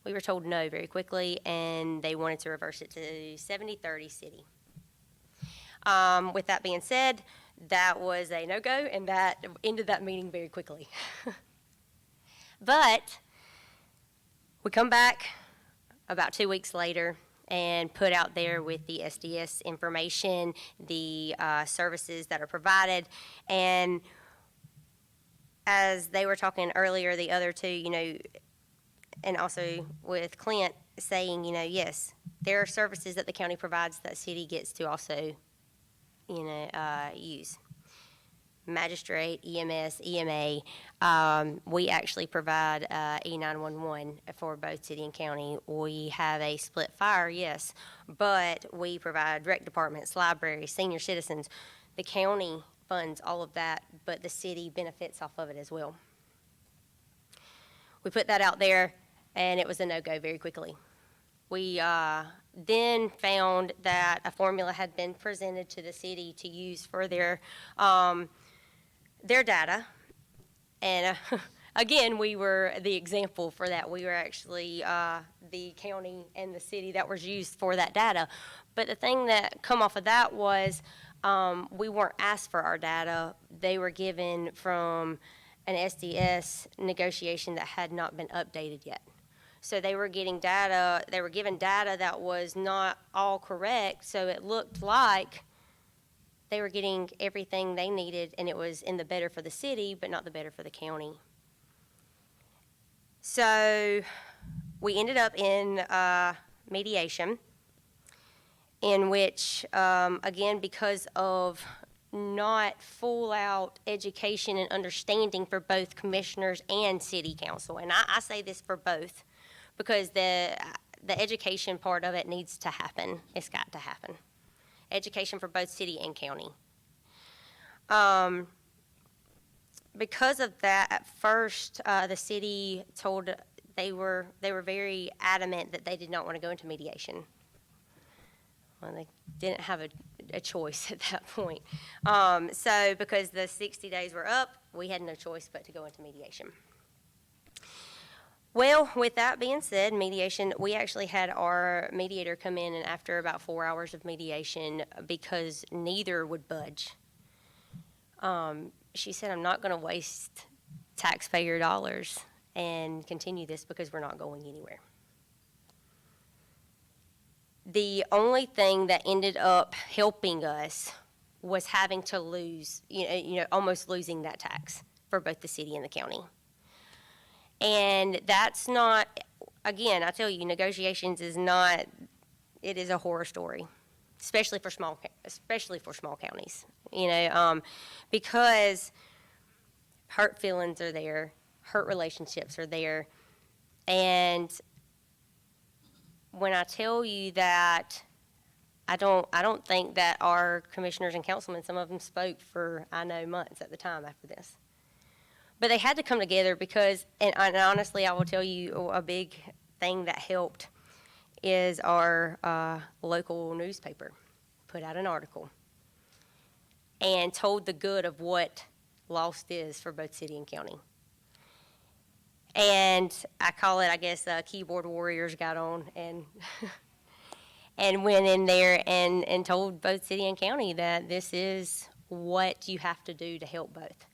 We were told no very quickly, and they wanted to reverse it to 70-30 city. With that being said, that was a no-go, and that ended that meeting very quickly. But we come back about 2 weeks later and put out there with the SDS information, the services that are provided. And as they were talking earlier, the other two, you know, and also with Clint saying, you know, yes, there are services that the county provides that city gets to also, you know, use. Magistrate, EMS, EMA. We actually provide E911 for both city and county. We have a split fire, yes, but we provide rec departments, libraries, senior citizens. The county funds all of that, but the city benefits off of it as well. We put that out there, and it was a no-go very quickly. We then found that a formula had been presented to the city to use for their data. And again, we were the example for that. We were actually the county and the city that was used for that data. But the thing that come off of that was we weren't asked for our data. They were given from an SDS negotiation that had not been updated yet. So they were getting data, they were given data that was not all correct, so it looked like they were getting everything they needed, and it was in the better for the city, but not the better for the county. So we ended up in mediation, in which, again, because of not full-out education and understanding for both commissioners and city council, and I say this for both, because the education part of it needs to happen. It's got to happen. Education for both city and county. Because of that, at first, the city told, they were very adamant that they did not want to go into mediation. Well, they didn't have a choice at that point. So because the 60 days were up, we had no choice but to go into mediation. Well, with that being said, mediation, we actually had our mediator come in, and after about 4 hours of mediation, because neither would budge, she said, I'm not going to waste taxpayer dollars and continue this because we're not going anywhere. The only thing that ended up helping us was having to lose, almost losing that tax for both the city and the county. And that's not, again, I tell you, negotiations is not, it is a horror story, especially for small counties, because hurt feelings are there, hurt relationships are there, and when I tell you that I don't think that our commissioners and councilmen, some of them spoke for, I know, months at the time after this. But they had to come together because, and honestly, I will tell you a big thing that helped is our local newspaper put out an article and told the good of what lost is for both city and county. And I call it, I guess, keyboard warriors got on and and went in there and told both city and county that this is what you have to do to help both.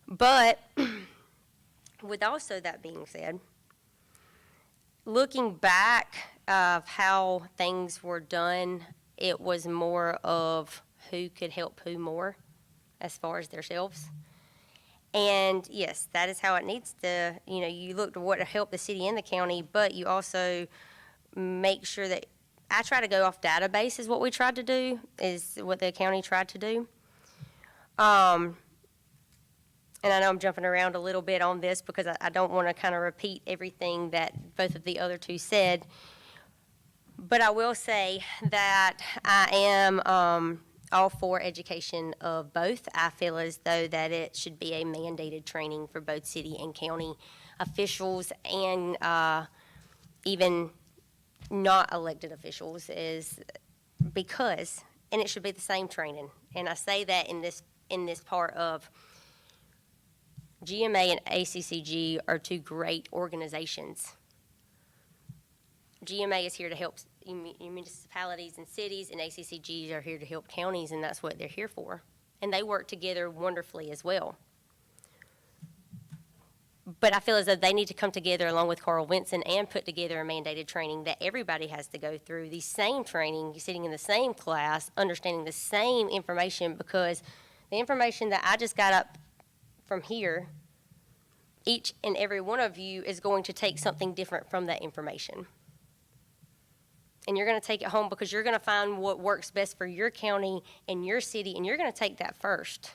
But with also that being said, looking back of how things were done, it was more of who could help who more as far as themselves. And yes, that is how it needs to, you look to what to help the city and the county, but you also make sure that, I try to go off database is what we tried to do, is what the county tried to do. And I know I'm jumping around a little bit on this because I don't want to kind of repeat everything that both of the other two said. But I will say that I am all for education of both. I feel as though that it should be a mandated training for both city and county officials and even not elected officials, is because, and it should be the same training. And I say that in this part of GMA and ACCG are two great organizations. GMA is here to help municipalities and cities, and ACCG are here to help counties, and that's what they're here for. And they work together wonderfully as well. But I feel as though they need to come together along with Carl Vinson and put together a mandated training that everybody has to go through, the same training, sitting in the same class, understanding the same information, because the information that I just got up from here, each and every one of you is going to take something different from that information. And you're going to take it home because you're going to find what works best for your county and your city, and you're going to take that first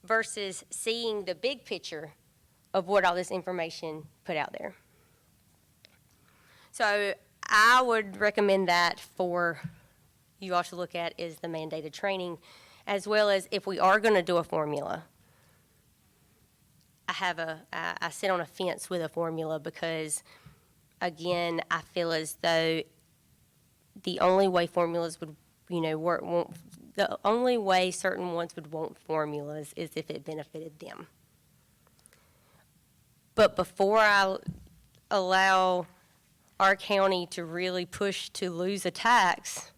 versus seeing the big picture of what all this information put out there. So I would recommend that for you all to look at is the mandated training, as well as if we are going to do a formula. I sit on a fence with a formula because, again, I feel as though the only way formulas would, work, the only way certain ones would want formulas is if it benefited them. But before I allow our county to really push to lose a tax,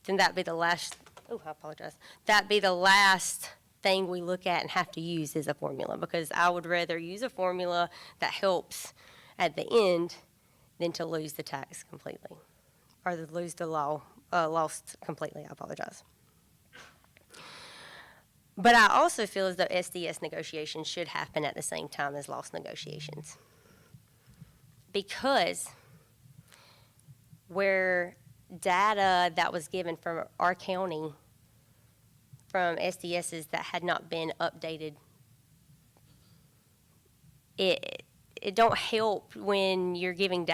then that'd be the last, I apologize. That'd be the last thing we look at and have to use is a formula, because I would rather use a formula that helps at the end than to lose the tax completely, or to lose the law, lost completely, I apologize. But I also feel as though SDS negotiations should happen at the same time as loss negotiations. Because where data that was given from our county, from SDSs that had not been updated, it don't help when you're giving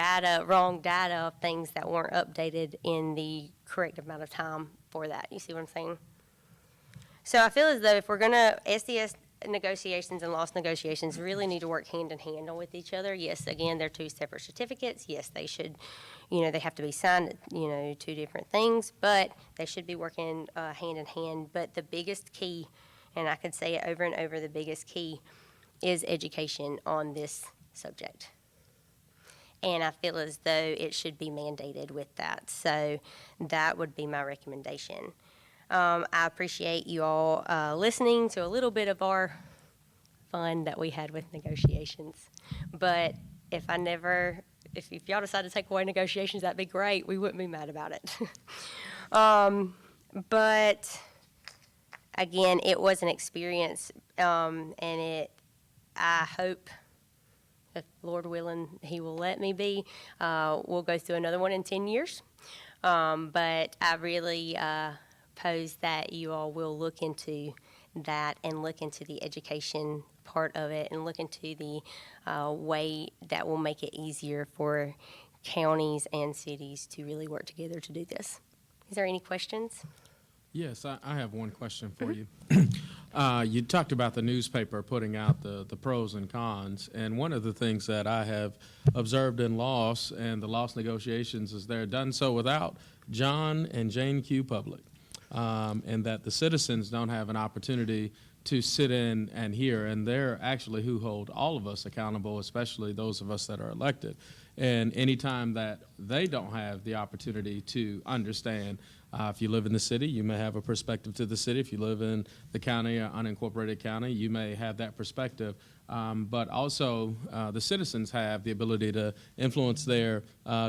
wrong data of things that weren't updated in the correct amount of time for that. You see what I'm saying? So I feel as though if we're going to, SDS negotiations and loss negotiations really need to work hand in hand with each other. Yes, again, they're two separate certificates. Yes, they should, they have to be signed, two different things, but they should be working hand in hand. But the biggest key, and I could say it over and over, the biggest key is education on this subject. And I feel as though it should be mandated with that. So that would be my recommendation. I appreciate you all listening to a little bit of our fun that we had with negotiations. But if y'all decide to take away negotiations, that'd be great. We wouldn't be mad about it. But again, it was an experience, and I hope, if Lord willing, He will let me be. We'll go through another one in 10 years. But I really pose that you all will look into that and look into the education part of it and look into the way that will make it easier for counties and cities to really work together to do this. Is there any questions? Yes, I have one question for you. You talked about the newspaper putting out the pros and cons, and one of the things that I have observed in loss and the loss negotiations is they're done so without John and Jane Q. Public, and that the citizens don't have an opportunity to sit in and hear, and they're actually who hold all of us accountable, especially those of us that are elected. And anytime that they don't have the opportunity to understand, if you live in the city, you may have a perspective to the city. If you live in the county or unincorporated county, you may have that perspective. But also, the citizens have the ability to influence their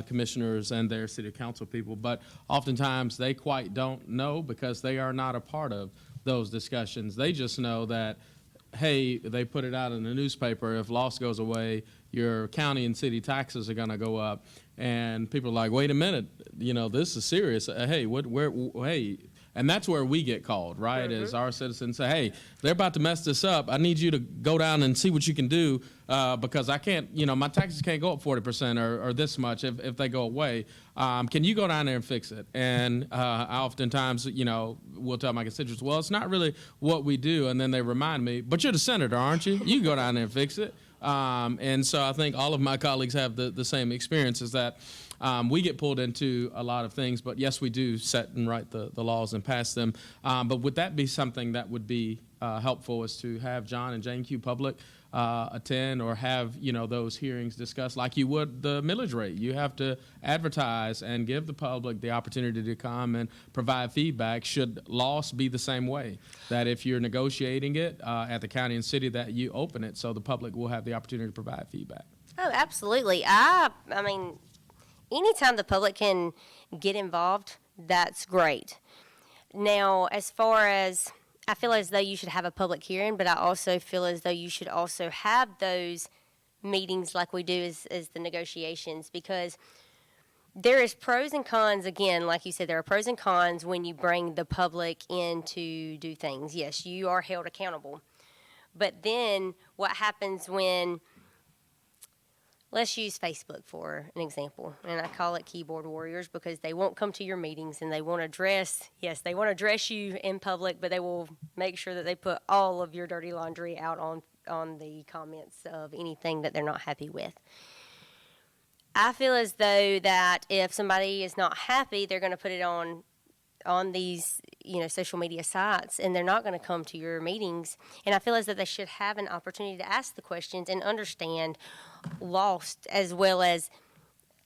commissioners and their city council people. But oftentimes, they quite don't know because they are not a part of those discussions. They just know that, hey, they put it out in the newspaper, if loss goes away, your county and city taxes are going to go up. And people are like, wait a minute, this is serious. Hey, hey. And that's where we get called, right? Mm-hmm. As our citizens say, hey, they're about to mess this up. I need you to go down and see what you can do because I can't, my taxes can't go up 40% or this much if they go away. Can you go down there and fix it? And I oftentimes, will tell my constituents, well, it's not really what we do. And then they remind me, but you're the senator, aren't you? You can go down there and fix it. And so I think all of my colleagues have the same experience, is that we get pulled into a lot of things, but yes, we do set and write the laws and pass them. But would that be something that would be helpful is to have John and Jane Q. Public attend or have, those hearings discussed like you would the millage rate. You have to advertise and give the public the opportunity to come and provide feedback. Should loss be the same way? That if you're negotiating it at the county and city, that you open it so the public will have the opportunity to provide feedback. Oh, absolutely. I mean, anytime the public can get involved, that's great. Now, as far as, I feel as though you should have a public hearing, but I also feel as though you should also have those meetings like we do as the negotiations, because there is pros and cons. Again, like you said, there are pros and cons when you bring the public in to do things. Yes, you are held accountable. But then what happens when, let's use Facebook for an example, and I call it keyboard warriors because they won't come to your meetings and they won't address you in public, but they will make sure that they put all of your dirty laundry out on the comments of anything that they're not happy with. I feel as though that if somebody is not happy, they're going to put it on these, social media sites, and they're not going to come to your meetings. And I feel as though they should have an opportunity to ask the questions and understand loss, as well as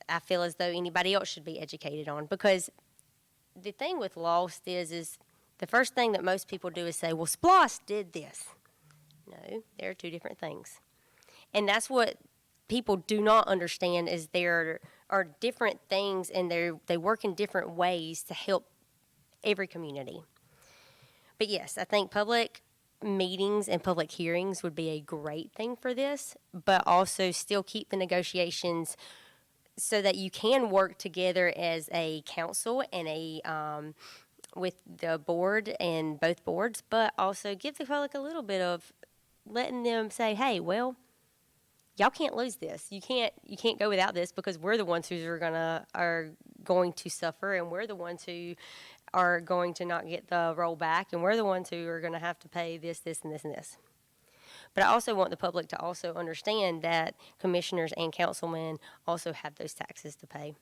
I feel as though anybody else should be educated on. Because the thing with loss is the first thing that most people do is say, well, SPLOST did this. No, there are two different things. And that's what people do not understand, is there are different things, and they work in different ways to help every community. But yes, I think public meetings and public hearings would be a great thing for this, but also still keep the negotiations so that you can work together as a council and with the board and both boards, but also give the public a little bit of letting them say, hey, well, y'all can't lose this. You can't go without this, because we're the ones who are going to suffer, and we're the ones who are going to not get the rollback, and we're the ones who are going to have to pay this, this, and this, and this. But I also want the public to also understand that commissioners and councilmen also have those taxes to pay.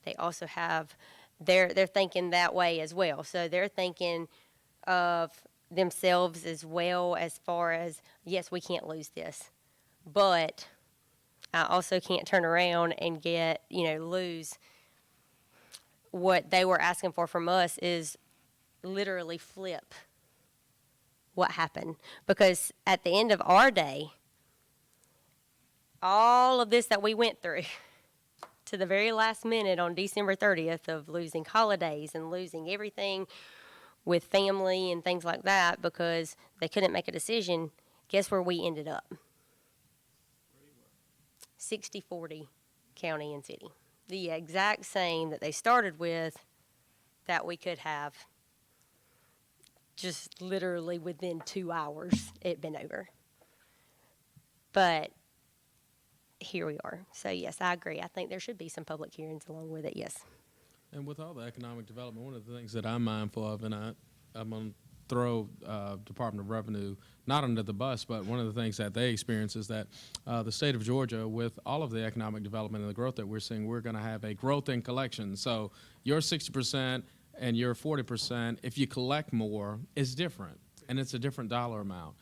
They also have, they're thinking that way as well. So they're thinking of themselves as well, as far as, yes, we can't lose this, but I also can't turn around and lose. What they were asking for from us is literally flip what happened. Because at the end of our day, all of this that we went through to the very last minute on December 30th of losing holidays and losing everything with family and things like that because they couldn't make a decision, guess where we ended up? 60-40 county and city. The exact same that they started with, that we could have just literally within 2 hours it been over. But here we are. So yes, I agree. I think there should be some public hearings along with it, yes. And with all the economic development, one of the things that I'm mindful of, and I'm going to throw Department of Revenue not under the bus, but one of the things that they experience is that the state of Georgia, with all of the economic development and the growth that we're seeing, we're going to have a growth in collections. So your 60% and your 40%, if you collect more, is different, and it's a different dollar amount.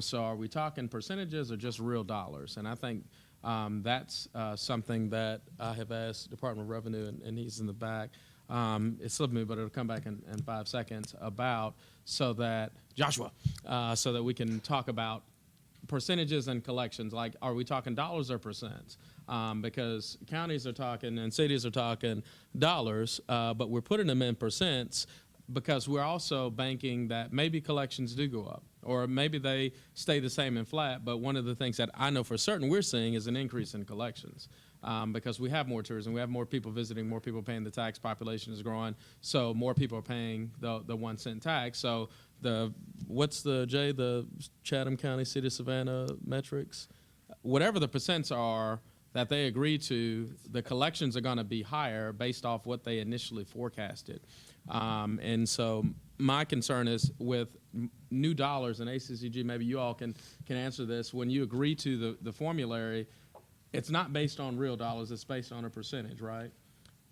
So are we talking percentages or just real dollars? And I think that's something that I have asked Department of Revenue, and he's in the back. It slipped me, but it'll come back in 5 seconds, about so that, Joshua, so that we can talk about percentages and collections. Like, are we talking dollars or percents? Because counties are talking and cities are talking dollars, but we're putting them in percents because we're also banking that maybe collections do go up, or maybe they stay the same and flat. But one of the things that I know for certain we're seeing is an increase in collections. Because we have more tourism, we have more people visiting, more people paying the tax, population is growing, so more people are paying the 1 cent tax. So what's the Chatham County, City of Savannah metrics? Whatever the percents are that they agree to, the collections are going to be higher based off what they initially forecasted. And so my concern is with new dollars, and ACCG, maybe you all can answer this, when you agree to the formulary, it's not based on real dollars, it's based on a percentage, right?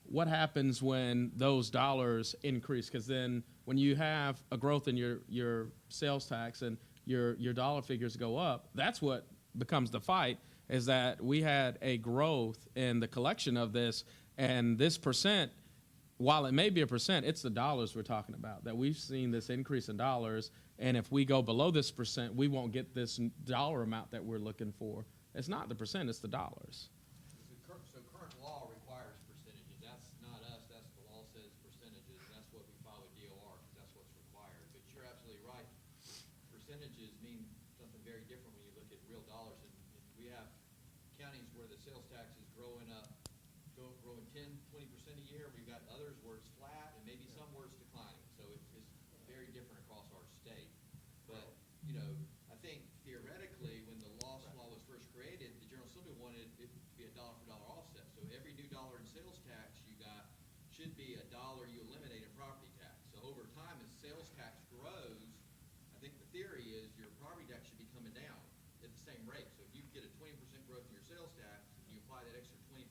What happens when those dollars increase? Because then when you have a growth in your sales tax and your dollar figures go up, that's what becomes the fight, is that we had a growth in the collection of this, and this percent, while it may be a percent, it's the dollars we're talking about, that we've seen this increase in dollars, and if we go below this percent, we won't get this dollar amount that we're looking for. It's not the percent, it's the dollars. So current law requires percentages. That's not us, that's the law says percentages, and that's what we file with DOR, because that's what's required. But you're absolutely right. Percentages mean something very different when you look at real dollars. And we have counties where the sales tax is growing 10, 20% a year. We've got others where it's flat, and maybe some where it's declining. So it's very different across our state. But, I think theoretically, when the loss law was first created, the General Assembly wanted it to be a dollar-for-dollar offset. So every new dollar in sales tax you got should be a dollar you eliminate in property tax. So over time, as sales tax grows, I think the theory is your property tax should be coming down at the same rate. So if you get a 20% growth in your sales tax, and you apply that extra 20%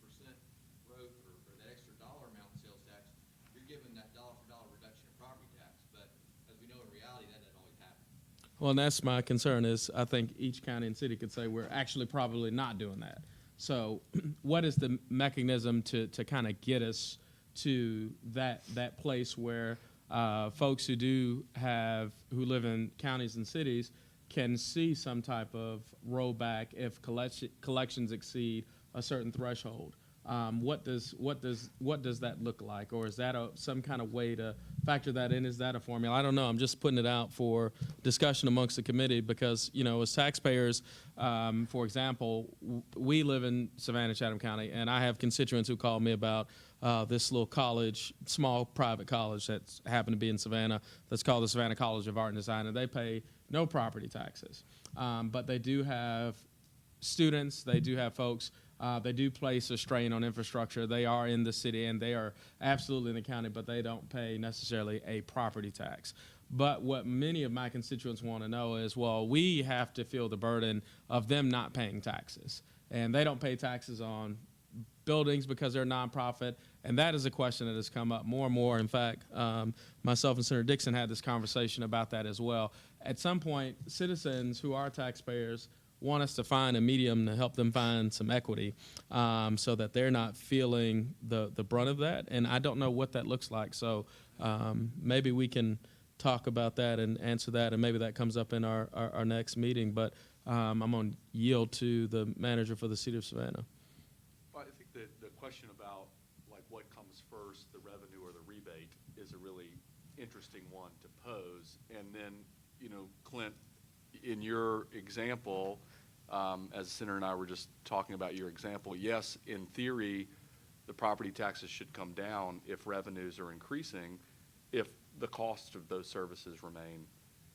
growth or that extra dollar amount in sales tax, you're given that dollar-for-dollar reduction in property tax. But as we know, in reality, that doesn't always happen. Well, and that's my concern, is I think each county and city could say we're actually probably not doing that. So what is the mechanism to kind of get us to that place where folks who live in counties and cities can see some type of rollback if collections exceed a certain threshold? What does that look like, or is that some kind of way to factor that in? Is that a formula? I don't know. I'm just putting it out for discussion amongst the committee because, as taxpayers, for example, we live in Savannah, Chatham County, and I have constituents who call me about this little college, small private college that's happened to be in Savannah, that's called the Savannah College of Art and Design, and they pay no property taxes. But they do have students, they do have folks. They do place a strain on infrastructure. They are in the city and they are absolutely in the county, but they don't pay necessarily a property tax. But what many of my constituents want to know is, well, we have to feel the burden of them not paying taxes. And they don't pay taxes on buildings because they're a nonprofit. And that is a question that has come up more and more. In fact, myself and Senator Dixon had this conversation about that as well. At some point, citizens who are taxpayers want us to find a medium to help them find some equity so that they're not feeling the brunt of that. And I don't know what that looks like. So maybe we can talk about that and answer that, and maybe that comes up in our next meeting. But I'm going to yield to the manager for the city of Savannah. Well, I think that the question about what comes first, the revenue or the rebate, is a really interesting one to pose. And then, Clint, in your example, as Senator and I were just talking about your example, yes, in theory, the property taxes should come down if revenues are increasing, if the cost of those services remain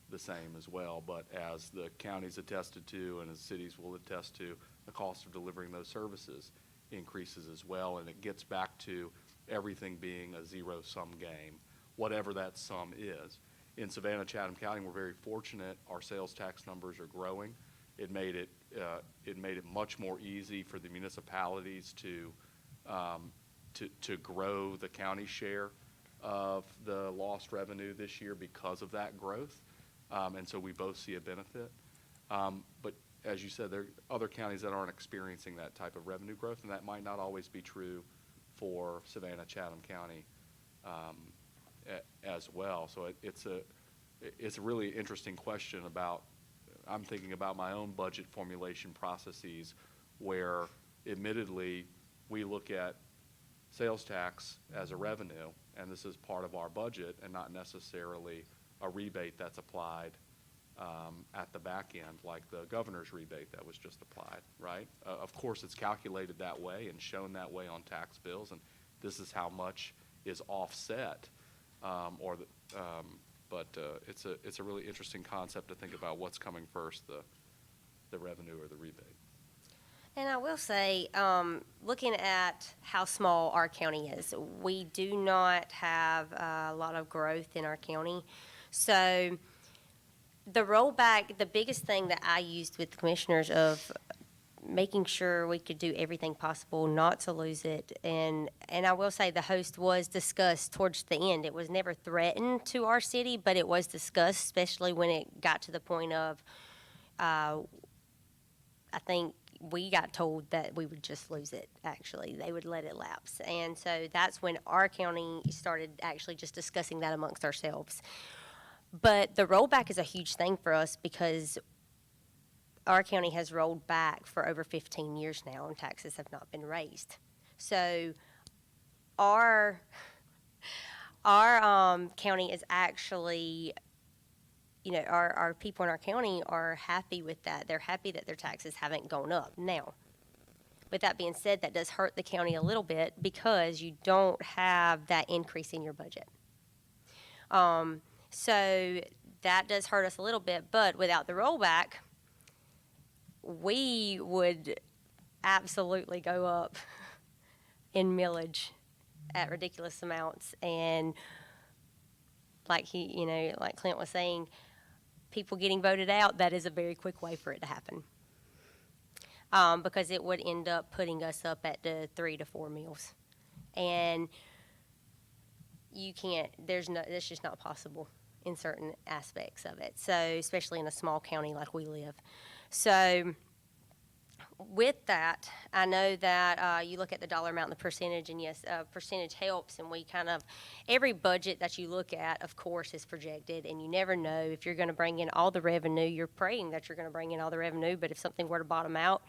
the same as well. But as the counties attested to and as cities will attest to, the cost of delivering those services increases as well, and it gets back to everything being a zero-sum game, whatever that sum is. In Savannah, Chatham County, we're very fortunate. Our sales tax numbers are growing. It made it much more easy for the municipalities to grow the county share of the lost revenue this year because of that growth, and so we both see a benefit. But as you said, there are other counties that aren't experiencing that type of revenue growth, and that might not always be true for Savannah, Chatham County as well. So it's a really interesting question about, I'm thinking about my own budget formulation processes where admittedly we look at sales tax as a revenue, and this is part of our budget and not necessarily a rebate that's applied at the back end, like the governor's rebate that was just applied, right? Of course, it's calculated that way and shown that way on tax bills, and this is how much is offset, but it's a really interesting concept to think about what's coming first, the revenue or the rebate. And I will say, looking at how small our county is, we do not have a lot of growth in our county. So the rollback, the biggest thing that I used with commissioners of making sure we could do everything possible not to lose it. And I will say the host was discussed towards the end. It was never threatened to our city, but it was discussed, especially when it got to the point of, I think we got told that we would just lose it, actually. They would let it lapse. And so that's when our county started actually just discussing that amongst ourselves. But the rollback is a huge thing for us because our county has rolled back for over 15 years now and taxes have not been raised. So our county is actually, you know, our people in our county are happy with that. They're happy that their taxes haven't gone up. Now, with that being said, that does hurt the county a little bit because you don't have that increase in your budget. So that does hurt us a little bit, but without the rollback, we would absolutely go up in millage at ridiculous amounts. And like like Clint was saying, people getting voted out, that is a very quick way for it to happen. Because it would end up putting us up at the 3 to 4 meals. And you can't, that's just not possible in certain aspects of it. So, especially in a small county like we live. So, with that, I know that you look at the dollar amount and the percentage, and yes, percentage helps, and we kind of, every budget that you look at, of course, is projected, and you never know if you're going to bring in all the revenue. You're praying that you're going to bring in all the revenue, but if something were to bottom out,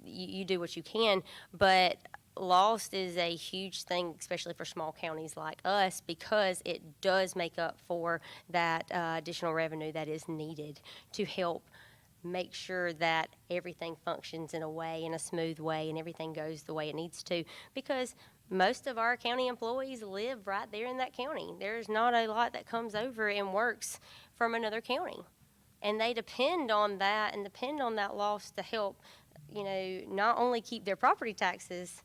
you do what you can. But lost is a huge thing, especially for small counties like us, because it does make up for that additional revenue that is needed to help make sure that everything functions in a smooth way, and everything goes the way it needs to, because most of our county employees live right there in that county. There's not a lot that comes over and works from another county, and they depend on that and depend on that loss to help, not only keep their property taxes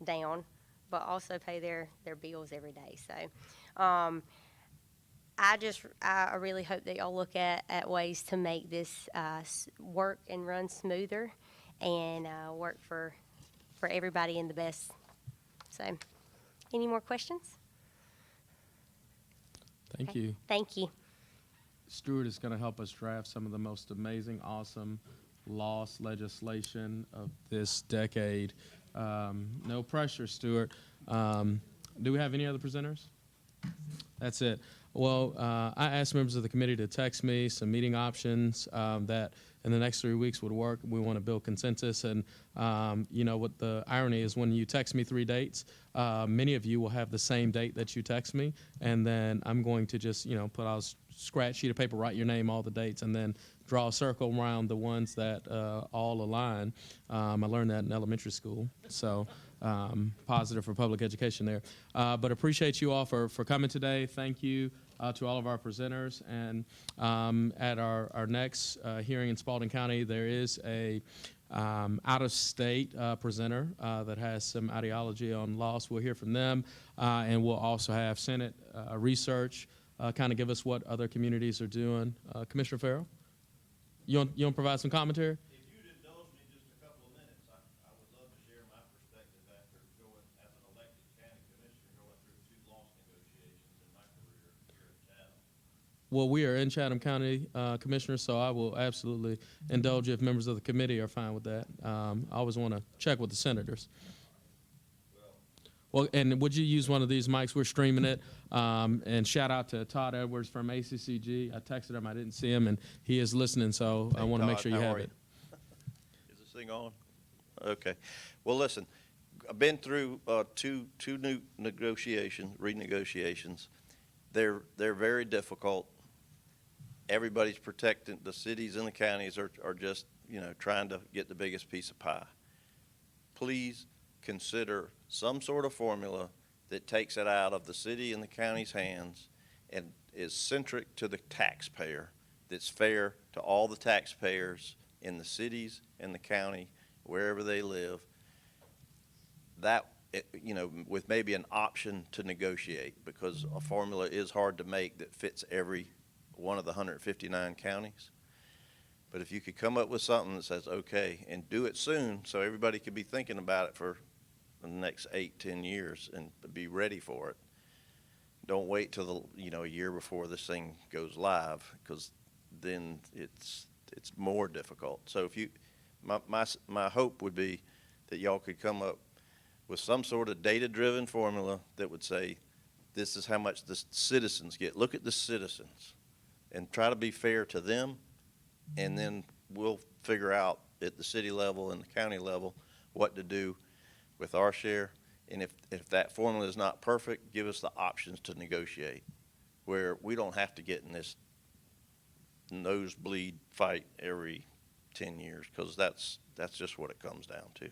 down, but also pay their bills every day. So I really hope that y'all look at ways to make this work and run smoother and work for everybody in the best. So, any more questions? Thank Okay. you. Thank you. Stuart is going to help us draft some of the most amazing, awesome loss legislation of this decade. No pressure, Stuart. Do we have any other presenters? That's it. Well, I asked members of the committee to text me some meeting options that in the next 3 weeks would work. We want to build consensus. And, what the irony is, when you text me 3 dates, many of you will have the same date that you text me. And then I'm going to just, put out a scratch sheet of paper, write your name, all the dates, and then draw a circle around the ones that all align. I learned that in elementary school. So positive for public education there. But appreciate you all for coming today. Thank you to all of our presenters. And at our next hearing in Spalding County, there is a out-of-state presenter that has some ideology on loss. We'll hear from them. And we'll also have Senate research kind of give us what other communities are doing. Commissioner Farrell, you want to provide some commentary? If you'd indulge me just a couple of minutes, I would love to share my perspective after going, as an elected county commissioner, going through 2 loss negotiations in my career here in Chatham. Well, we are in Chatham County, Commissioner, so I will absolutely indulge if members of the committee are fine with that. I always want to check with the senators. Well, and would you use one of these mics? We're streaming it. And shout out to Todd Edwards from ACCG. I texted him. I didn't see him, and he is listening, so I want to make sure you have it. Is this thing on? Okay. Well, listen, I've been through two new renegotiations. They're very difficult. Everybody's protecting, the cities and the counties are just, trying to get the biggest piece of pie. Please consider some sort of formula that takes it out of the city and the county's hands and is centric to the taxpayer, that's fair to all the taxpayers in the cities and the county, wherever they live. That, with maybe an option to negotiate, because a formula is hard to make that fits every one of the 159 counties. But if you could come up with something that says, okay, and do it soon, so everybody could be thinking about it for the next 8, 10 years and be ready for it. Don't wait till a year before this thing goes live, because then it's more difficult. So if you, my hope would be that y'all could come up with some sort of data-driven formula that would say, this is how much the citizens get. Look at the citizens and try to be fair to them, and then we'll figure out at the city level and the county level what to do with our share. And if that formula is not perfect, give us the options to negotiate, where we don't have to get in this nosebleed fight every 10 years, because that's just what it comes down to.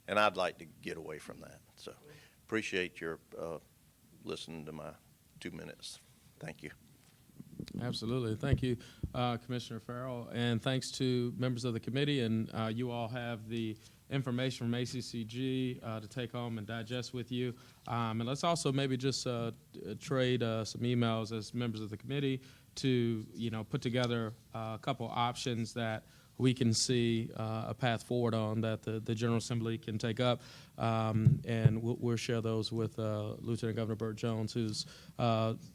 And I'd like to get away from that. So appreciate your listening to my 2 minutes. Thank you. Absolutely. Thank you, Commissioner Farrell. And thanks to members of the committee. And you all have the information from ACCG to take home and digest with you. And let's also maybe just trade some emails as members of the committee to, put together a couple options that we can see a path forward on that the General Assembly can take up. And we'll share those with Lieutenant Governor Burt Jones, who's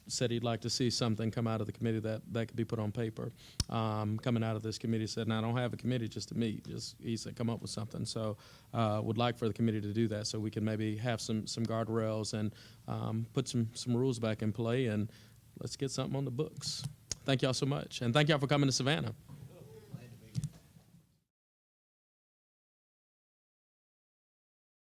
said he'd like to see something come out of the committee that could be put on paper. Coming out of this committee, said, "Now I don't have a committee just to meet. He said, come up with something." So would like for the committee to do that, so we can maybe have some guardrails and put some rules back in play, and let's get something on the books. Thank y'all so much, and thank y'all for coming to Savannah.